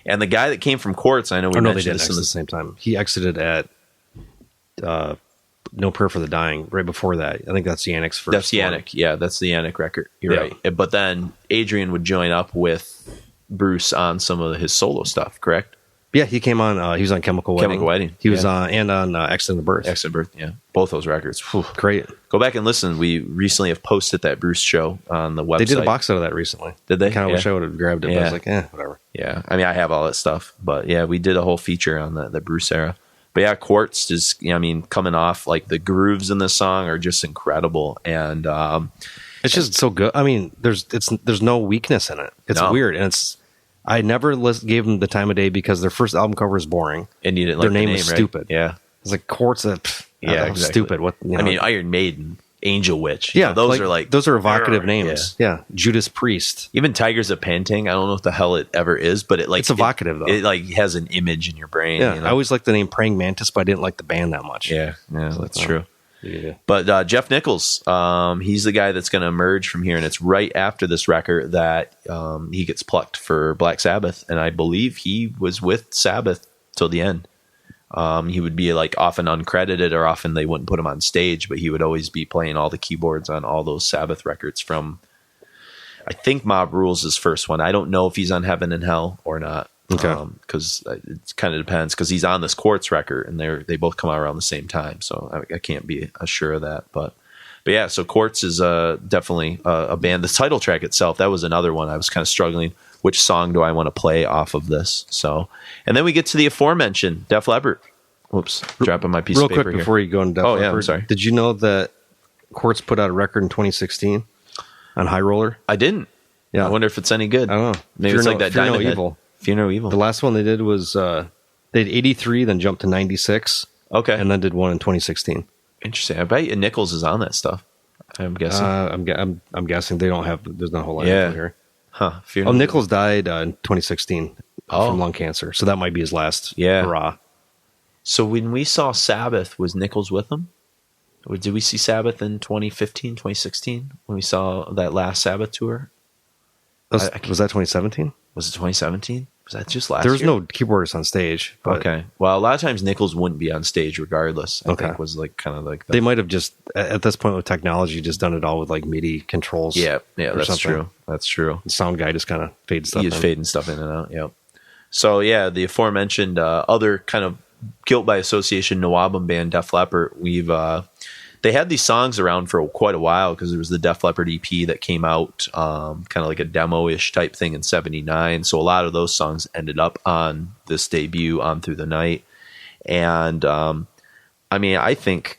And the guy that came from Quartz, I know we mentioned they didn't this exit at the same time. He exited at No Prayer for the Dying right before that. I think that's Yannick's first. That's Yannick. Yeah, that's the Yannick record. You're right. But then Adrian would join up with Bruce on some of his solo stuff, correct? Yeah, he came on. He was on Chemical Wedding. He was on Accident of Birth. Accident of Birth, yeah. Both those records. Whew. Great. Go back and listen. We recently have posted that Bruce show on the website. They did a box out of that recently. Did they? I kind of wish I would have grabbed it, but I was like, whatever. Yeah, I mean, I have all that stuff. But yeah, we did a whole feature on the Bruce era. But yeah, Quartz is, coming off, like the grooves in this song are just incredible. And it's just so good. I mean, there's no weakness in it. It's weird. And I never gave them the time of day because their first album cover is boring. And you didn't their like name the name, was right? stupid. Yeah. It's like Quartz, exactly. Stupid. What? I mean, Iron Maiden, Angel Witch. Those are evocative names. Yeah. Judas Priest. Even Tigers of Panting. I don't know what the hell it ever is, but it's evocative though. It has an image in your brain. Yeah. I always liked the name Praying Mantis, but I didn't like the band that much. Yeah. Yeah, that's true. Yeah. But Jeff Nichols, he's the guy that's going to emerge from here, and it's right after this record that he gets plucked for Black Sabbath, and I believe he was with Sabbath till the end. He would be like often uncredited, or often they wouldn't put him on stage, but he would always be playing all the keyboards on all those Sabbath records from, I think Mob Rules his first one. I don't know if he's on Heaven and Hell or not. Okay. Because it kind of depends, because he's on this Quartz record and they both come out around the same time. So I can't be sure of that, but yeah, so Quartz is definitely a band. The title track itself, that was another one I was kind of struggling. Which song do I want to play off of this? So, and then we get to the aforementioned Def Leppard. Whoops, dropping my piece of paper real quick before you go into Def Leppard. Yeah, I'm sorry. Did you know that Quartz put out a record in 2016 on High Roller? I didn't. Yeah. I wonder if it's any good. I don't know. Maybe it's like that Fear No Diamond Head. Evil. Fear No Evil. The last one they did was they had 83, then jumped to 96. Okay. And then did one in 2016. Interesting. I bet you Nichols is on that stuff. I'm guessing. I'm guessing they don't have. There's not a whole lot Yeah. of people here. Huh. Fear Oh, No Nichols died in 2016 from lung cancer, so that might be his last hurrah. So when we saw Sabbath, was Nichols with them? Or did we see Sabbath in 2015, 2016 when we saw that last Sabbath tour? Was that 2017? Was it 2017? Was that just last There was year? no keyboardist on stage. But Okay. Well, a lot of times Nichols wouldn't be on stage regardless. I think was like kind of like they might have just at this point with technology just done it all with like MIDI controls. Yeah, that's something. true. That's true. The sound guy just kind of fades stuff. He is fading stuff in and out. Yep. So yeah, the aforementioned other kind of guilt by association Nawabum band Def Leppard. They had these songs around for quite a while because there was the Def Leppard EP that came out, kind of like a demo-ish type thing in '79. So a lot of those songs ended up on this debut, On Through the Night. And I mean, I think,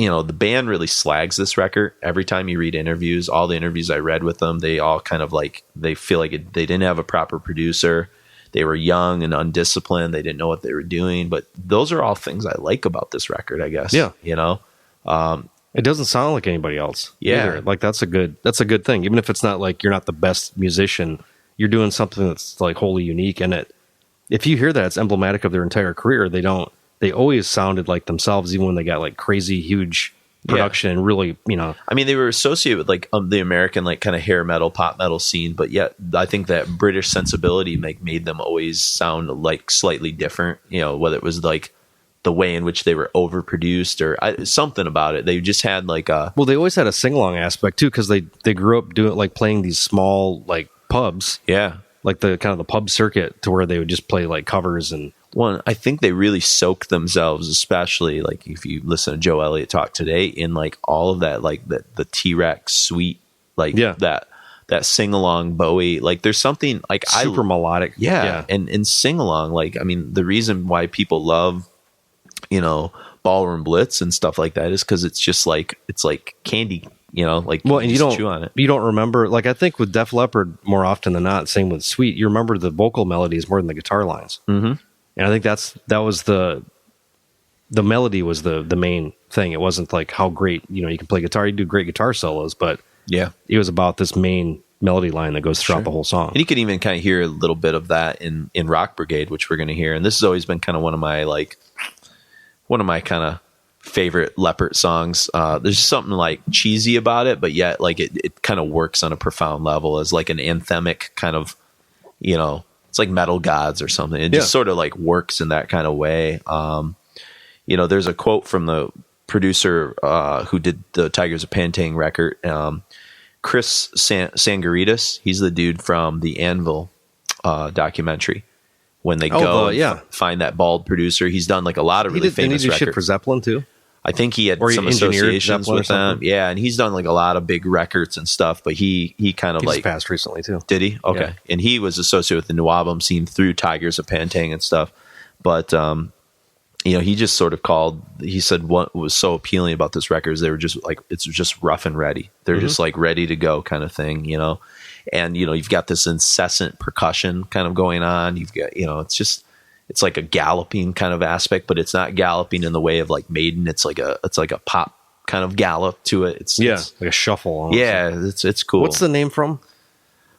the band really slags this record. Every time you read interviews, all the interviews I read with them, they all kind of like, they feel like they didn't have a proper producer. They were young and undisciplined. They didn't know what they were doing. But those are all things I like about this record, I guess. Yeah. It doesn't sound like anybody else. Yeah. Either. Like that's a good thing. Even if it's not like you're not the best musician, you're doing something that's like wholly unique. And if you hear that, it's emblematic of their entire career. They always sounded like themselves, even when they got like crazy, huge production and really, I mean, they were associated with like the American, like kind of hair metal, pop metal scene, but yet I think that British sensibility made them always sound like slightly different, whether it was like the way in which they were overproduced or something about it. They just had like well, they always had a sing-along aspect too, because they grew up doing like playing these small like pubs. Yeah. Like the kind of the pub circuit to where they would just play like covers and one. I think they really soak themselves, especially like if you listen to Joe Elliott talk today, in like all of that, like the T-Rex suite, like that sing along Bowie. Like there's something like super melodic. Yeah. And sing along. Like, I mean, the reason why people love, Ballroom Blitz and stuff like that is because it's just like, it's like candy. Like, well, and you don't chew on it. You don't remember, like I think with Def Leppard more often than not, same with Sweet, you remember the vocal melodies more than the guitar lines. Mm-hmm. And I think that was the melody was the main thing. It wasn't like how great, you can play guitar, you do great guitar solos, but yeah, it was about this main melody line that goes throughout the whole song. And you could even kind of hear a little bit of that in Rock Brigade, which we're going to hear. And this has always been kind of one of my kind of favorite Leppard songs. There's something like cheesy about it, but yet like it kind of works on a profound level as like an anthemic kind of, it's like Metal Gods or something. It just sort of like works in that kind of way. There's a quote from the producer who did the Tigers of Pantang record, Chris Sangaritis. He's the dude from the Anvil documentary. When they find that bald producer, he's done like a lot of really famous records. Shit for Zeppelin too. I think he had some associations with them. Yeah, and he's done like a lot of big records and stuff, but he kind of like passed recently too. Did he? Okay. Yeah. And he was associated with the New Album scene through Tigers of Pantang and stuff. But he just sort of he said what was so appealing about this record is they were just like, it's just rough and ready. They're just like ready to go kind of thing, And you've got this incessant percussion kind of going on. You've got, it's like a galloping kind of aspect, but it's not galloping in the way of like Maiden. It's like a pop kind of gallop to it. It's like a shuffle. Almost. Yeah, it's cool. What's the name from?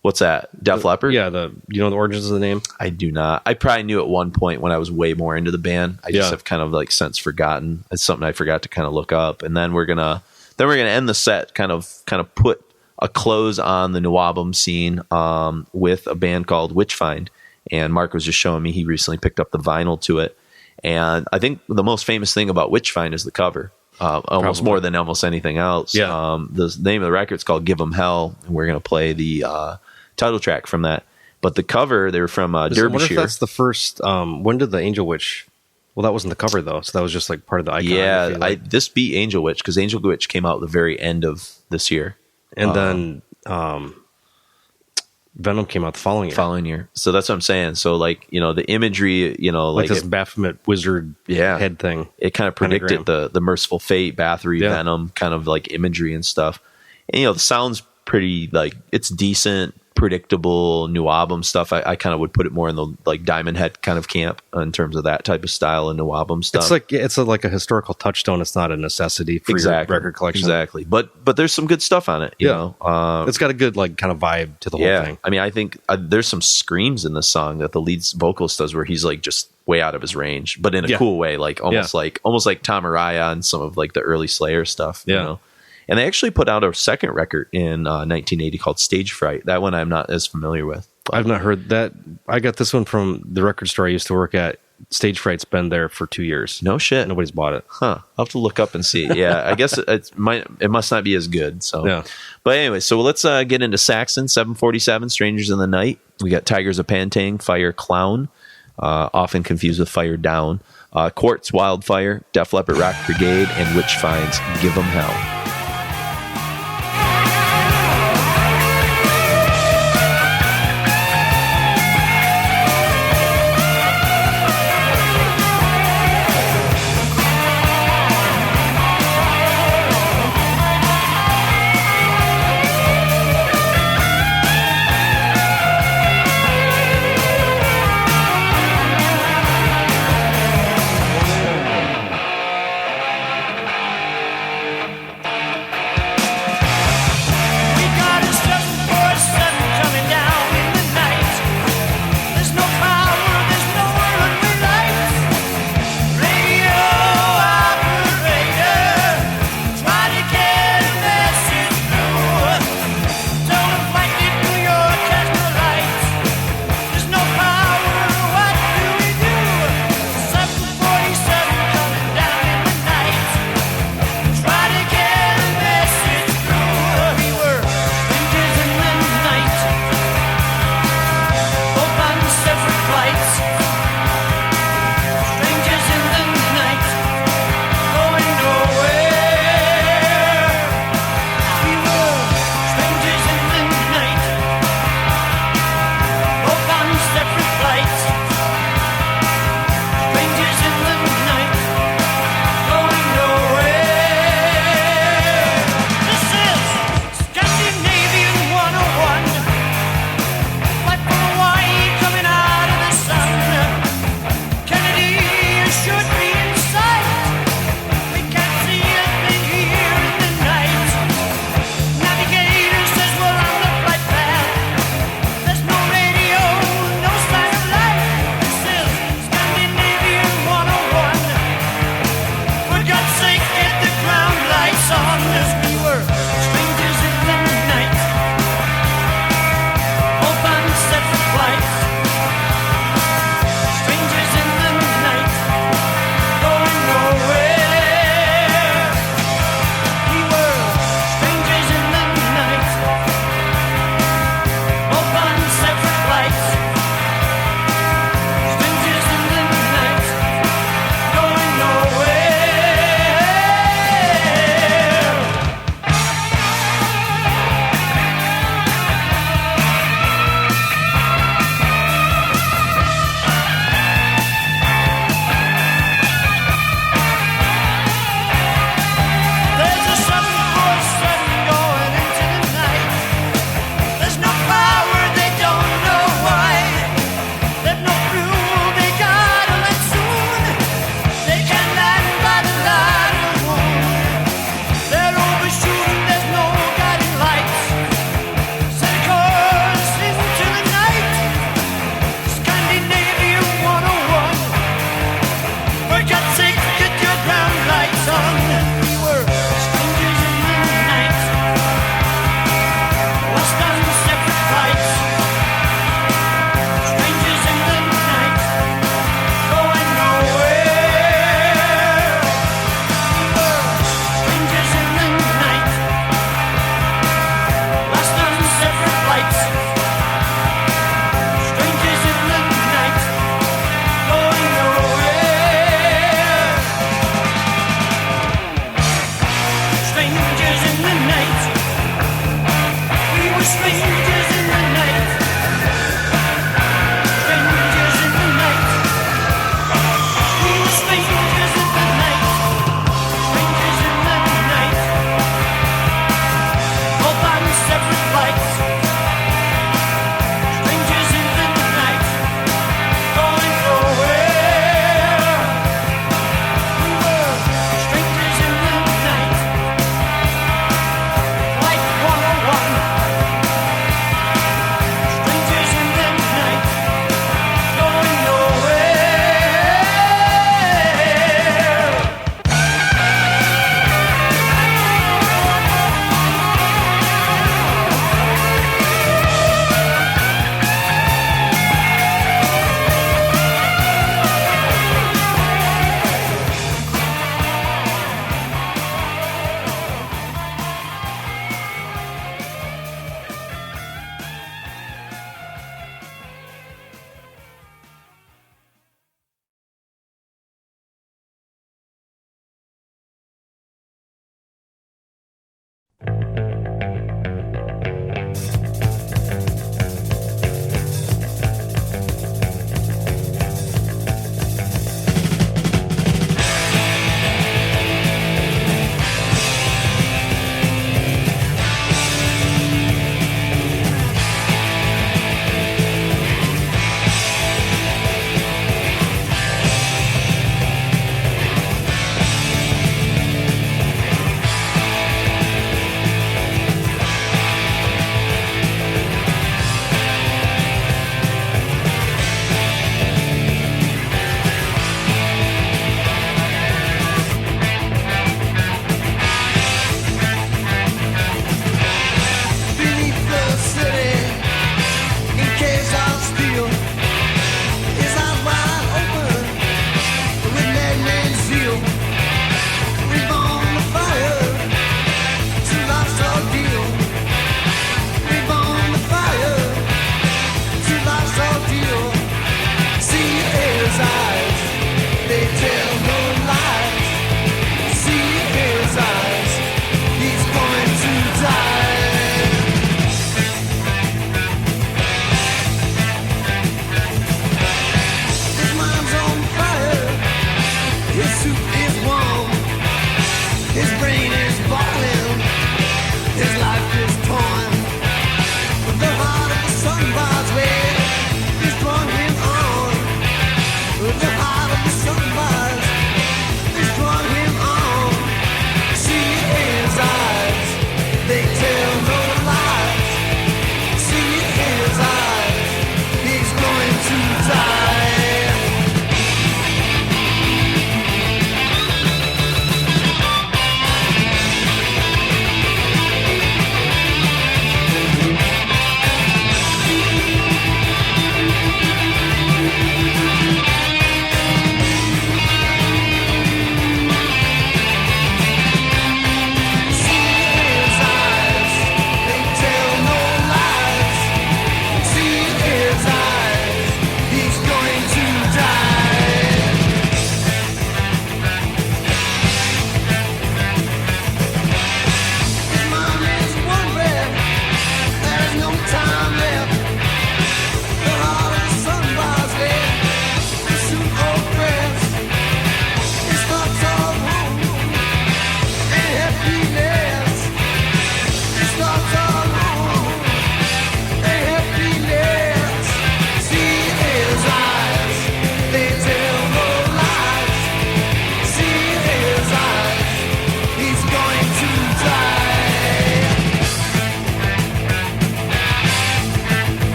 What's that? Def Leppard? Yeah, the origins of the name? I do not. I probably knew at one point when I was way more into the band. I just have kind of like since forgotten. It's something I forgot to kind of look up. And then we're gonna end the set, kind of put a close on the New Album scene with a band called Witchfind. And Mark was just showing me he recently picked up the vinyl to it. And I think the most famous thing about Witchfind is the cover, almost more than almost anything else. Yeah. The name of the record is called Give 'Em Hell, and we're going to play the title track from that. But the cover, they were from Derbyshire. I wonder if that's the first. When did the Angel Witch? Well, that wasn't the cover though, so that was just like part of the icon. Yeah, this beat Angel Witch because Angel Witch came out at the very end of this year. And then Venom came out the following year. So that's what I'm saying. So like, the imagery, like this Baphomet wizard head thing. It kind of predicted the Merciful Fate, Bathory, Venom kind of like imagery and stuff. And, the sound's pretty like, it's decent, predictable New Album stuff. I kind of would put it more in the like Diamond Head kind of camp in terms of that type of style and New Album stuff. It's like a historical touchdown. It's not a necessity for your record collection. Exactly. But there's some good stuff on it. You know, it's got a good like kind of vibe to the whole thing. I mean, I think there's some screams in the song that the lead vocalist does where he's like just way out of his range, but in a cool way, like almost like Tom Araya on some of like the early Slayer stuff. You know? And they actually put out a second record in 1980 called Stage Fright. That one I'm not as familiar with. I've not heard that. I got this one from the record store I used to work at. Stage Fright's been there for 2 years. No shit. Nobody's bought it. Huh. I'll have to look up and see. Yeah, I guess it must not be as good. So, yeah. But anyway, so let's get into Saxon, 747, Strangers in the Night. We got Tigers of Pantang, Fire Clown, often confused with Fire Down, Quartz, Wildfire, Def Leppard, Rock Brigade, and Witchfind's Give 'Em Hell.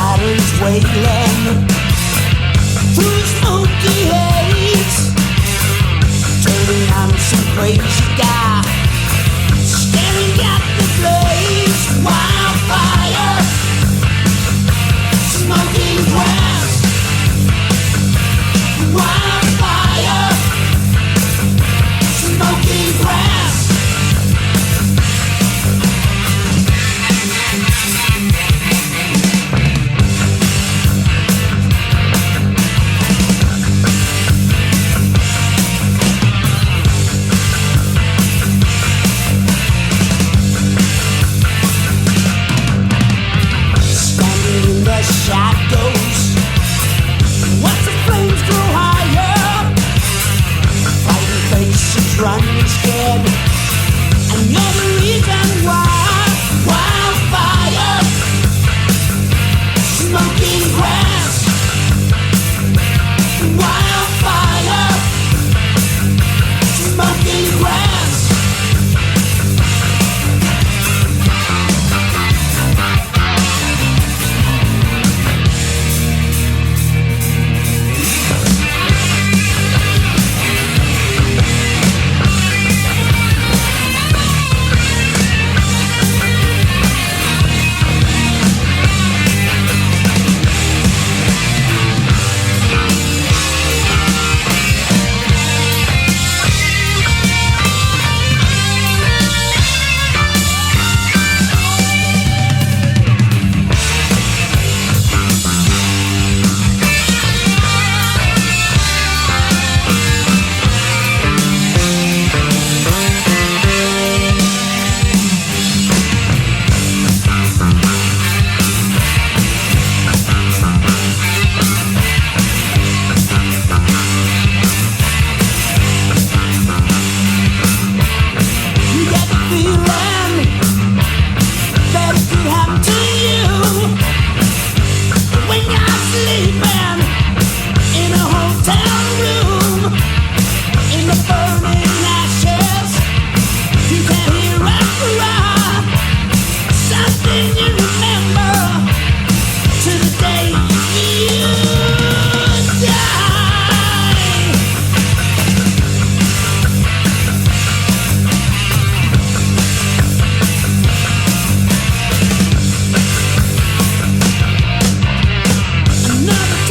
riders wailing through smoky haze, turning on some crazy guy, staring at the blaze. Wildfire, smoking grass. Wildfire, smoking grass. Shadows, watch the flames grow higher. Fighting faces running scared, and you're the reason why. Wildfire, smoking grass. Wildfire, smoking grass. Another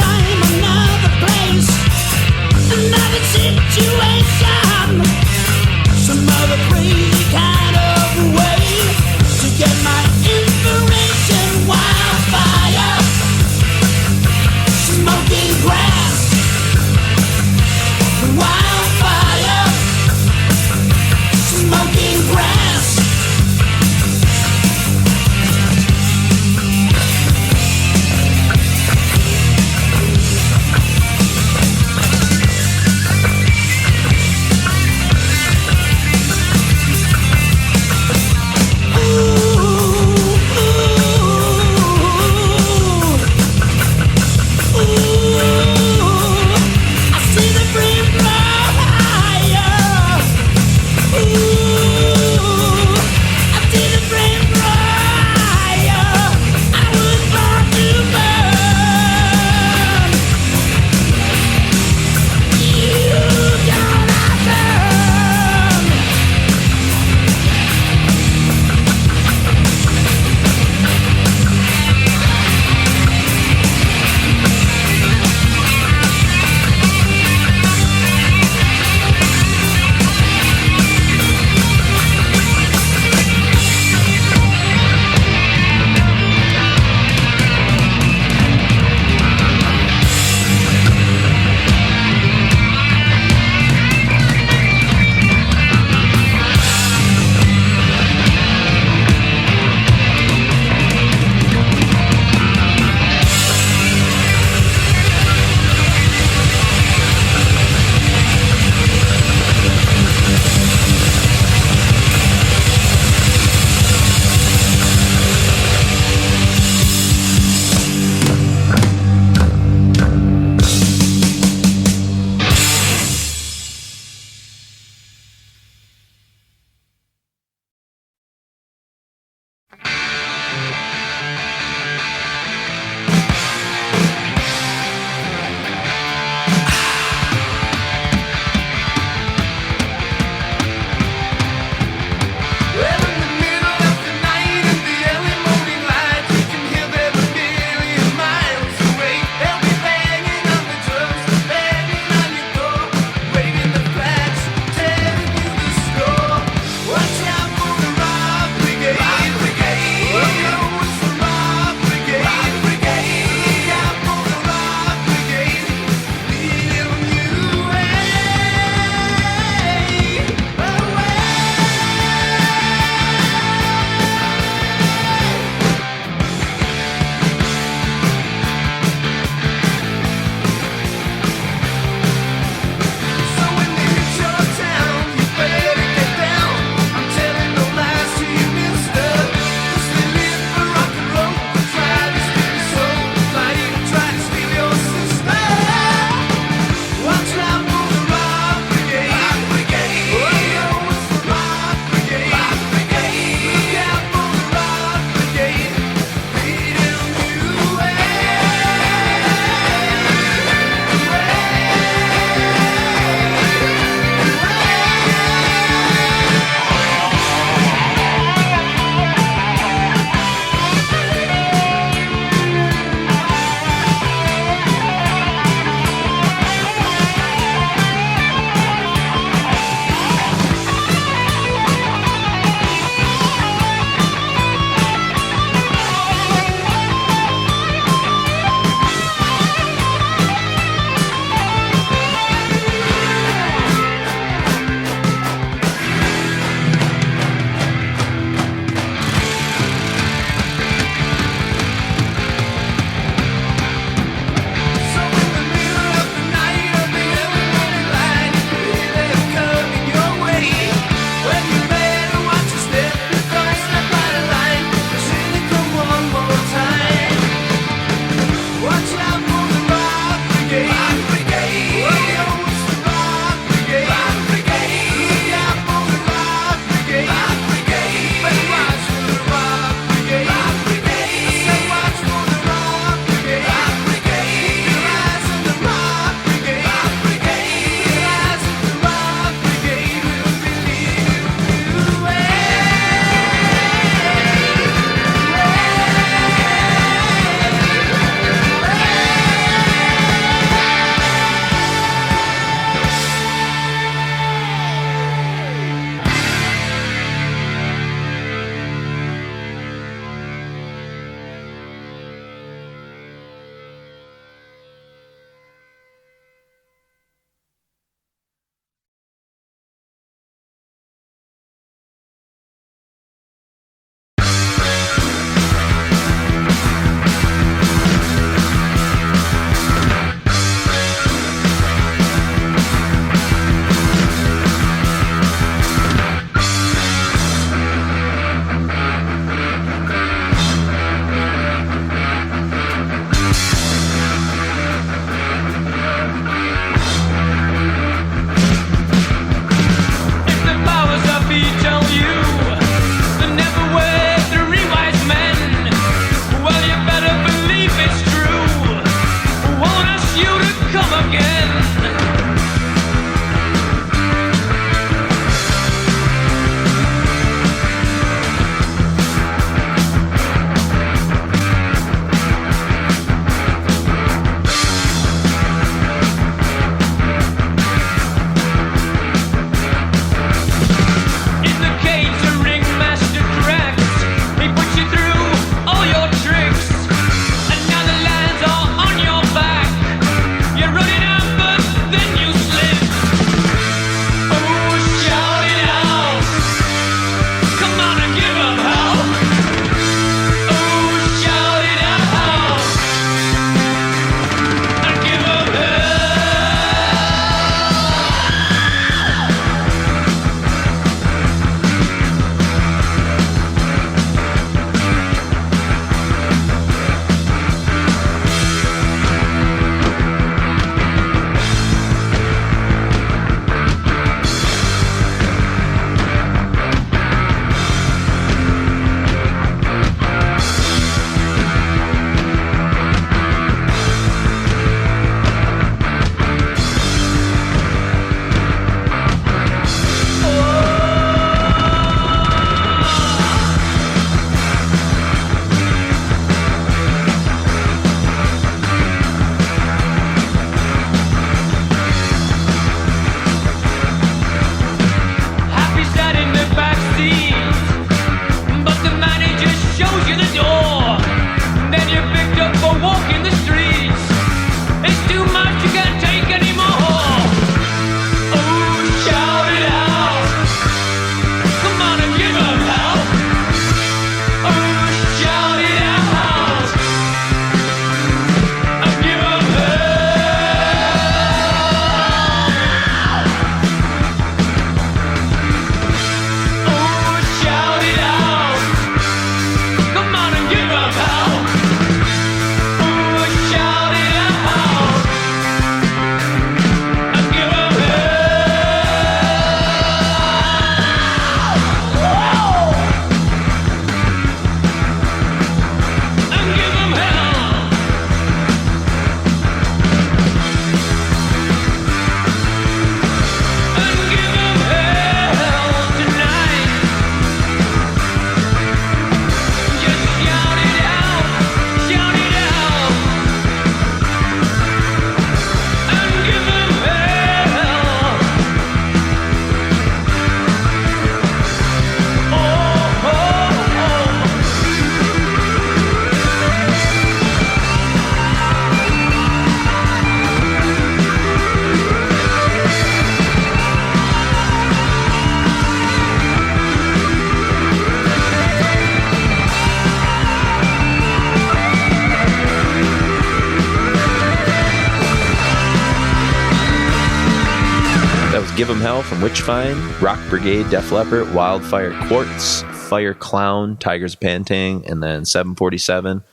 Give 'Em Hell from Witchfind, Rock Brigade, Def Leppard, Wildfire, Quartz, Fire Clown, Tigers Panting, and then 747,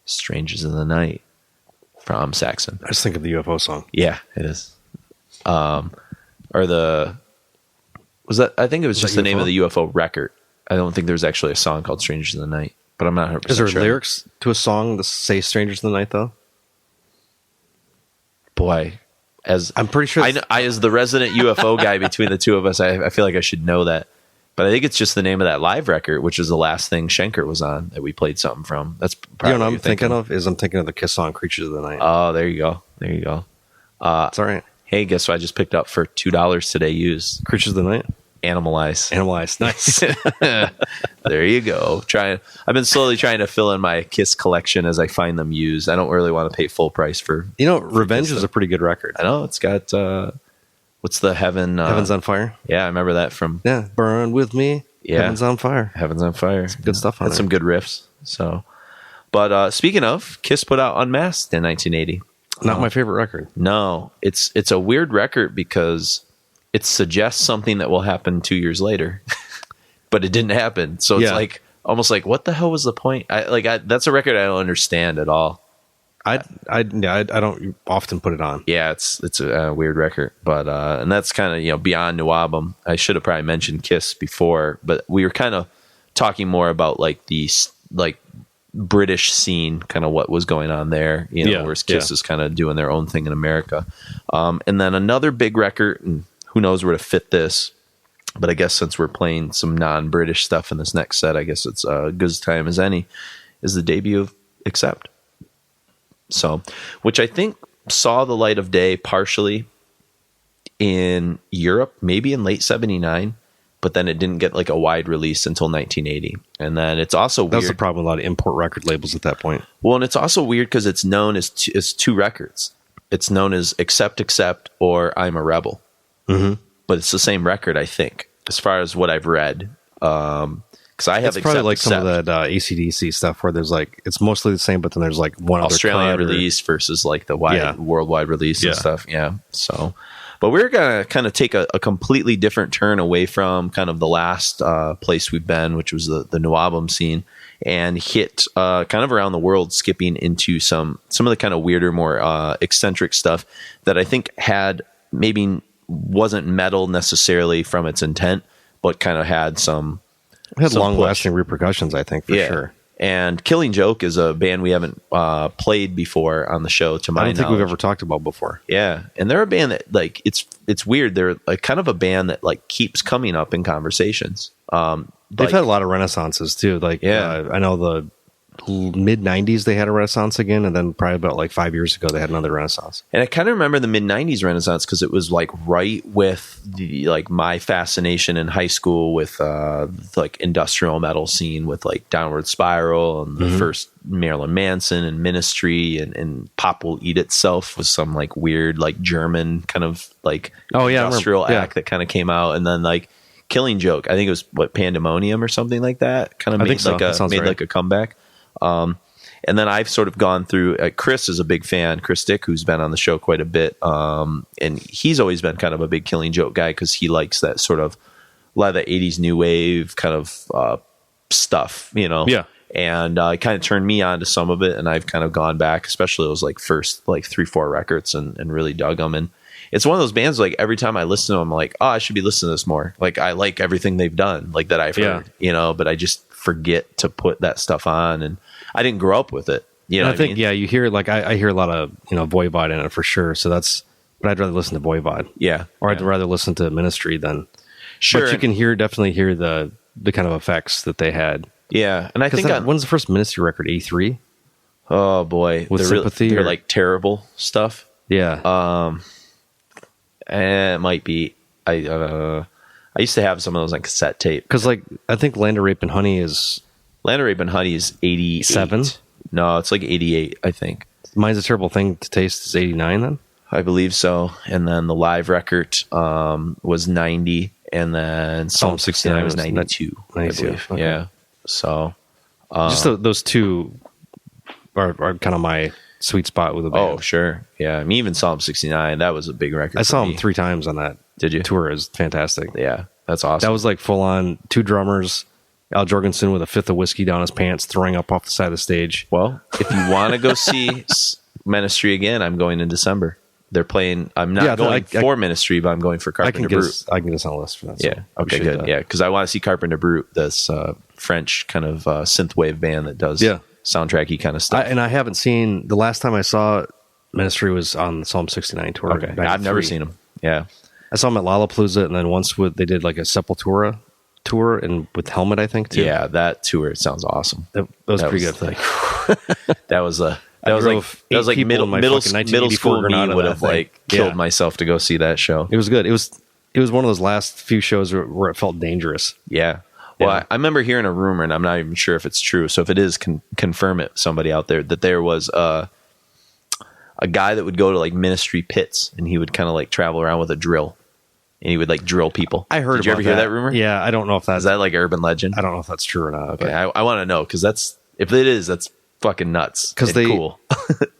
Strangers in the Night from Saxon. I just think of the UFO song. Yeah, it is. Or the was that? I think it was just the name of the UFO record. I don't think there was actually a song called "Strangers in the Night," but I'm not 100% Is there sure. lyrics to a song that say "Strangers in the Night" though? Boy, as I'm pretty sure. I as the resident UFO guy between the two of us, I feel like I should know that. But I think it's just the name of that live record, which is the last thing Schenker was on that we played something from. That's probably you know what I'm you're thinking of is I'm thinking of the Kiss song "Creatures of the Night." Oh, there you go. There you go. It's all right. Hey, guess what I just picked up for $2 today used? "Creatures of the Night." Animalize. Animalized. Nice. There you go. I've been slowly trying to fill in my Kiss collection as I find them used. I don't really want to pay full price for. You know, "Revenge" is a pretty good record. I know it's got what's the Heaven? Heaven's on Fire. Yeah, I remember that from Yeah, "Burn with Me." Yeah. Heaven's on Fire. Heaven's on Fire. Good stuff on Had there. some good riffs. So, but speaking of, Kiss put out Unmasked in 1980. Not my favorite record. No, it's a weird record because it suggests something that will happen 2 years later, but it didn't happen. So it's Yeah. like almost like, what the hell was the point? That's a record I don't understand at all. I don't often put it on. Yeah, it's a weird record, but and that's kind of beyond new album. I should have probably mentioned Kiss before, but we were kind of talking more about like the British scene, kind of what was going on there. Whereas Kiss is kind of doing their own thing in America. And then another big record, and who knows where to fit this, but I guess since we're playing some non-British stuff in this next set, I guess it's good as time as any, is the debut of Accept. So, which I think saw the light of day partially in Europe, maybe in late 79, but then it didn't get like a wide release until 1980. And then it's also weird. That was the problem with a lot of import record labels at that point. Well, and it's also weird because it's known as two records. It's known as Accept or I'm a Rebel. Mm-hmm. But it's the same record, I think, as far as what I've read. Because I have It's probably like Accept. some of that AC/DC stuff where there's like, it's mostly the same, but then there's like one Australian other cut release versus like the worldwide release and Yeah. stuff. Yeah. So, but we're going to kind of take a completely different turn away from kind of the last place we've been, which was the new album scene, and hit kind of around the world, skipping into some of the kind of weirder, more eccentric stuff that I think wasn't metal necessarily from its intent, but kind of had some. It had some long-lasting repercussions, I think, for sure. And Killing Joke is a band we haven't played before on the show, to my I don't think we've knowledge. ever talked about before. Yeah, and they're a band that like it's weird. They're like kind of a band that like keeps coming up in conversations. They've had a lot of renaissances too. Like, I know the mid 90s they had a renaissance again, and then probably about like 5 years ago they had another renaissance. And I kind of remember the mid 90s renaissance because it was like right with the like my fascination in high school with like industrial metal scene with like Downward Spiral and the first Marilyn Manson and Ministry and Pop Will Eat Itself was some like weird like German kind of like industrial act that kind of came out, and then like Killing Joke, I think it was Pandemonium or something like that, kind of made like a comeback. And then I've sort of gone through, Chris is a big fan, Chris Dick, who's been on the show quite a bit. And he's always been kind of a big Killing Joke guy because he likes that sort of a lot of the 80s new wave kind of stuff, Yeah. And it kind of turned me on to some of it. And I've kind of gone back, especially those like first like 3-4 records and really dug them. And it's one of those bands, like every time I listen to them, I'm like, oh, I should be listening to this more. Like I like everything they've done, like that I've heard, but I just forget to put that stuff on, and I didn't grow up with it. I think, you hear like I hear a lot of Voivod in it for sure. So but I'd rather listen to Voivod, or I'd rather listen to Ministry than. Sure, but you can definitely hear the kind of effects that they had. Yeah, and I think when's the first Ministry record? 83. Oh boy, with Sympathy, they're like terrible stuff. Yeah, it might be. I used to have some of those on cassette tape. Because, like, I think Land of Rape and Honey is... Land of Rape and Honey is 87? No, it's like 88, I think. Mine's a Terrible Thing to Taste is 89, then? I believe so. And then the live record was 90, and then Psalm 69 was 92, I believe. Okay. Yeah. So... just those two are kind of my sweet spot with the band. Oh, sure. Yeah. I mean, even Psalm 69, that was a big record. I saw them 3 times on that Did you? tour is fantastic. Yeah, that's awesome. That was like full on 2 drummers, Al Jorgensen with a fifth of whiskey down his pants, throwing up off the side of the stage. Well, if you want to go see Ministry again, I'm going in December. They're playing. I'm not going for Ministry, but I'm going for Carpenter Brut. I can get us on a list for that. Yeah. Okay. Good. Yeah, because I want to see Carpenter Brut, this French kind of synthwave band that does soundtracky kind of stuff. And I haven't seen. The last time I saw Ministry was on the Psalm 69 tour. Okay, I've never seen them. Yeah, I saw them at Lollapalooza, and then once they did like a Sepultura tour and with Helmet, I think too. Yeah, that tour sound awesome. That was pretty good. That was like middle school me would have like killed myself to go see that show. It was good. It was one of those last few shows where it felt dangerous. Yeah. Well, I remember hearing a rumor, and I'm not even sure if it's true. So if it is, confirm it, somebody out there, that there was a guy that would go to like Ministry pits, and he would kind of like travel around with a drill, and he would like drill people. I heard. Did you ever hear that rumor? Yeah, I don't know if that's... Is that like urban legend? I don't know if that's true or not. Okay, I want to know, because if it is, that's fucking nuts. Because cool.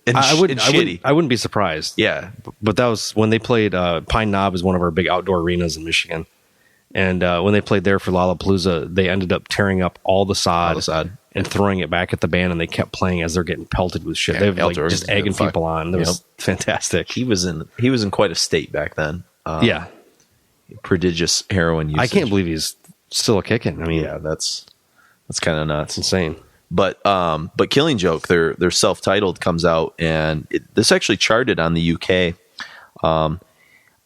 and shitty. I wouldn't be surprised. Yeah, but that was when they played. Pine Knob is one of our big outdoor arenas in Michigan. And when they played there for Lollapalooza, they ended up tearing up all the sod and throwing it back at the band, and they kept playing as they're getting pelted with shit. They've like just egging people on. It was fantastic. He was in quite a state back then. Yeah, prodigious heroin usage. I can't believe he's still kicking. I mean, yeah, that's kind of nuts. It's insane. But Killing Joke, their self-titled comes out, and this actually charted on the UK.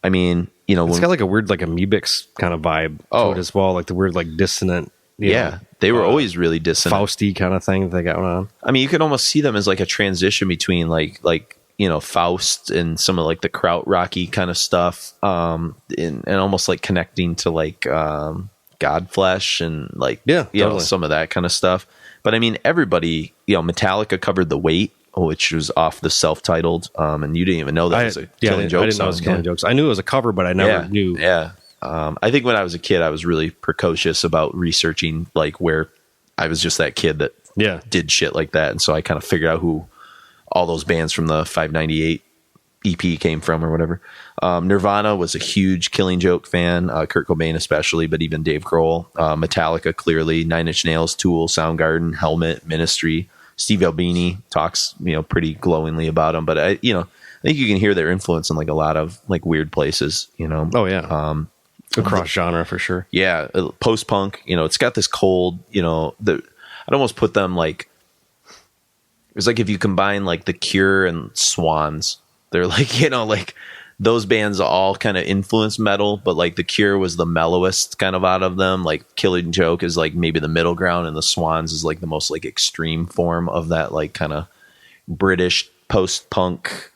I mean, you know, it's got like a weird, like amoebics kind of vibe to it as well, like the weird, like dissonant. They were always really dissonant, Fausty kind of thing that they got on. I mean, you could almost see them as like a transition between like you know, Faust and some of like the krautrocky kind of stuff, and almost like connecting to like Godflesh and like you know, some of that kind of stuff. But I mean, everybody, you know, Metallica covered The Weight, which was off the self-titled, and you didn't even know that was a Killing Joke I didn't know it was Killing Jokes. I knew it was a cover, but I never knew. Yeah. I think when I was a kid, I was really precocious about researching, like, where I was just that kid that did shit like that. And so I kind of figured out who all those bands from the 598 EP came from or whatever. Nirvana was a huge Killing Joke fan, Kurt Cobain especially, but even Dave Grohl. Metallica, clearly. Nine Inch Nails, Tool, Soundgarden, Helmet, Ministry. Steve Albini talks, you know, pretty glowingly about them. But I think you can hear their influence in like a lot of like weird places, you know. Oh yeah. Across genre for sure. Yeah, post-punk, you know, it's got this cold, you know, I'd almost put them like, it's like if you combine like The Cure and Swans, they're like, you know, like those bands all kind of influence metal, but like The Cure was the mellowest kind of out of them. Like Killing Joke is like maybe the middle ground, and the Swans is like the most like extreme form of that, like kind of British post-punk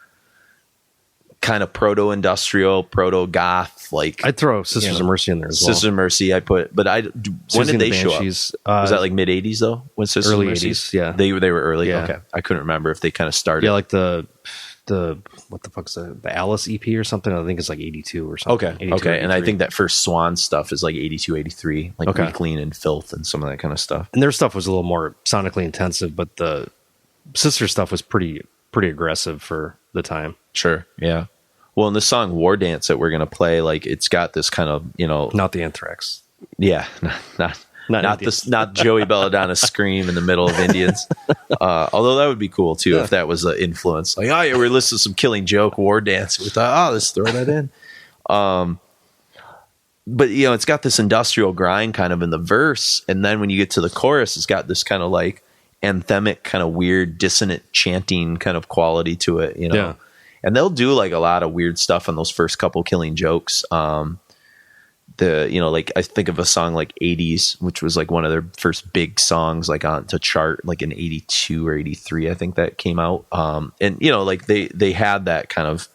kind of proto-industrial, proto-goth. Like I'd throw Sisters of Mercy in there as well. Sisters of Mercy, I put, but when did they show up? Was that like mid 80s though? When Sisters early of Mercy? 80s, yeah. They were early. Yeah. Okay, I couldn't remember if they kind of started. Yeah, like the what the fuck's the Alice EP or something? I think it's like 82 or something. Okay, and I think that first Swan stuff is like 82, 83, like Weakling and Filth and some of that kind of stuff. And their stuff was a little more sonically intensive, but the Sister stuff was pretty aggressive for the time. Sure, yeah. Well, in the song War Dance that we're going to play, like it's got this kind of, you know, not the Anthrax. Yeah, not Joey Belladonna scream in the middle of Indians. Although that would be cool too if that was an influence. Like, oh yeah, we're listening to some Killing Joke War Dance. We thought, let's throw that in. But you know, it's got this industrial grind kind of in the verse, and then when you get to the chorus, it's got this kind of like anthemic, kind of weird, dissonant chanting kind of quality to it. You know. Yeah. And they'll do like a lot of weird stuff on those first couple Killing Jokes. You know, like I think of a song like 80s, which was like one of their first big songs, like on to chart, like in 82 or 83, I think that came out. And you know, like they had that kind of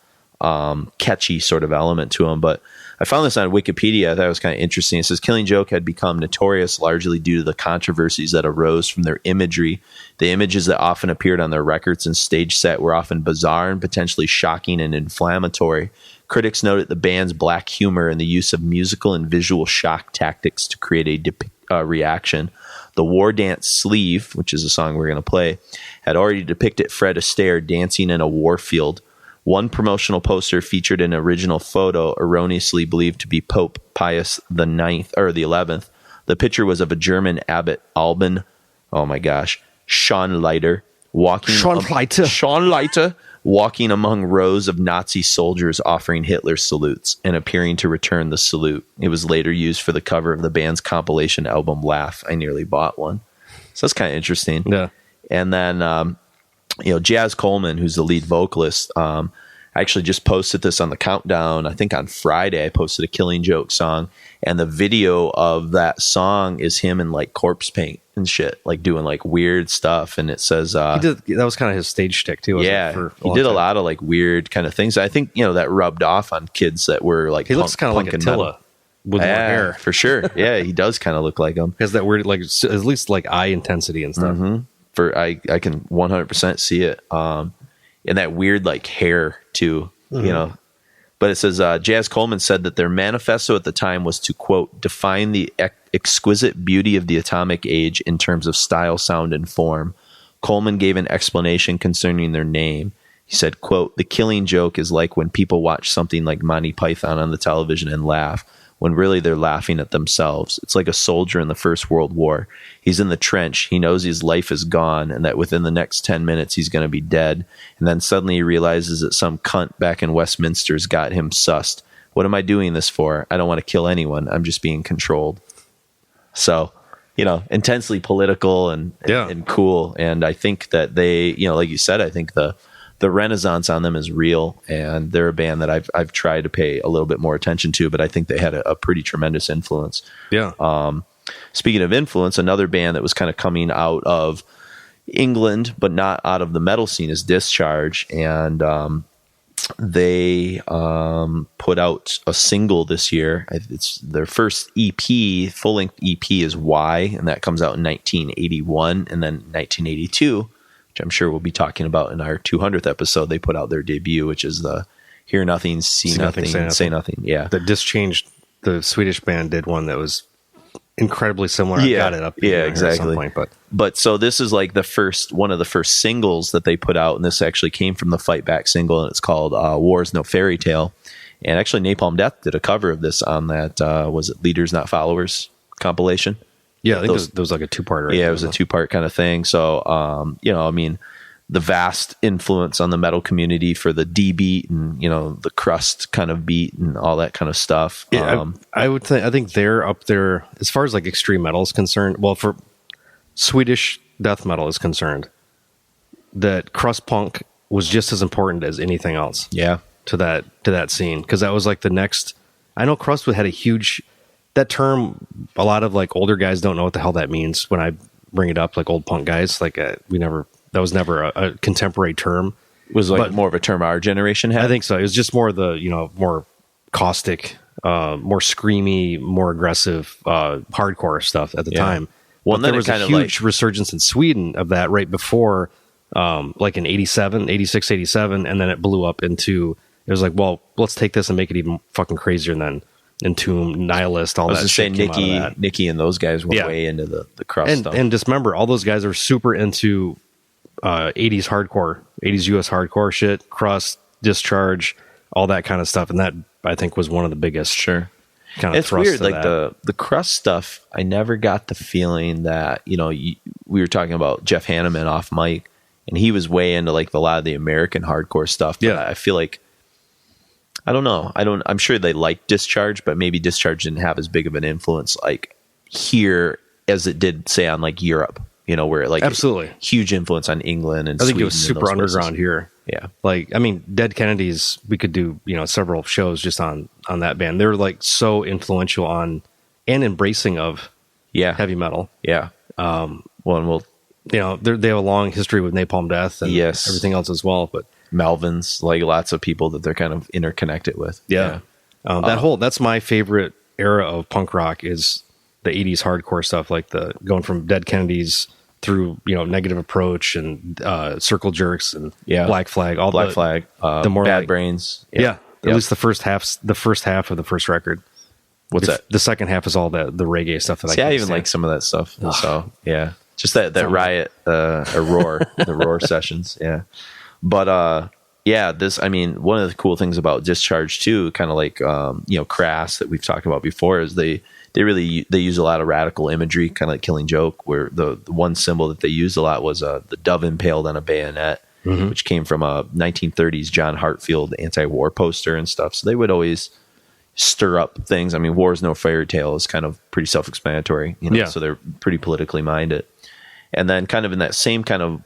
catchy sort of element to them. But I found this on Wikipedia. I thought it was kind of interesting. It says Killing Joke had become notorious largely due to the controversies that arose from their imagery. The images that often appeared on their records and stage set were often bizarre and potentially shocking and inflammatory. Critics noted the band's black humor and the use of musical and visual shock tactics to create a reaction. The War Dance Sleeve, which is a song we're going to play, had already depicted Fred Astaire dancing in a war field, One promotional poster featured an original photo erroneously believed to be Pope Pius the 9th or the 11th. The picture was of a German abbot, Alban, oh my gosh, Schonleiter, walking among rows of Nazi soldiers offering Hitler salutes and appearing to return the salute. It was later used for the cover of the band's compilation album Laugh. I nearly bought one. So that's kind of interesting. Yeah. And then, Jazz Coleman, who's the lead vocalist, I actually just posted this on the countdown. I think on Friday, I posted a Killing Joke song, and the video of that song is him in like corpse paint and shit, like doing like weird stuff. And it says, that was kind of his stage shtick too. He did a lot of like weird kind of things. I think, that rubbed off on kids that were like, he looks kind of like Attila with more hair for sure. Yeah. He does kind of look like him. He has that weird, like at least like eye intensity and stuff. Mm-hmm. I can 100% see it. And that weird like hair too, but it says, Jazz Coleman said that their manifesto at the time was to, quote, define the exquisite beauty of the atomic age in terms of style, sound, and form. Coleman gave an explanation concerning their name. He said, quote, the Killing Joke is like when people watch something like Monty Python on the television and laugh, when really they're laughing at themselves. It's like a soldier in the First World War. He's in the trench. He knows his life is gone and that within the next 10 minutes he's going to be dead. And then suddenly he realizes that some cunt back in Westminster's got him sussed. What am I doing this for? I don't want to kill anyone. I'm just being controlled. So, intensely political and cool. And I think that they, like you said, I think the renaissance on them is real, and they're a band that I've tried to pay a little bit more attention to, but I think they had a pretty tremendous influence. Yeah. Speaking of influence, another band that was kind of coming out of England, but not out of the metal scene, is Discharge. And they put out a single this year. It's their first EP, full-length EP is Y, and that comes out in 1981. And then 1982, which I'm sure we'll be talking about in our 200th episode, they put out their debut, which is the Hear Nothing, See Nothing, Say Nothing. Yeah. The Discharge, the Swedish band, did one that was incredibly similar. I got it up here exactly. at some point, but so this is like one of the first singles that they put out, and this actually came from the Fight Back single, and it's called War's No Fairy Tale. And actually Napalm Death did a cover of this on that was it Leaders Not Followers compilation. Yeah, I think there was like a two-part. Right? Yeah, it was a two-part kind of thing. So, the vast influence on the metal community for the D beat and, the crust kind of beat and all that kind of stuff. Yeah, I think they're up there as far as like extreme metal is concerned. Well, for Swedish death metal is concerned, that crust punk was just as important as anything else. Yeah. To that scene. Cause that was like the next, I know crust had a huge, that term, a lot of like older guys don't know what the hell that means when I bring it up, like old punk guys, like that was never a contemporary term. It was like more of a term our generation had. I think so. It was just more more caustic, more screamy, more aggressive, hardcore stuff at the time. Well, and then there was a huge resurgence in Sweden of that right before, like in 86, 87. And then it blew up into, it was like, well, let's take this and make it even fucking crazier than Entomb, Nihilist, all that shit. Nikki and those guys were way into the crust stuff. And just remember, all those guys are super into 80s hardcore, 80s US hardcore shit, crust, Discharge, all that kind of stuff. And that, I think, was one of the biggest kind of it's weird, like the crust stuff, I never got the feeling that, we were talking about Jeff Hanneman off mic, and he was way into like a lot of the American hardcore stuff. But I feel like, I don't know. I'm sure they liked Discharge, but maybe Discharge didn't have as big of an influence like here as it did, say, on like Europe, where it like absolutely huge influence on England and I think Sweden, it was super underground here. Yeah. Like, I mean, Dead Kennedys, we could do, several shows just on that band. They're like so influential on and embracing of heavy metal. Yeah. They have a long history with Napalm Death and everything else as well, but Melvins, like lots of people that they're kind of interconnected with. Yeah. That's my favorite era of punk rock is the 80s hardcore stuff, like the going from Dead Kennedys through, Negative Approach and Circle Jerks and Black Flag, all Black Flag, the more Bad Brains. At least the first half of the first record. What's that? The second half is all the reggae stuff that I even like some of that stuff. So just that Riot, Roar, the Roar sessions. Yeah. But yeah, one of the cool things about Discharge too, kind of like Crass that we've talked about before, is they use a lot of radical imagery, kind of like Killing Joke, where the one symbol that they used a lot was the dove impaled on a bayonet, which came from a 1930s John Hartfield anti-war poster and stuff. So they would always stir up things. I mean, War is No Fairy Tale is kind of pretty self-explanatory, so they're pretty politically minded. And then kind of in that same kind of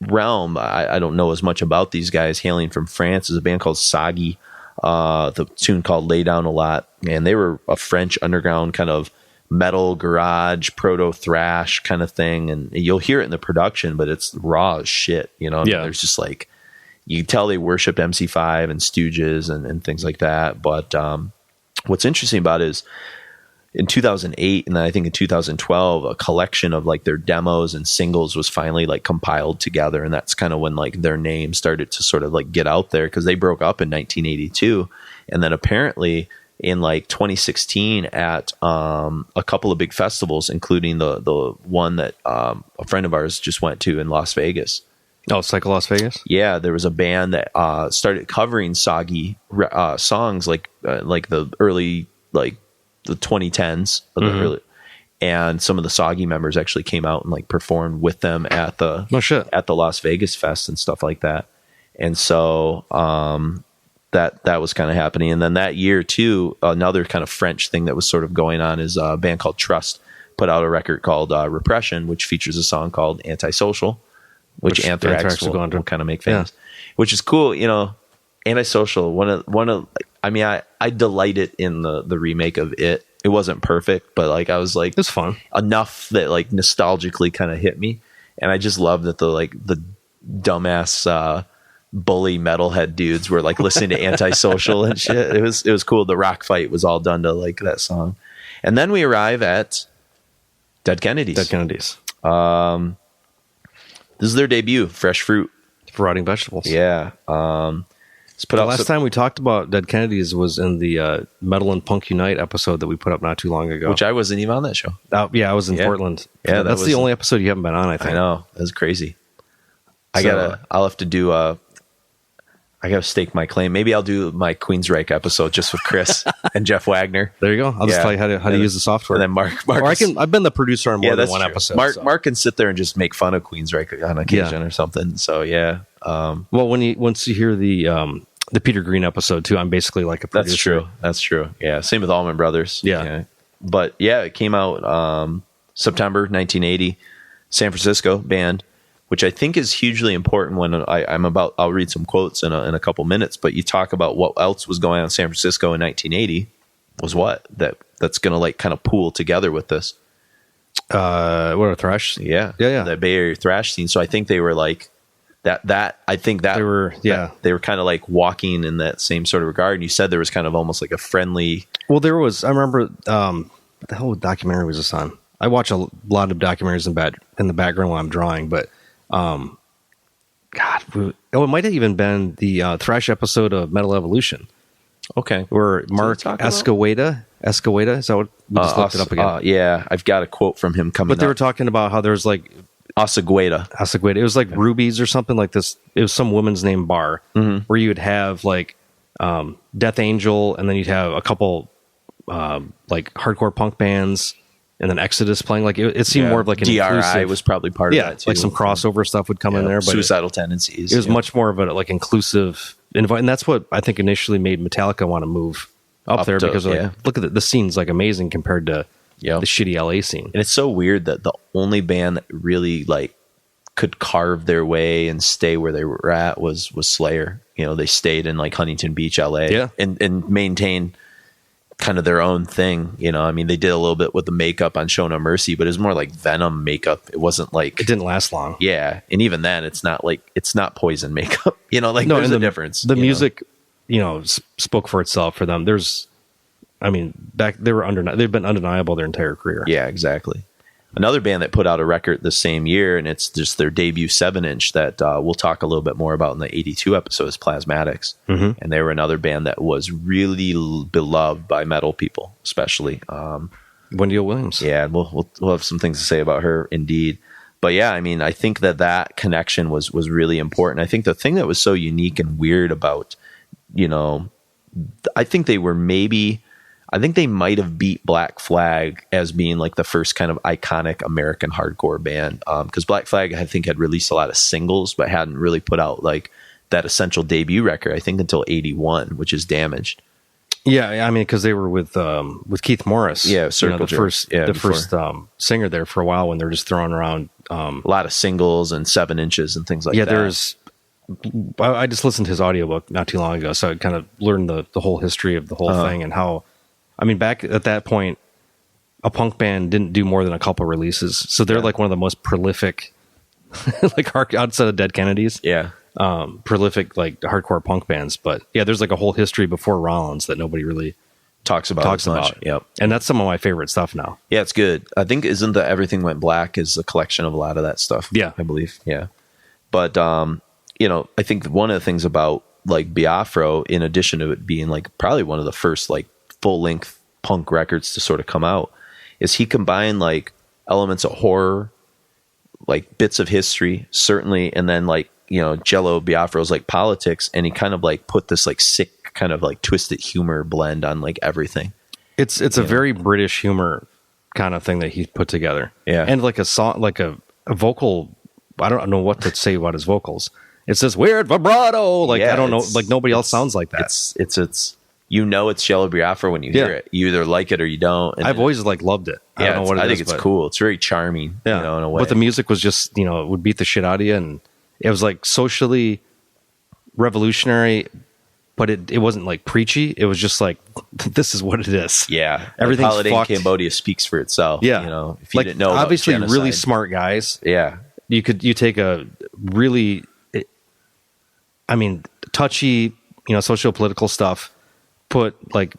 realm, I don't know as much about these guys, hailing from France, is a band called Sagi, the tune called Lay Down a Lot. And they were a French underground kind of metal garage, proto thrash kind of thing. And you'll hear it in the production, but it's raw as shit. I mean, there's just like, you can tell they worshiped MC5 and Stooges and things like that. But what's interesting about it is in 2008 and then I think in 2012, a collection of like their demos and singles was finally like compiled together. And that's kind of when like their name started to sort of like get out there, because they broke up in 1982. And then apparently in like 2016 at a couple of big festivals, including the one that a friend of ours just went to in Las Vegas. Oh, Cycle Las Vegas? Yeah, there was a band that started covering Soggy songs like the early, like the 2010s. And some of the Soggy members actually came out and like performed with them at the Las Vegas Fest and stuff like that. And so that was kind of happening. And then that year too, another kind of French thing that was sort of going on is a band called Trust put out a record called Repression, which features a song called Antisocial, which Anthrax will kind of make famous, which is cool. Antisocial, I delighted in the remake of it. It wasn't perfect, but like I was like, it's fun enough that like nostalgically kind of hit me. And I just love that the dumbass bully metalhead dudes were like listening to Antisocial and shit. It was cool. The rock fight was all done to like that song. And then we arrive at Dead Kennedys. This is their debut, Fresh Fruit for Rotting Vegetables. Yeah. The last time we talked about Dead Kennedys was in the Metal and Punk Unite episode that we put up not too long ago. Which I wasn't even on that show. I was in Portland. Yeah, that's the only episode you haven't been on, I think. I know. That's crazy. I'll have to do I gotta stake my claim. Maybe I'll do my Queensryche episode just with Chris and Jeff Wagner. There you go. I'll just tell you how to use the software. And then Mark I've been the producer on more than one episode. Mark can sit there and just make fun of Queensryche on occasion or something. So yeah. Well, once you hear the Peter Green episode too, I'm basically like a producer. That's true. Yeah. Same with Allman Brothers. Yeah. But yeah, it came out September 1980. San Francisco band, which I think is hugely important when I'll read some quotes in a couple minutes, but you talk about what else was going on in San Francisco in 1980 was that's going to like kind of pool together with this. What are thrash? Yeah. The Bay Area thrash scene. So I think they were like that. I think that they were kind of like walking in that same sort of regard. And you said there was kind of almost like a friendly. Well, there was, I remember, the whole documentary was this on. I watch a lot of documentaries in the background while I'm drawing, but it might have even been the thrash episode of Metal Evolution. Okay. Where Mark Escaweda, is that what we just looked it up again? Yeah, I've got a quote from him coming up. But they were talking about how there's like Asagueda. It was like Ruby's or something like this. It was some woman's name bar where you would have like Death Angel, and then you'd have a couple like hardcore punk bands, and then Exodus playing. Like it seemed more of like an DRI inclusive, was probably part of that too. Like some crossover stuff would come in there, but Suicidal Tendencies. It was much more of a like inclusive invite, and that's what I think initially made Metallica want to move up there because look at the scene's like amazing compared to the shitty LA scene. And it's so weird that the only band that really like could carve their way and stay where they were at was Slayer. They stayed in like Huntington Beach, LA, and maintained kind of their own thing. I mean, they did a little bit with the makeup on Show No Mercy, but it was more like Venom makeup. It wasn't like, it didn't last long. Yeah. And even then it's not Poison makeup, there's a difference. The music, spoke for itself for them. They've been undeniable their entire career. Yeah, exactly. Another band that put out a record the same year, and it's just their debut 7-inch that we'll talk a little bit more about in the 82 episode, is Plasmatics. And they were another band that was really beloved by metal people, especially. Wendy O. Williams. Yeah, and we'll have some things to say about her, indeed. But yeah, I mean, I think that connection was really important. I think the thing that was so unique and weird about, I think they might have beat Black Flag as being like the first kind of iconic American hardcore band. Because Black Flag, I think, had released a lot of singles, but hadn't really put out like that essential debut record, I think, until 81, which is Damaged. Yeah, I mean, because they were with Keith Morris. Yeah, the first singer there for a while when they're just throwing around a lot of singles and 7 inches and things like that. I just listened to his audiobook not too long ago, so I kind of learned the whole history of the whole thing and how, I mean, back at that point, a punk band didn't do more than a couple releases, so they're like one of the most prolific, like outside of Dead Kennedys. Yeah. Prolific like hardcore punk bands, but yeah, there's like a whole history before Rollins that nobody really talks about. Yep. And that's some of my favorite stuff now. Yeah, it's good. I think isn't the Everything Went Black is a collection of a lot of that stuff. Yeah, I believe. Yeah. But I think one of the things about like Biafra, in addition to it being like probably one of the first like full length punk records to sort of come out, is he combined like elements of horror, like bits of history, certainly, and then like, Jello Biafra's like politics, and he kind of like put this like sick kind of like twisted humor blend on like everything. It's a very British humor kind of thing that he put together. Yeah. And like a song, like a vocal, I don't know what to say about his vocals. It's this weird vibrato. Like, I don't know, like nobody else sounds like that. It's it's Jello Biafra when you hear it. You either like it or you don't. And I've always like loved it. I don't know what it is. I think it's cool. It's very charming, in a way. But the music was just, it would beat the shit out of you, and it was like socially revolutionary, but it wasn't like preachy. It was just like, this is what it is. Yeah. Everything's like Holiday fucked. In Cambodia speaks for itself. Yeah. If you didn't know about obviously genocide. really smart guys. Yeah. You take a really, touchy, socio-political stuff, put like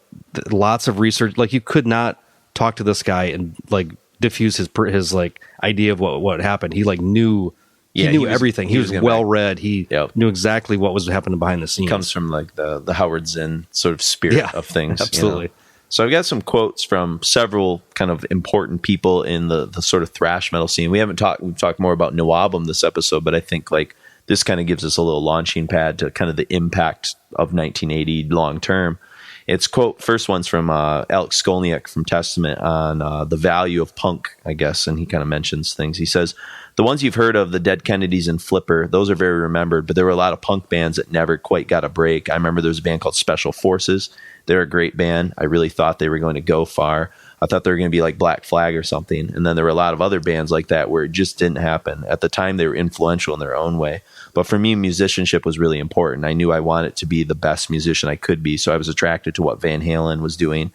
lots of research. Like, you could not talk to this guy and like diffuse his like idea of what happened. He like knew. He knew everything. He was well read. He knew exactly what was happening behind the scenes. Comes from like the Howard Zinn sort of spirit of things. Absolutely. So I've got some quotes from several kind of important people in the sort of thrash metal scene. We've talked more about Nawabum this episode, but I think like this kind of gives us a little launching pad to kind of the impact of 1980 long term. It's first one's from Alex Skolniak from Testament on the value of punk, I guess, and he kind of mentions things. He says, the ones you've heard of, the Dead Kennedys and Flipper, those are very remembered, but there were a lot of punk bands that never quite got a break. I remember there was a band called Special Forces. They're a great band. I really thought they were going to go far. I thought they were going to be like Black Flag or something. And then there were a lot of other bands like that where it just didn't happen. At the time, they were influential in their own way. But for me, musicianship was really important. I knew I wanted to be the best musician I could be, so I was attracted to what Van Halen was doing.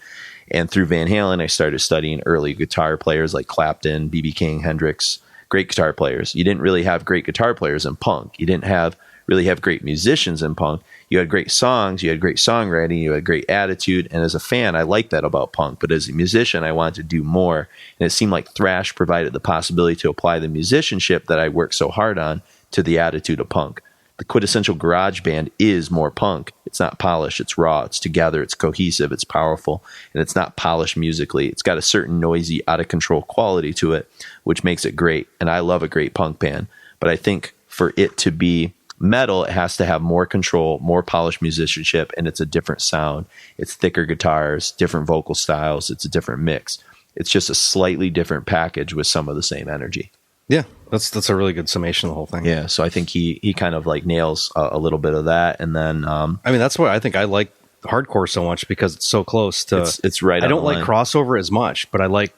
And through Van Halen, I started studying early guitar players like Clapton, B.B. King, Hendrix, great guitar players. You didn't really have great guitar players in punk. You didn't really have great musicians in punk. You had great songs, you had great songwriting, you had great attitude. And as a fan, I liked that about punk. But as a musician, I wanted to do more. And it seemed like thrash provided the possibility to apply the musicianship that I worked so hard on to the attitude of punk. The quintessential garage band is more punk. It's not polished, it's raw, it's together, it's cohesive, it's powerful, and it's not polished musically. It's got a certain noisy, out of control quality to it, which makes it great. And I love a great punk band. But I think for it to be metal, it has to have more control, more polished musicianship, and it's a different sound. It's thicker guitars, different vocal styles, it's a different mix. It's just a slightly different package with some of the same energy. Yeah, that's a really good summation of the whole thing. Yeah, so I think he kind of like nails a little bit of that, and then that's why I think I like hardcore so much, because it's so close to. It's right. I don't like crossover as much, but I like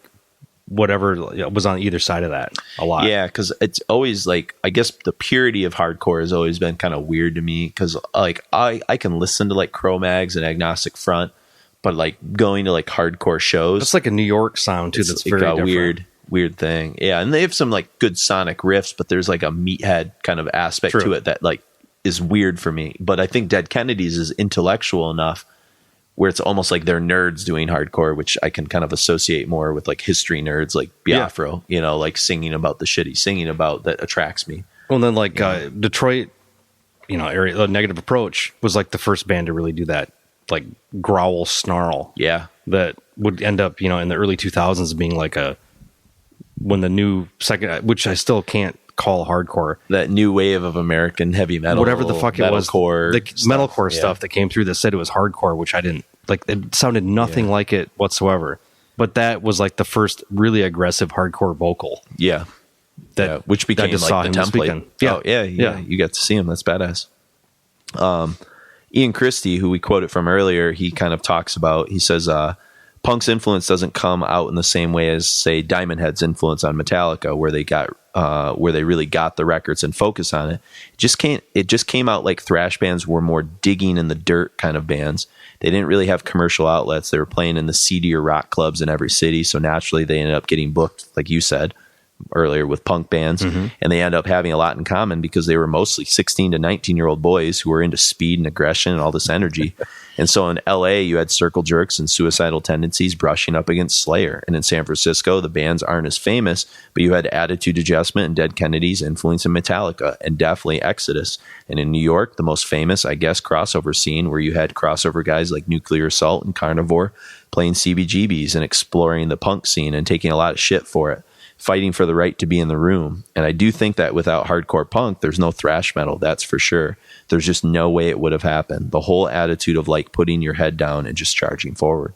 whatever was on either side of that a lot. Yeah, because it's always like, I guess the purity of hardcore has always been kind of weird to me, because like I can listen to like Cro-Mags and Agnostic Front, but like going to like hardcore shows, it's like a New York sound too. That's very different. Weird thing. Yeah, and they have some like good sonic riffs, but there's like a meathead kind of aspect to it that like is weird for me. But I think Dead Kennedys is intellectual enough where it's almost like they're nerds doing hardcore, which I can kind of associate more with like history nerds like Biafra, like singing about the shit he's singing about that attracts me. Well, and then like Detroit, area, the Negative Approach was like the first band to really do that, like growl snarl. Yeah. That would end up, in the early 2000s being like a when the new second, which I still can't call hardcore, that new wave of American heavy metal, whatever the fuck it was, the metalcore yeah. stuff that came through that said it was hardcore, which I didn't like. It sounded nothing like it whatsoever. But that was like the first really aggressive hardcore vocal. Yeah. That which became I just like saw the him this template. weekend. Oh, yeah. You got to see him. That's badass. Ian Christie, who we quoted from earlier, he kind of talks about, he says, punk's influence doesn't come out in the same way as, say, Diamond Head's influence on Metallica, where they really got the records and focus on it. It just came out like thrash bands were more digging in the dirt kind of bands. They didn't really have commercial outlets. They were playing in the seedier rock clubs in every city. So naturally they ended up getting booked, like you said earlier, with punk bands. And they end up having a lot in common because they were mostly 16 to 19-year-old boys who were into speed and aggression and all this energy. And so in LA, you had Circle Jerks and Suicidal Tendencies brushing up against Slayer. And in San Francisco, the bands aren't as famous, but you had Attitude Adjustment and Dead Kennedys influencing Metallica, and definitely Exodus. And in New York, the most famous, I guess, crossover scene, where you had crossover guys like Nuclear Assault and Carnivore playing CBGBs and exploring the punk scene and taking a lot of shit for it, fighting for the right to be in the room. And I do think that without hardcore punk, there's no thrash metal, that's for sure. There's just no way it would have happened. The whole attitude of like putting your head down and just charging forward.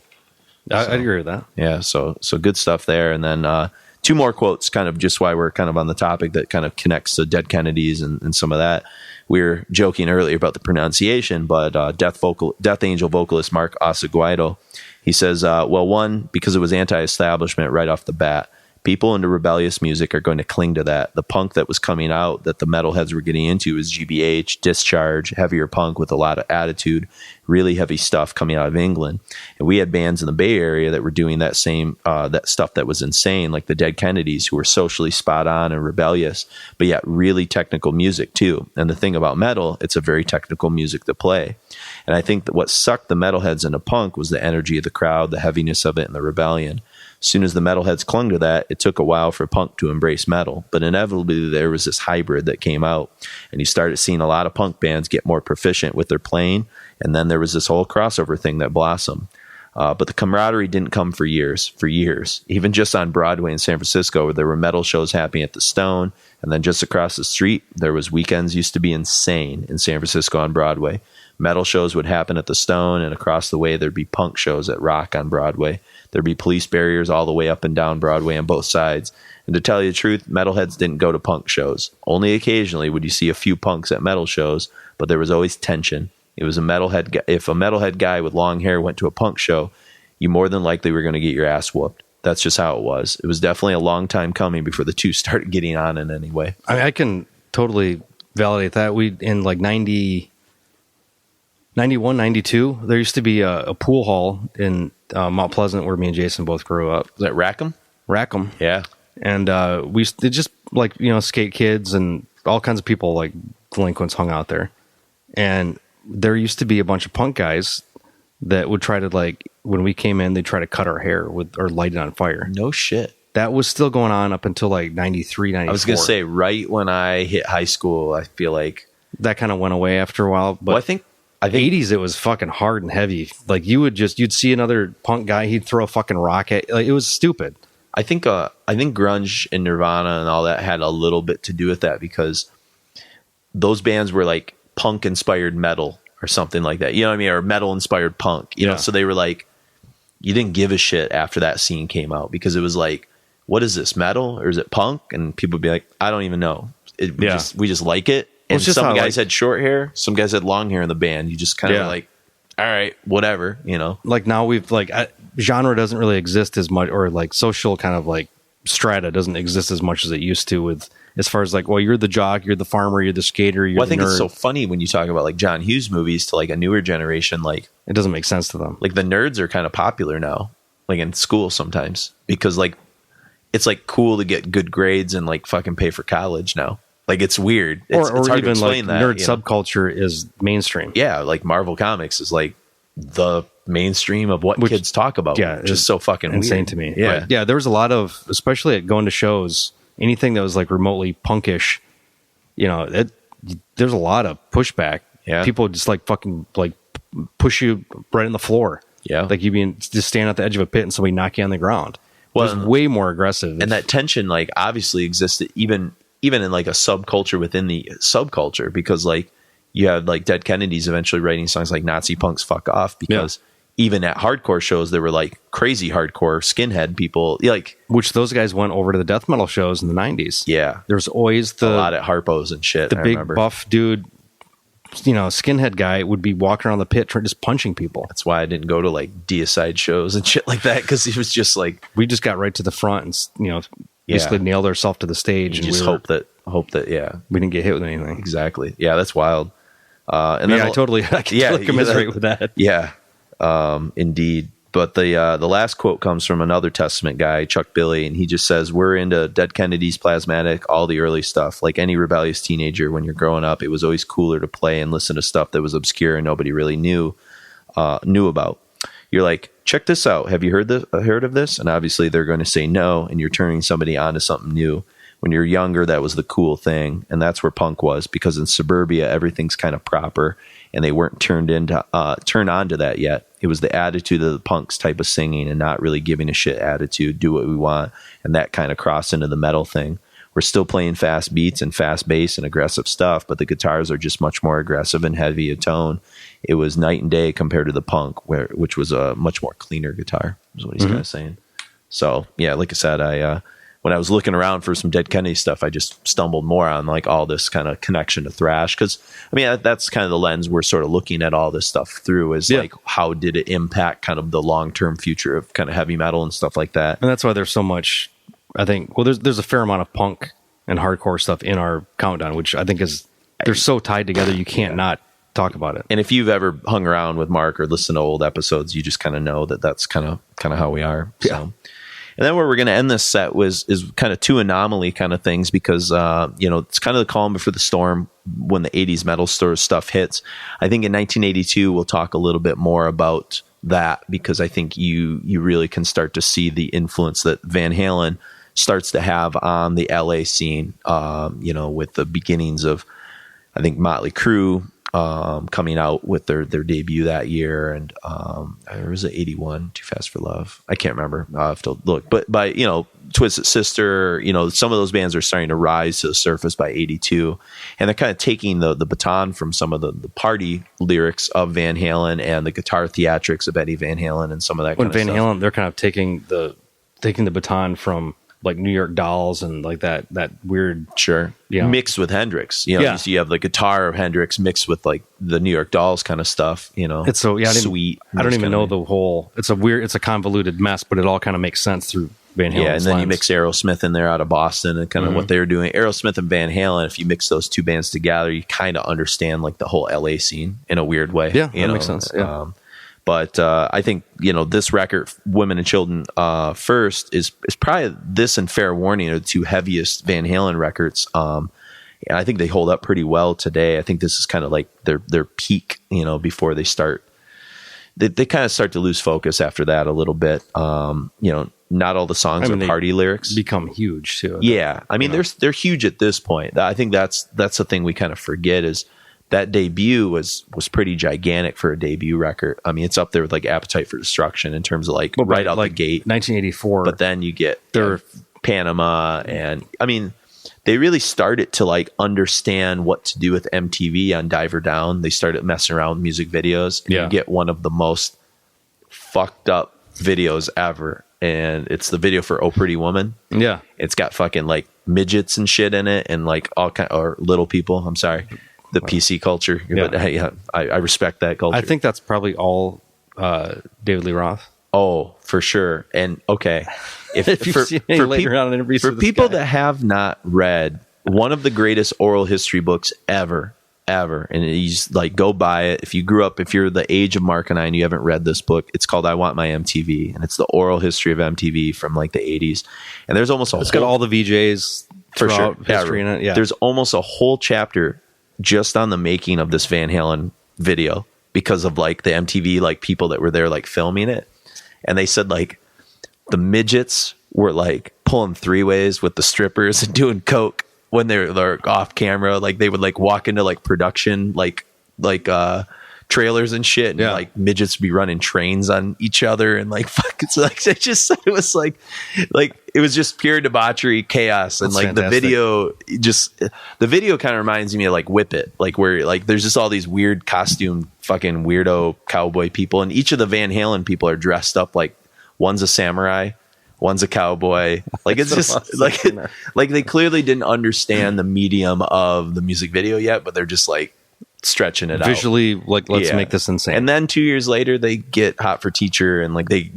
I agree with that. Yeah, so good stuff there. And then two more quotes, kind of just why we're kind of on the topic that kind of connects to Dead Kennedys and some of that. We were joking earlier about the pronunciation, but Death Angel vocalist Mark Osaguido, he says, well, one, because it was anti-establishment right off the bat. People into rebellious music are going to cling to that. The punk that was coming out that the metalheads were getting into was GBH, Discharge, heavier punk with a lot of attitude, really heavy stuff coming out of England. And we had bands in the Bay Area that were doing that same that stuff that was insane, like the Dead Kennedys, who were socially spot on and rebellious, but yet really technical music too. And the thing about metal, it's a very technical music to play. And I think that what sucked the metalheads into punk was the energy of the crowd, the heaviness of it, and the rebellion. As soon as the metalheads clung to that, it took a while for punk to embrace metal. But inevitably, there was this hybrid that came out, and you started seeing a lot of punk bands get more proficient with their playing, and then there was this whole crossover thing that blossomed. But the camaraderie didn't come for years. Even just on Broadway in San Francisco, where there were metal shows happening at the Stone, and then just across the street, there was Weekends used to be insane in San Francisco on Broadway. Metal shows would happen at the Stone, and across the way, there'd be punk shows at Rock on Broadway. There'd be police barriers all the way up and down Broadway on both sides. And to tell you the truth, metalheads didn't go to punk shows. Only occasionally would you see a few punks at metal shows, but there was always tension. It was a metalhead. If a metalhead guy with long hair went to a punk show, you more than likely were going to get your ass whooped. That's just how it was. It was definitely a long time coming before the two started getting on in any way. I mean, I can totally validate that. We in like 91, 92, there used to be a pool hall in Mount Pleasant where me and Jason both grew up. Was that Rackham? Rackham. Yeah. And we just like, skate kids and all kinds of people like delinquents hung out there. And there used to be a bunch of punk guys that would try to, like, when we came in, they'd try to cut our hair or light it on fire. No shit. That was still going on up until like 93, 94. I was going to say, right when I hit high school, I feel like that kind of went away after a while. But well, I think 80s, it was fucking hard and heavy. Like you'd see another punk guy, he'd throw a fucking rock at, like, it was stupid. I think grunge and Nirvana and all that had a little bit to do with that, because those bands were like punk inspired metal or something like that. You know what I mean? Or metal inspired punk, you know? So they were like, you didn't give a shit after that scene came out, because it was like, what is this, metal or is it punk? And people would be like, I don't even know. We just like it. And some guys had short hair, some guys had long hair in the band. You just kind of like, all right, whatever, you know. Like now we've like genre doesn't really exist as much, or like social kind of like strata doesn't exist as much as it used to, with as far as like, well, you're the jock, you're the farmer, you're the skater, you're the nerd. I think it's so funny when you talk about like John Hughes movies to like a newer generation, like it doesn't make sense to them. Like the nerds are kind of popular now, like in school sometimes, because like it's like cool to get good grades and like fucking pay for college now. Like it's weird. It's hard even to explain like that, nerd subculture is mainstream. Yeah, like Marvel Comics is like the mainstream of what kids talk about. Yeah, just so fucking insane weird to me. Yeah, but yeah. There was a lot of, especially at going to shows, anything that was like remotely punkish. You know, there's a lot of pushback. Yeah, people just like fucking like push you right in the floor. Yeah, like you being just stand at the edge of a pit and somebody knock you on the ground. Well, it was way more aggressive. and that tension like obviously existed even in like a subculture within the subculture, because like you had like Dead Kennedys eventually writing songs like Nazi Punks Fuck Off, because even at hardcore shows there were like crazy hardcore skinhead people, like, which those guys went over to the death metal shows in the 90s. yeah, There was always a lot at Harpo's and shit. the I big remember. buff dude, skinhead guy would be walking around the pit just punching people. That's why I didn't go to like Deicide shows and shit like that, because he was just like, We just got right to the front and basically nailed ourselves to the stage. you And just we were- hope that yeah, we didn't get hit with anything. exactly, yeah, that's wild. And then I can totally commiserate with that. Yeah, indeed. But the last quote comes from another Testament guy, Chuck Billy, and he just says, "We're into Dead Kennedys, Plasmatic, all the early stuff. Like any rebellious teenager, when you're growing up, it was always cooler to play and listen to stuff that was obscure and nobody really knew about. You're like, check this out. Have you heard of this? And obviously they're going to say no, and you're turning somebody onto something new. When you're younger, that was the cool thing, and that's where punk was, because in suburbia everything's kind of proper, and they weren't turned on to that yet. It was the attitude of the punks type of singing and not really giving a shit attitude, do what we want, and that kind of crossed into the metal thing. We're still playing fast beats and fast bass and aggressive stuff, but the guitars are just much more aggressive and heavy a tone. It was night and day compared to the punk, which was a much more cleaner guitar, is what he's kind of saying. So yeah, like I said, when I was looking around for some Dead Kennedy stuff, I just stumbled more on like all this kind of connection to thrash. Cause I mean, that's kind of the lens we're sort of looking at all this stuff through, is like, how did it impact kind of the long-term future of kind of heavy metal and stuff like that? And that's why there's so much, I think, well, there's a fair amount of punk and hardcore stuff in our countdown, which I think they're so tied together. You can't not talk about it. And if you've ever hung around with Mark or listened to old episodes, you just kind of know that that's kind of how we are. Yeah. So. And then where we're going to end this set is kind of two anomaly kind of things, because, it's kind of the calm before the storm when the 80s metal store stuff hits. I think in 1982, we'll talk a little bit more about that, because I think you really can start to see the influence that Van Halen starts to have on the LA scene, with the beginnings of, I think, Motley Crue coming out with their debut that year, and or was it 81, Too Fast for Love? I can't remember. I'll have to look. But by Twisted Sister, some of those bands are starting to rise to the surface by 82, and they're kind of taking the baton from some of the party lyrics of Van Halen and the guitar theatrics of Eddie Van Halen and some of that. When kind of Van stuff. Halen, they're kind of taking the baton from like New York Dolls and like that weird, Sure. Yeah. Mixed with Hendrix. Yeah. So you have the guitar of Hendrix mixed with like the New York Dolls kind of stuff, It's so sweet. I don't even know the the whole. It's a convoluted mess, but it all kind of makes sense through Van Halen. and then you mix Aerosmith in there out of Boston and kind of Mm-hmm. what they were doing. Aerosmith and Van Halen, if you mix those two bands together, you kind of understand like the whole LA scene in a weird way. Yeah, that makes sense. Yeah. But I think, this record, Women and Children First, is probably, this and Fair Warning are the two heaviest Van Halen records. And I think they hold up pretty well today. I think this is kind of like their peak, before they start. They kind of start to lose focus after that a little bit. Not all the songs are they party lyrics. become huge too. Yeah, I mean they're huge at this point. I think that's the thing we kind of forget, is that debut was pretty gigantic for a debut record. I mean, it's up there with like Appetite for Destruction in terms of like right out the gate. 1984. But then you get Panama, and I mean, they really started to like understand what to do with MTV on Diver Down. They started messing around with music videos. Yeah. You get one of the most fucked up videos ever, and it's the video for "Oh Pretty Woman." yeah, It's got fucking like midgets and shit in it, and like all kind or little people. I'm sorry, the PC culture. Yeah. But hey, I respect that culture. I think that's probably all David Lee Roth. Oh, for sure. And okay, If you've seen any later on in interviews for with this people guy. that have not read one of the greatest oral history books ever, and you just like go buy it. If you're the age of Mark and I, and you haven't read this book, it's called "I Want My MTV," and it's the oral history of MTV from like the 80s. And there's almost It's got all the VJs for sure history in it. Yeah, There's almost a whole chapter just on the making of this Van Halen video because of like the MTV like people that were there like filming it. And they said like the midgets were like pulling three-ways with the strippers and doing coke when they're off camera. Like they would like walk into like production, like trailers and shit, and Yeah. like midgets would be running trains on each other, and like fuck, it's like they just said it was like it was just pure debauchery, chaos, and That's like fantastic. the video kind of reminds me of like Whip It, like where like there's just all these weird costume fucking weirdo cowboy people, and each of the Van Halen people are dressed up like one's a samurai, one's a cowboy. Like it's That's what I just was like thinking. like they clearly didn't understand the medium of the music video yet, but they're just like stretching it out Visually, like, let's Yeah. make this insane. And then 2 years later, they get Hot for Teacher, and like they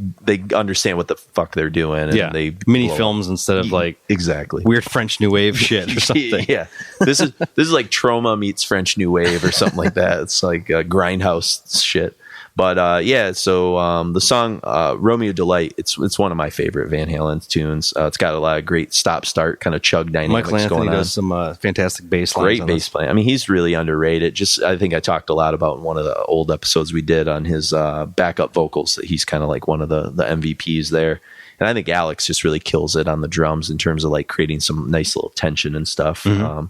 understand what the fuck they're doing. And yeah, they mini blow- films instead of like exactly weird French New Wave shit or something. Yeah, this is like Trauma meets French New Wave or something like that. It's like grindhouse shit. But yeah, so the song Romeo Delight, it's one of my favorite Van Halen tunes. It's got a lot of great stop-start kind of chug dynamics Michael Anthony going on. does some fantastic bass lines. Great on bass this. playing. I mean, he's really underrated. Just I think I talked a lot about in one of the old episodes we did on his backup vocals, that he's kind of like one of the MVPs there. And I think Alex just really kills it on the drums in terms of like creating some nice little tension and stuff. Mm-hmm.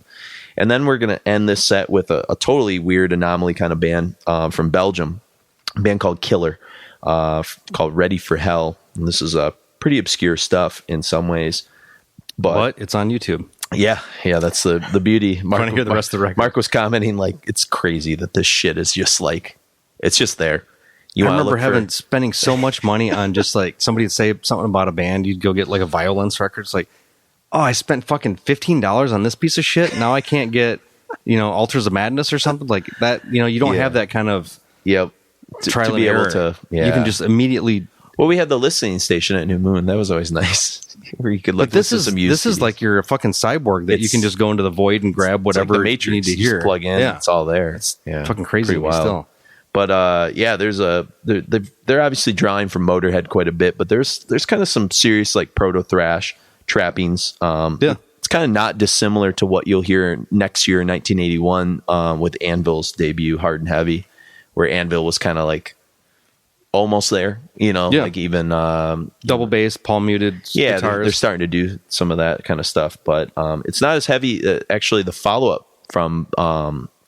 And then we're going to end this set with a totally weird anomaly kind of band from Belgium, a band called Killer, called Ready for Hell. And this is pretty obscure stuff in some ways. But it's on YouTube. Yeah, that's the beauty. Trying to hear the rest of the record. Mark was commenting like it's crazy that this shit is just like it's just there. You I wanna remember look for- spending so much money on just like somebody would say something about a band. You'd go get like a Violence record. It's like, oh, I spent fucking $15 on this piece of shit. Now I can't get, Altars of Madness or something like that. You don't Yeah. have that kind of Yep. trial to and be error. able to, yeah. You can just immediately. Well, we had the listening station at New Moon. That was always nice, where you could like But this listen is to some used this is CDs. like you're a fucking cyborg that you can just go into the void and grab It's like whatever the Matrix. you need to You just hear. plug in, Yeah, it's all there. it's yeah, fucking crazy pretty to me wild. still. But yeah, there's they're obviously drawing from Motorhead quite a bit, but there's kind of some serious like proto thrash trappings. Yeah. It's kind of not dissimilar to what you'll hear next year in 1981 with Anvil's debut, Hard and Heavy, where Anvil was kind of like almost there, Yeah. like even Double bass, palm muted yeah, guitars. they're starting to do some of that kind of stuff, but it's not as heavy. Actually, the follow up from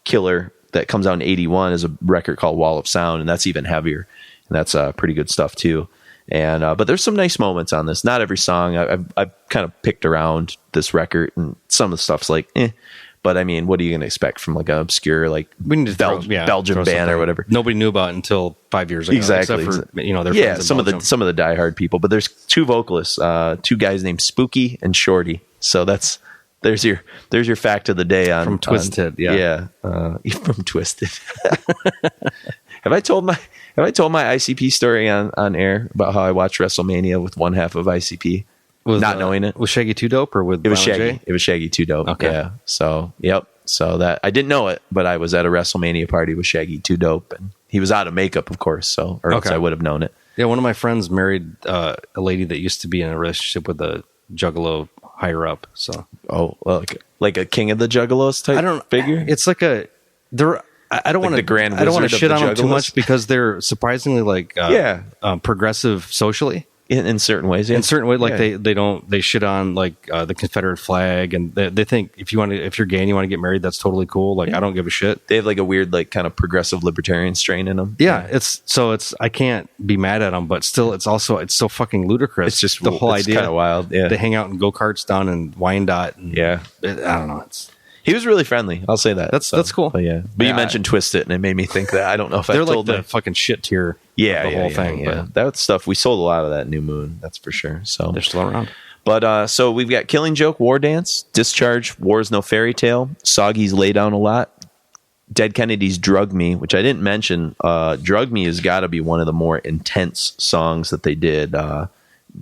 Killer that comes out in 81 is a record called Wall of Sound, and that's even heavier, and that's pretty good stuff too. And but there's some nice moments on this. Not every song. I've kind of picked around this record, and some of the stuff's like, eh. But I mean, what are you going to expect from like an obscure like we need to Belgian throw band or something whatever? Nobody knew about until 5 years ago. Exactly. Except for their Yeah, friends in some Belgium. of the diehard people. But there's two vocalists, two guys named Spooky and Shorty. So there's your fact of the day on From Twisted, yeah. from Twisted. Have I told my ICP story on air about how I watched WrestleMania with one half of ICP, not knowing it? Was Shaggy Too Dope or with It was Violent Shaggy. J? It was Shaggy Too Dope. Okay. Yeah. So yep. So that I didn't know it, but I was at a WrestleMania party with Shaggy Too Dope, and he was out of makeup, of course. So or else Okay. I would have known it. Yeah, one of my friends married a lady that used to be in a relationship with a juggalo higher up. So Oh, well, like a King of the Juggalos type I don't figure. It's like a they're. I don't Like want the Grand I don't want to Wizard shit of on the them too Juggalos? much because they're surprisingly like progressive socially. in certain ways. Yeah. In certain ways, like Yeah. they shit on like the Confederate flag, and they think if you're gay and you want to get married, that's totally cool. Like I don't give a shit. They have like a weird, like kind of progressive libertarian strain in them. Yeah, it's I can't be mad at them, but still, it's so fucking ludicrous. It's just the whole it's idea. kind of wild. Yeah. They hang out in go karts down in Wyandotte. And Yeah. I don't know. He was really friendly. I'll say that. That's cool. But yeah. But Yeah, you mentioned Twist It, and it made me think that. I don't know if I They're like told the my fucking shit tier. yeah, of the whole thing. Yeah. But That stuff we sold a lot of that at New Moon. That's for sure. So they're still around. But so we've got Killing Joke, War Dance, Discharge, War's No Fairy Tale, Soggy's Lay Down a Lot, Dead Kennedy's Drug Me, which I didn't mention. Drug Me has got to be one of the more intense songs that they did.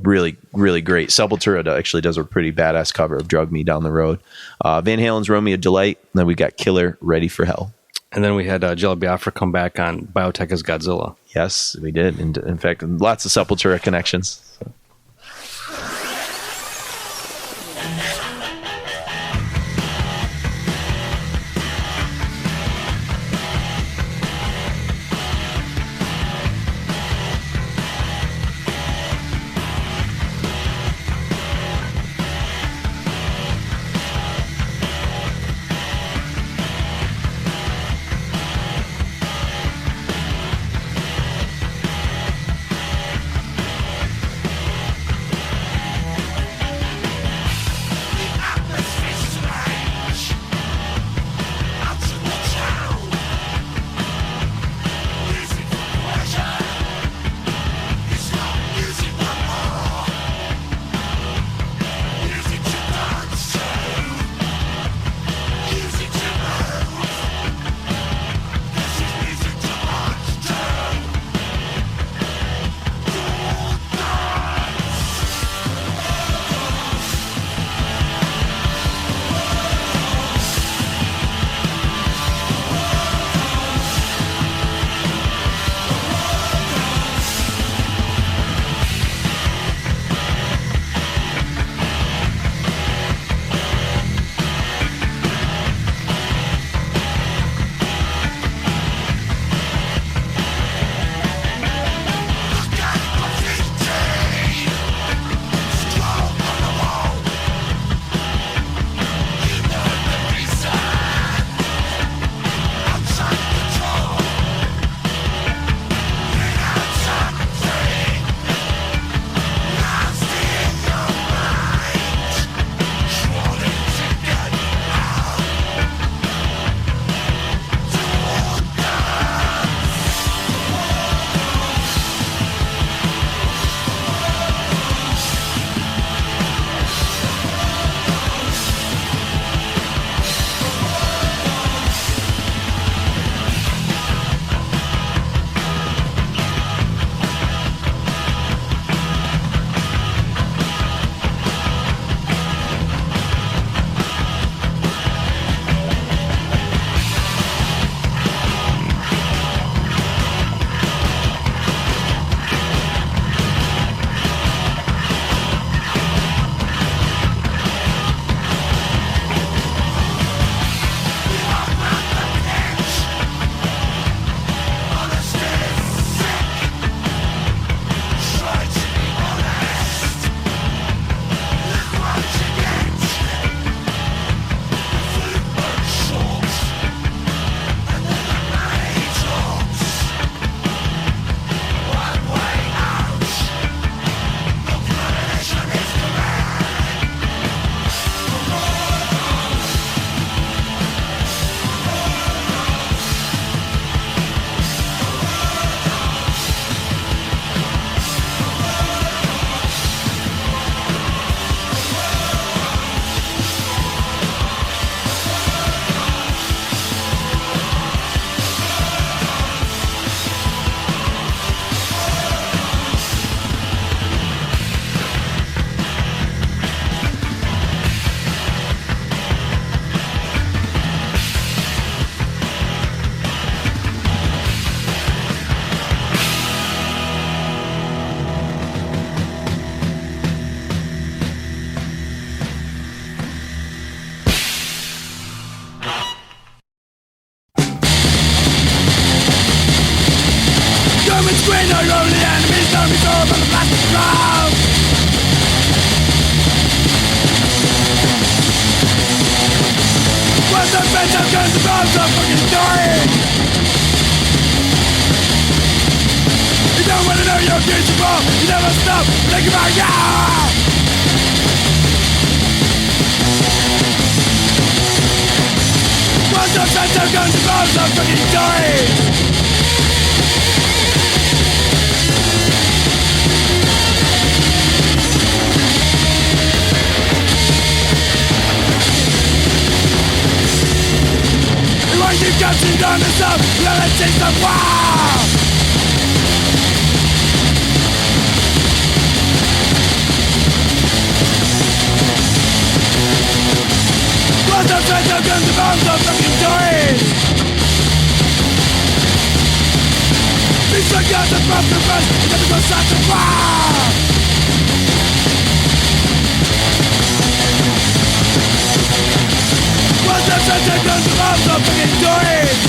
Really, really great. Sepultura actually does a pretty badass cover of Drug Me down the road. Van Halen's Romeo Delight. And then we got Killer, Ready for Hell. And then we had Jello Biafra come back on Biotech as Godzilla. Yes, we did. And in fact, lots of Sepultura connections. Screen no road, the enemies don't be told by the plastic crowd. What's the bitch of guns about the fucking story? You don't wanna know your future, bro. You never stop thinking about ya. What's the bitch of guns about the fucking story? Once you've got to know yourself, let it take the wow. What's the threat of guns about the fucking stories? These are guns that brought the rest, and never go such a wow. What's the threat of guns about the fucking stories?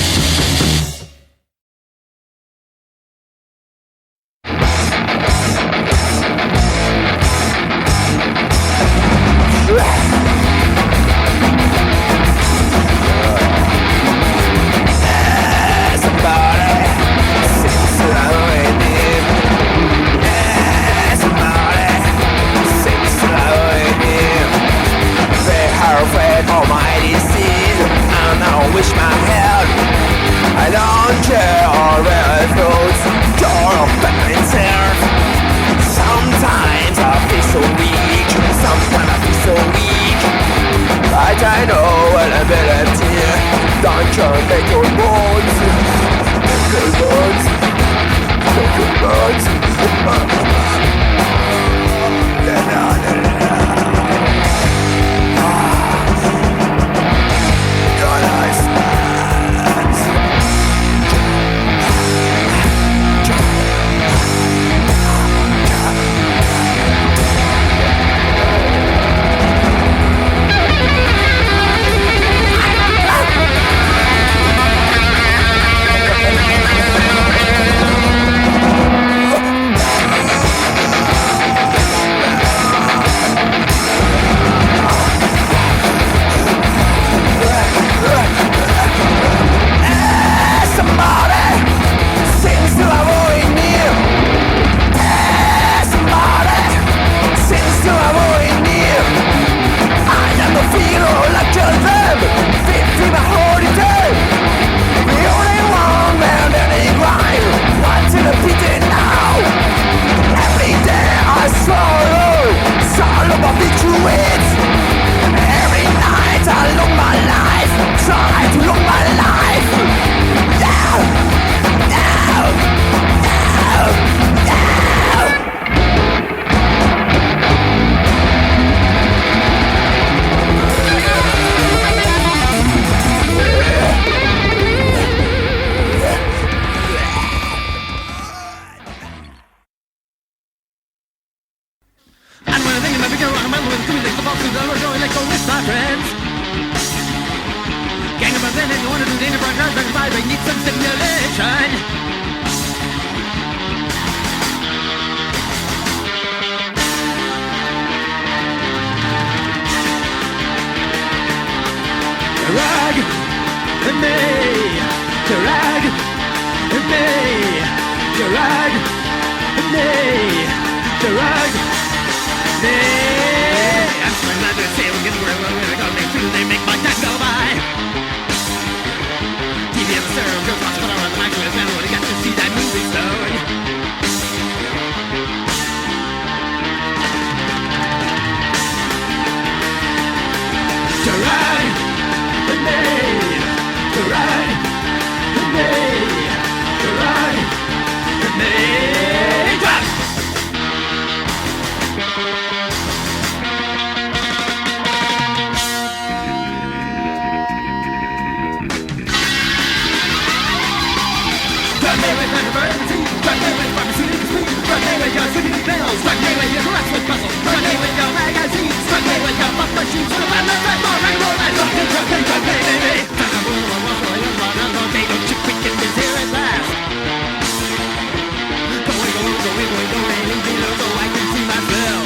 with the rain and below so I can see myself.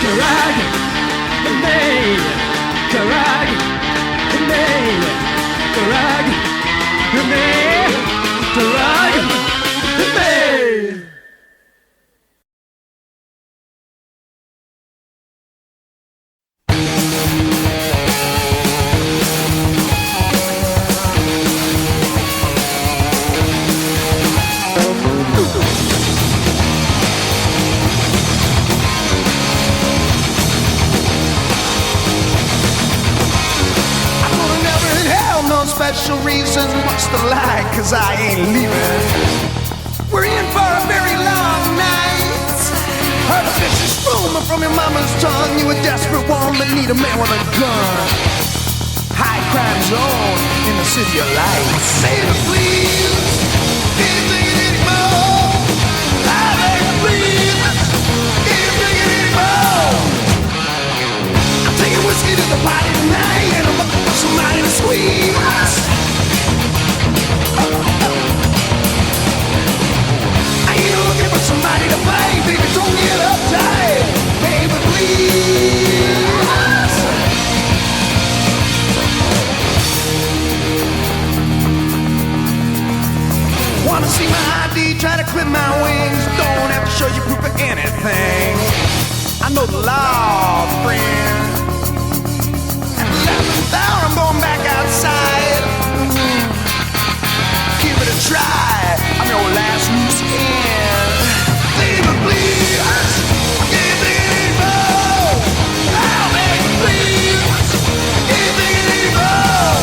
Karag, May, Karag, May, Karag, May, Karag, May. Special reason, what's the lie? Cause I ain't leaving. We're in for a very long night. Heard a vicious rumor from your mama's tongue. You a desperate woman, need a man with a gun. High crime zone in the city of lights. Save it, please. Can't take it anymore. I beg you, please. Can't take it anymore. I'm taking whiskey to the party tonight, and I'm looking for somebody to squeeze. Somebody to play, baby, don't get uptight, baby, please. Wanna see my ID, try to clip my wings. Don't have to show you proof of anything. I know the law, friend. At the 11th hour, I'm going back outside. Give it a try, I'm your last loose end. Baby, please, I can't take it anymore. Oh, baby, please, I can't take it anymore.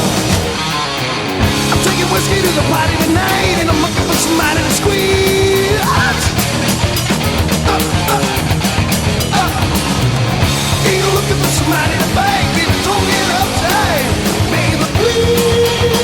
I'm taking whiskey to the party tonight, and I'm looking for somebody to squeeze. Ain't looking for somebody to bang, baby, don't get uptight. Baby, please.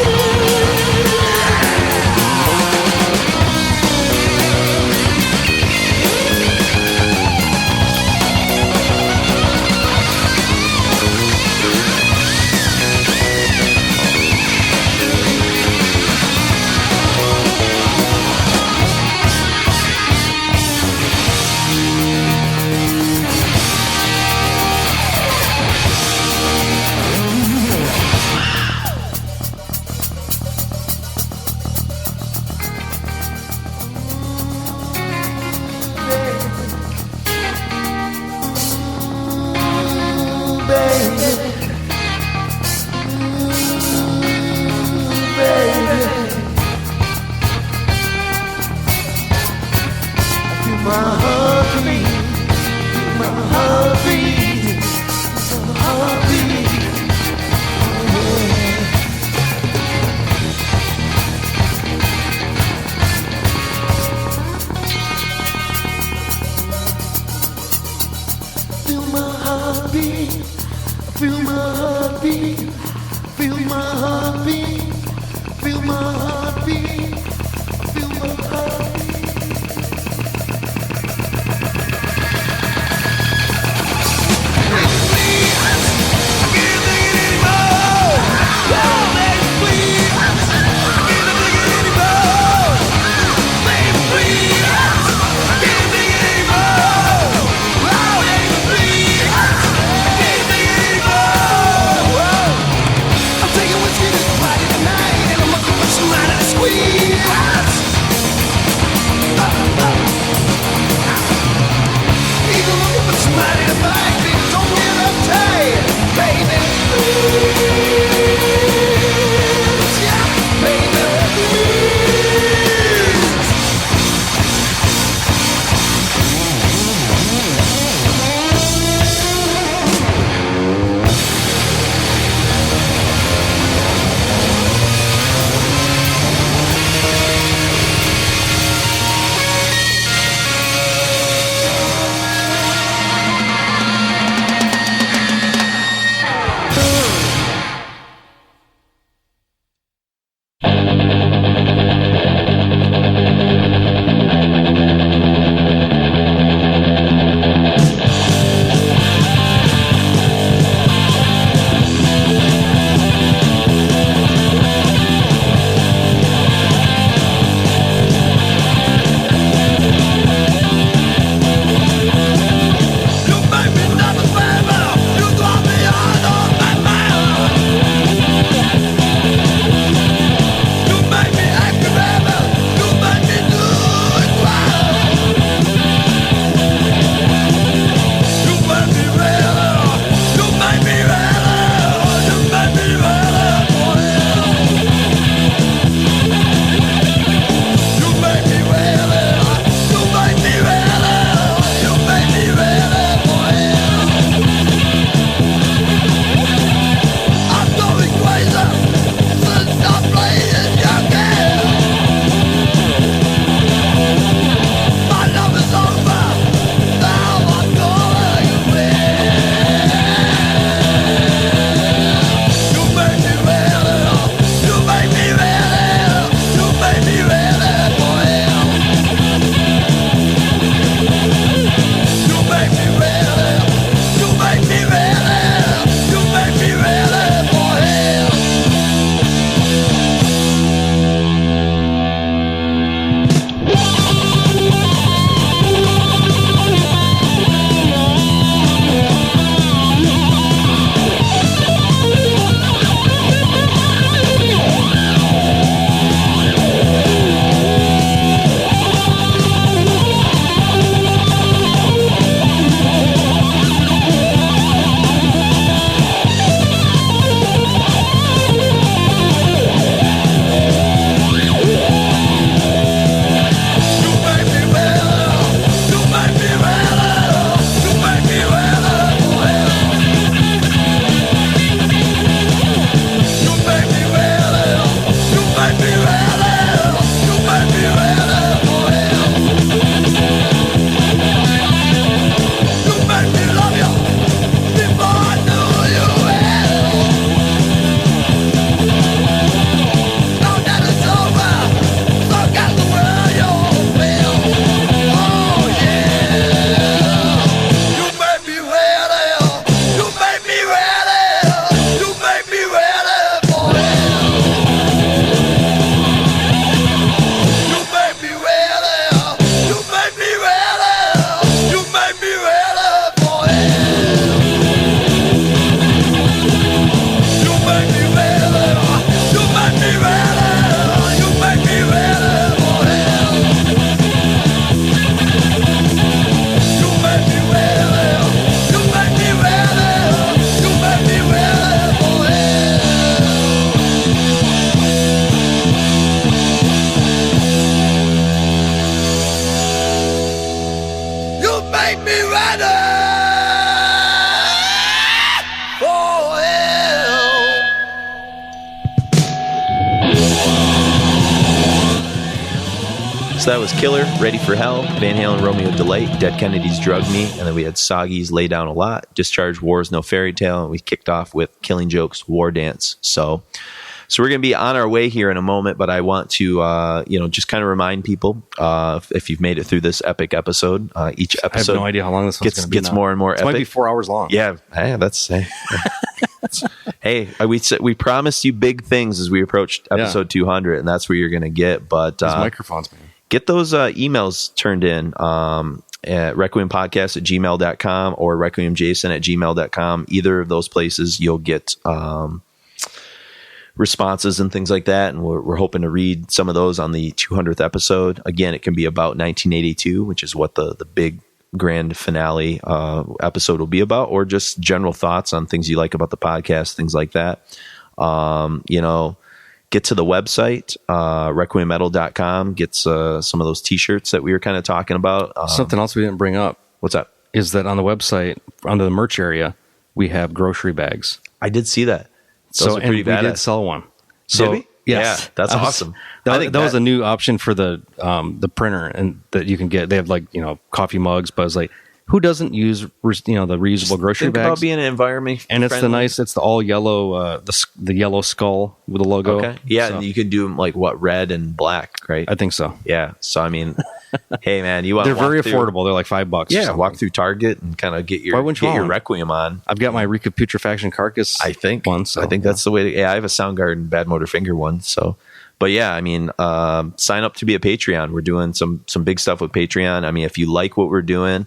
Somebody better. Oh, hell. So that was Killer, Ready for Hell, Van Halen, Romeo Delight, Dead Kennedys, Drug Me, and then we had Soggy's Lay Down a Lot, Discharge, War's No Fairy Tale, and we kicked off with Killing Joke's War Dance. So we're going to be on our way here in a moment, but I want to, just kind of remind people, if you've made it through this epic episode, each episode I have no idea how long this one's going to be. Gets more and more it epic. Might be 4 hours long. Yeah, hey, hey, we promised you big things as we approached episode 200, and that's where you're going to get. But these microphones, man. Get those emails turned in at requiempodcast@gmail.com or requiemjason@gmail.com. Either of those places, you'll get responses and things like that. And we're hoping to read some of those on the 200th episode. Again, it can be about 1982, which is what the big grand finale episode will be about, or just general thoughts on things you like about the podcast, things like that. Get to the website, requiemmetal.com, get some of those t-shirts that we were kind of talking about. Something else we didn't bring up. What's that? Is that on the website, under the merch area, we have grocery bags. I did see that. Those are pretty badass. We did sell one. So, did we? yes. Yeah, that's awesome. I think that was a new option for the printer, and that you can get. They have coffee mugs, but it's like, who doesn't use the reusable grocery Think bags? about being an environment, and it's friendly. it's the all yellow, the yellow skull with the logo. Okay, yeah, so, and you can do them like red and black, right? I think so. Yeah, so I mean, hey man, you want they're very affordable. They're like $5. Yeah, walk through Target and kind of get your Requiem on. I've got my Rika Putrefaction Carcass. I think one. So, I think that's the way. I have a Soundgarden Bad Motor Finger one. So, but yeah, I mean, sign up to be a Patreon. We're doing some big stuff with Patreon. I mean, if you like what we're doing,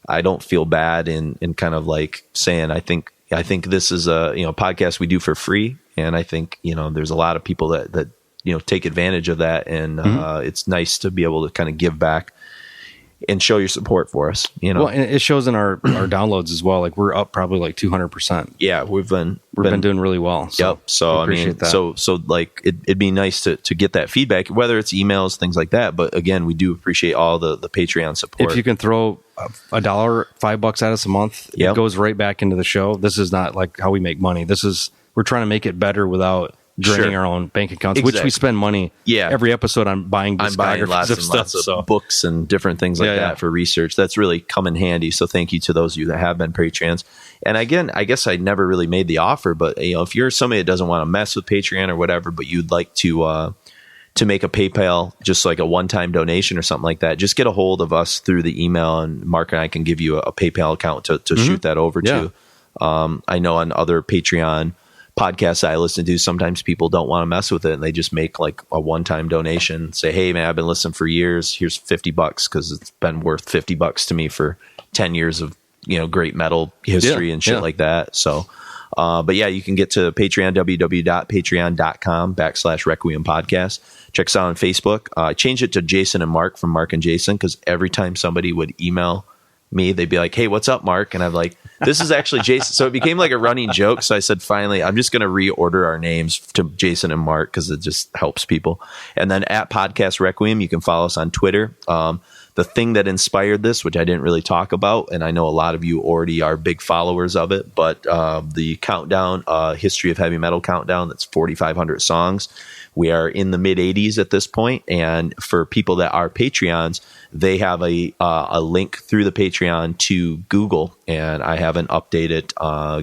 I don't feel bad in kind of like saying I think this is a podcast we do for free, and I think there's a lot of people that take advantage of that, and it's nice to be able to kind of give back and show your support for us. Well, and it shows in our downloads as well. Like we're up probably like 200%. Yeah, we've been doing really well. So yep. So I mean, that. so like it'd be nice to get that feedback, whether it's emails, things like that. But again, we do appreciate all the Patreon support. If you can throw $1, $5 at us a month, it goes right back into the show. This is not like how we make money. We're trying to make it better without draining our own bank accounts, which we spend money every episode on buying discographies lots of and stuff, lots of books and different things like that for research. That's really come in handy. So thank you to those of you that have been Patreons. And again, I guess I never really made the offer, but if you're somebody that doesn't want to mess with Patreon or whatever, but you'd like to make a PayPal, just like a one-time donation or something like that, just get a hold of us through the email, and Mark and I can give you a PayPal account to shoot that over to. I know on other Patreon podcasts I listen to, sometimes people don't want to mess with it, and they just make like a one-time donation, say, hey man, I've been listening for years, here's $50 because it's been worth $50 to me for 10 years of great metal history and shit like that. So but yeah, you can get to Patreon, www.patreon.com/Requiem Podcast. Check us out on Facebook. I changed it to Jason and Mark from Mark and Jason, because every time somebody would email me, they'd be like, hey, what's up, Mark? And I'm like, this is actually Jason. So it became like a running joke. So I said, finally, I'm just going to reorder our names to Jason and Mark, because it just helps people. And then at Podcast Requiem, you can follow us on Twitter. The thing that inspired this, which I didn't really talk about, and I know a lot of you already are big followers of it, but the countdown, History of Heavy Metal countdown, that's 4,500 songs. We are in the mid 80s at this point, and for people that are Patreons, they have a link through the Patreon to Google, and I have an updated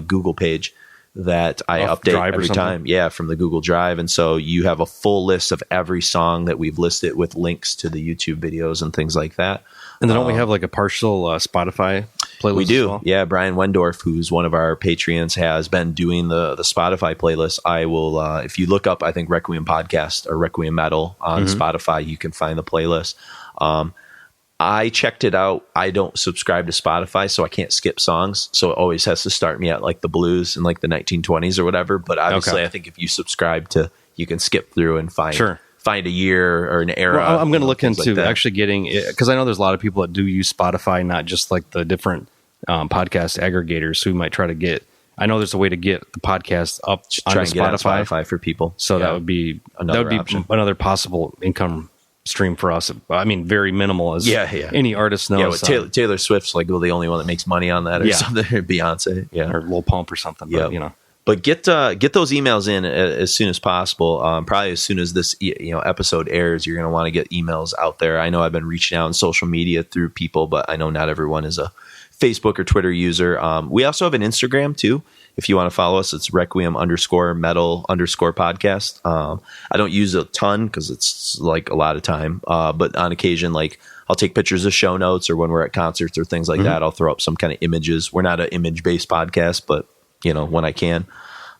Google page that I update every time. Yeah, from the Google Drive. And so you have a full list of every song that we've listed with links to the YouTube videos and things like that. And then don't we have like a partial Spotify playlist? We do. As well? Yeah, Brian Wendorf, who's one of our Patreons, has been doing the Spotify playlist. I will, if you look up, I think Requiem Podcast or Requiem Metal on Spotify, you can find the playlist. I checked it out. I don't subscribe to Spotify, so I can't skip songs. So it always has to start me at like the blues in like the 1920s or whatever. But obviously, I think if you subscribe to, you can skip through and find a year or an era. Well, I'm going to look into actually getting it, because I know there's a lot of people that do use Spotify, not just like the different podcast aggregators who might try to get. I know there's a way to get the podcast up on Spotify for people. So that would be another possible income stream for us. I mean, very minimal as any artist knows. Yeah, with Taylor Swift's like the only one that makes money on that or something. Or Beyonce, or Lil Pump or something. But, But get those emails in as soon as possible. Probably as soon as this episode airs, you're going to want to get emails out there. I know I've been reaching out on social media through people, but I know not everyone is a Facebook or Twitter user. We also have an Instagram too. If you want to follow us, it's Requiem_Metal_podcast. I don't use a ton because it's like a lot of time. But on occasion, like I'll take pictures of show notes, or when we're at concerts or things like that, I'll throw up some kind of images. We're not an image-based podcast, but when I can.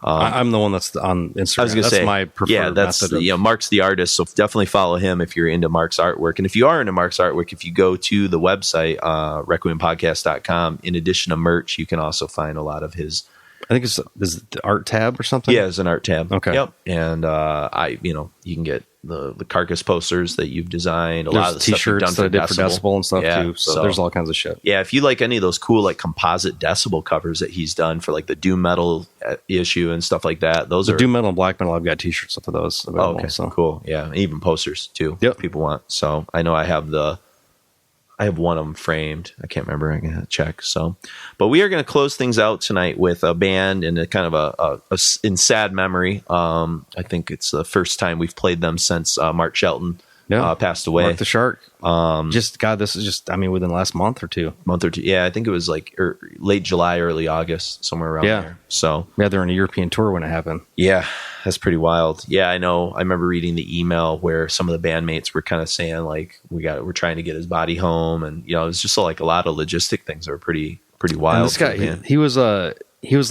I'm the one that's on Instagram. I was going to say, my preferred method. Mark's the artist, so definitely follow him if you're into Mark's artwork. And if you are into Mark's artwork, if you go to the website, requiempodcast.com, in addition to merch, you can also find a lot of his. I think is it the art tab or something? Yeah, it's an art tab. Okay. Yep. And you can get the Carcass posters that you've designed, a there's lot of the t-shirts stuff you've done for that I did for Decibel and stuff too. So there's all kinds of shit. Yeah, if you like any of those cool like composite Decibel covers that he's done for like the Doom Metal issue and stuff like that, those are Doom Metal and Black Metal. I've got t-shirts up of those available. Okay, so cool. Yeah, and even posters too. Yep. If people want. So I know I have one of them framed. I can't remember. I can check. So, but we are going to close things out tonight with a band and a kind of in sad memory. I think it's the first time we've played them since Mark Shelton passed away. Mark the Shark. This is just, within the last month or two. Yeah, I think it was like late July, early August, somewhere around there. So they're on a European tour when it happened. Yeah, that's pretty wild. Yeah, I know. I remember reading the email where some of the bandmates were kind of saying like, we're trying to get his body home, and it was just like a lot of logistic things that were pretty wild. And this guy, he was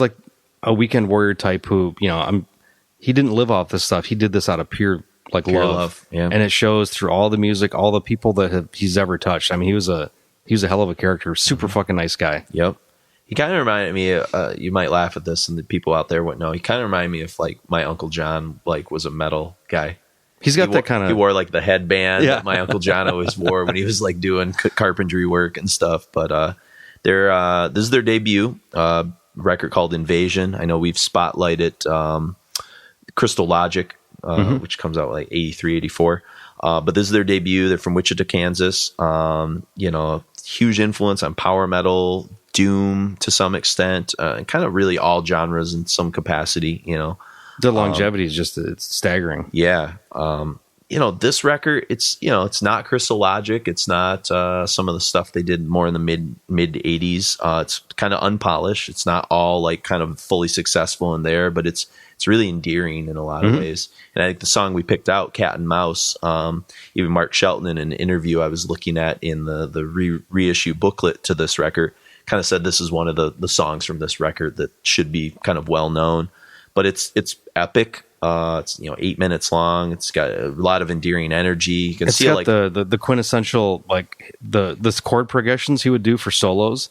like a weekend warrior type who, he didn't live off this stuff. He did this out of pure love. Yeah. And it shows through all the music, all the people that he's ever touched. He was a hell of a character, super fucking nice guy. Yep. He kind of reminded me, you might laugh at this and the people out there wouldn't know. He kind of reminded me of like my Uncle John, like was a metal guy. He's got that kind of, he wore like the headband that my Uncle John always wore when he was like doing carpentry work and stuff. But this is their debut record called Invasion. I know we've spotlighted Crystal Logic, which comes out like 83, 84. But this is their debut. They're from Wichita, Kansas. Huge influence on power metal, doom to some extent, and kind of really all genres in some capacity, The longevity is just, it's staggering. Yeah. This record, it's not Crystal Logic. It's not some of the stuff they did more in the mid 80s. It's kind of unpolished. It's not all like kind of fully successful in there, but it's really endearing in a lot of ways. And I think the song we picked out, Cat and Mouse, even Mark Shelton in an interview I was looking at in the reissue booklet to this record, kind of said this is one of the songs from this record that should be kind of well known. But it's epic. It's 8 minutes long. It's got a lot of endearing energy. You can see got the quintessential like the chord progressions he would do for solos.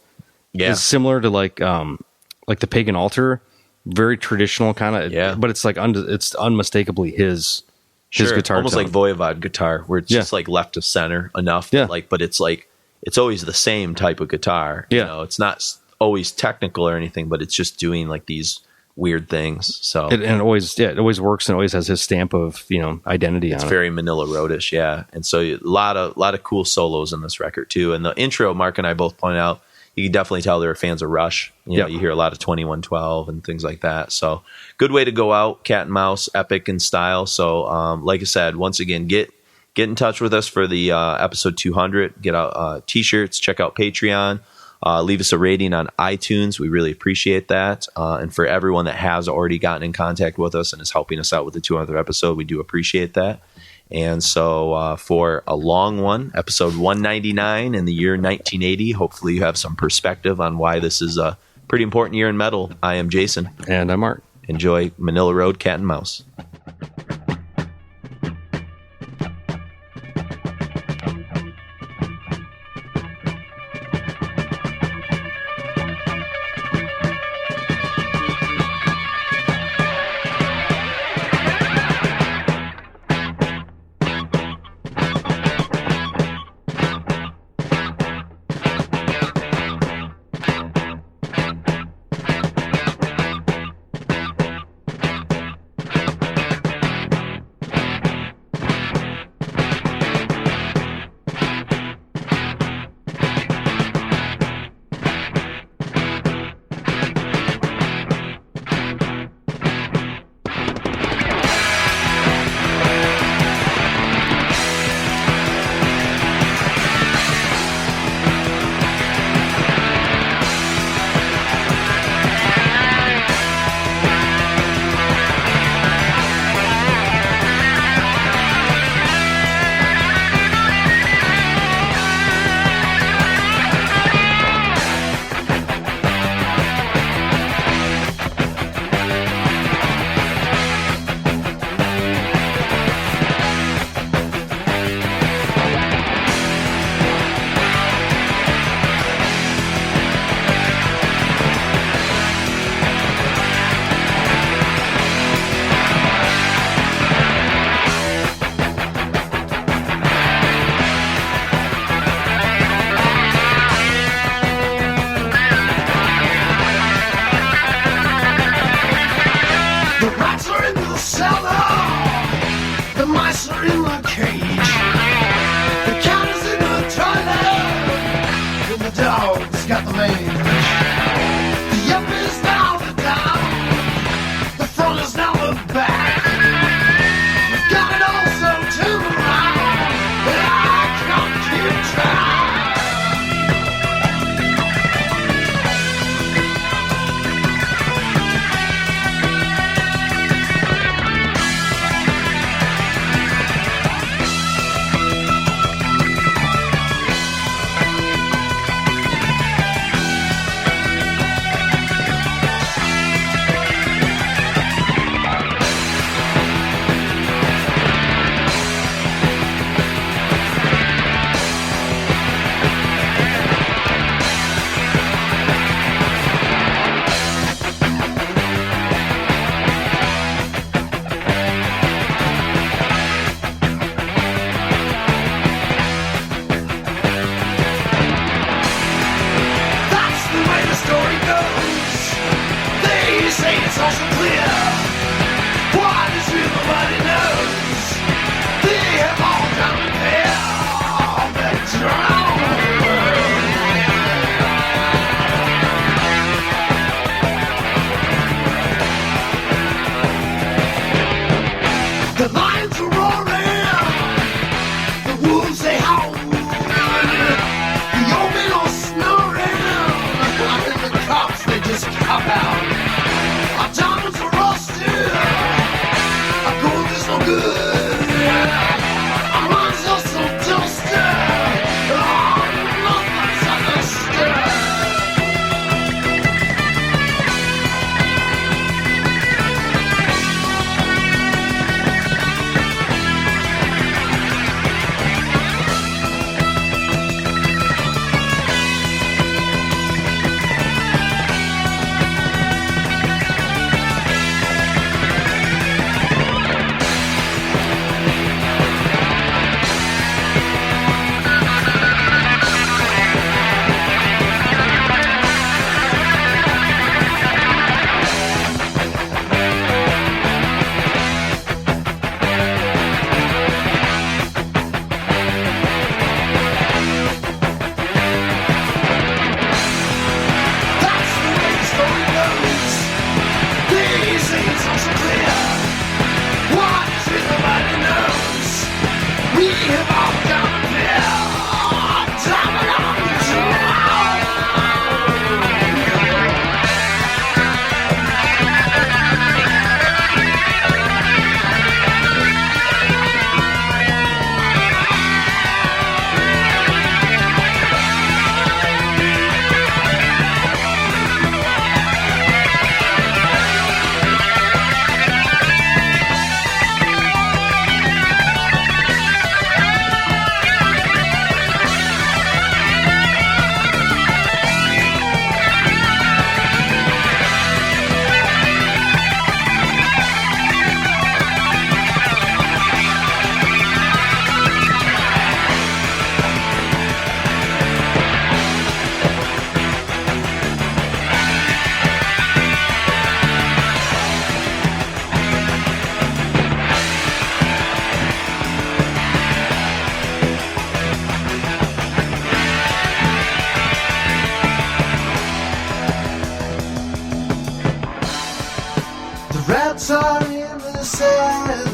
Yeah, is similar to like the Pagan Altar, very traditional kind of. Yeah, but it's like it's unmistakably his guitar, almost tone. like Voivod guitar, where it's just like left of center enough. Yeah, but it's like it's always the same type of guitar. Yeah, it's not always technical or anything, but it's just doing like these weird things. So it always works, and always has his stamp of identity on it. It's very Manila Roadish, yeah. And so a lot of cool solos in this record too. And the intro, Mark and I both pointed out, you can definitely tell they're fans of Rush. You hear a lot of 2112 and things like that. So good way to go out. Cat and Mouse, epic in style. So like I said, once again, get in touch with us for the episode 200. Get out t-shirts. Check out Patreon. Leave us a rating on iTunes. We really appreciate that. And for everyone that has already gotten in contact with us and is helping us out with the 200th episode, we do appreciate that. And so for a long one, episode 199 in the year 1980, hopefully you have some perspective on why this is a pretty important year in metal. I am Jason. And I'm Mark. Enjoy Manila Road, Cat and Mouse. are in the cage. The cat is in the toilet, and the dog's got the mange. The up is now the down, the front is now the back. We've got it all so turned around, and I can't keep track. The lions are roaring, the wolves they howl, the old men are snoring, and the cops they just cop out. Our diamonds are rusted, our gold is no good, our minds are so dusty, oh, nothing's understood. Rats are in the cellar,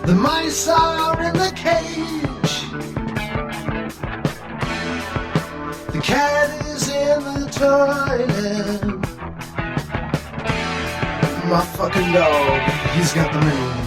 the mice are in the cage, the cat is in the toilet, my fucking dog, he's got the mange.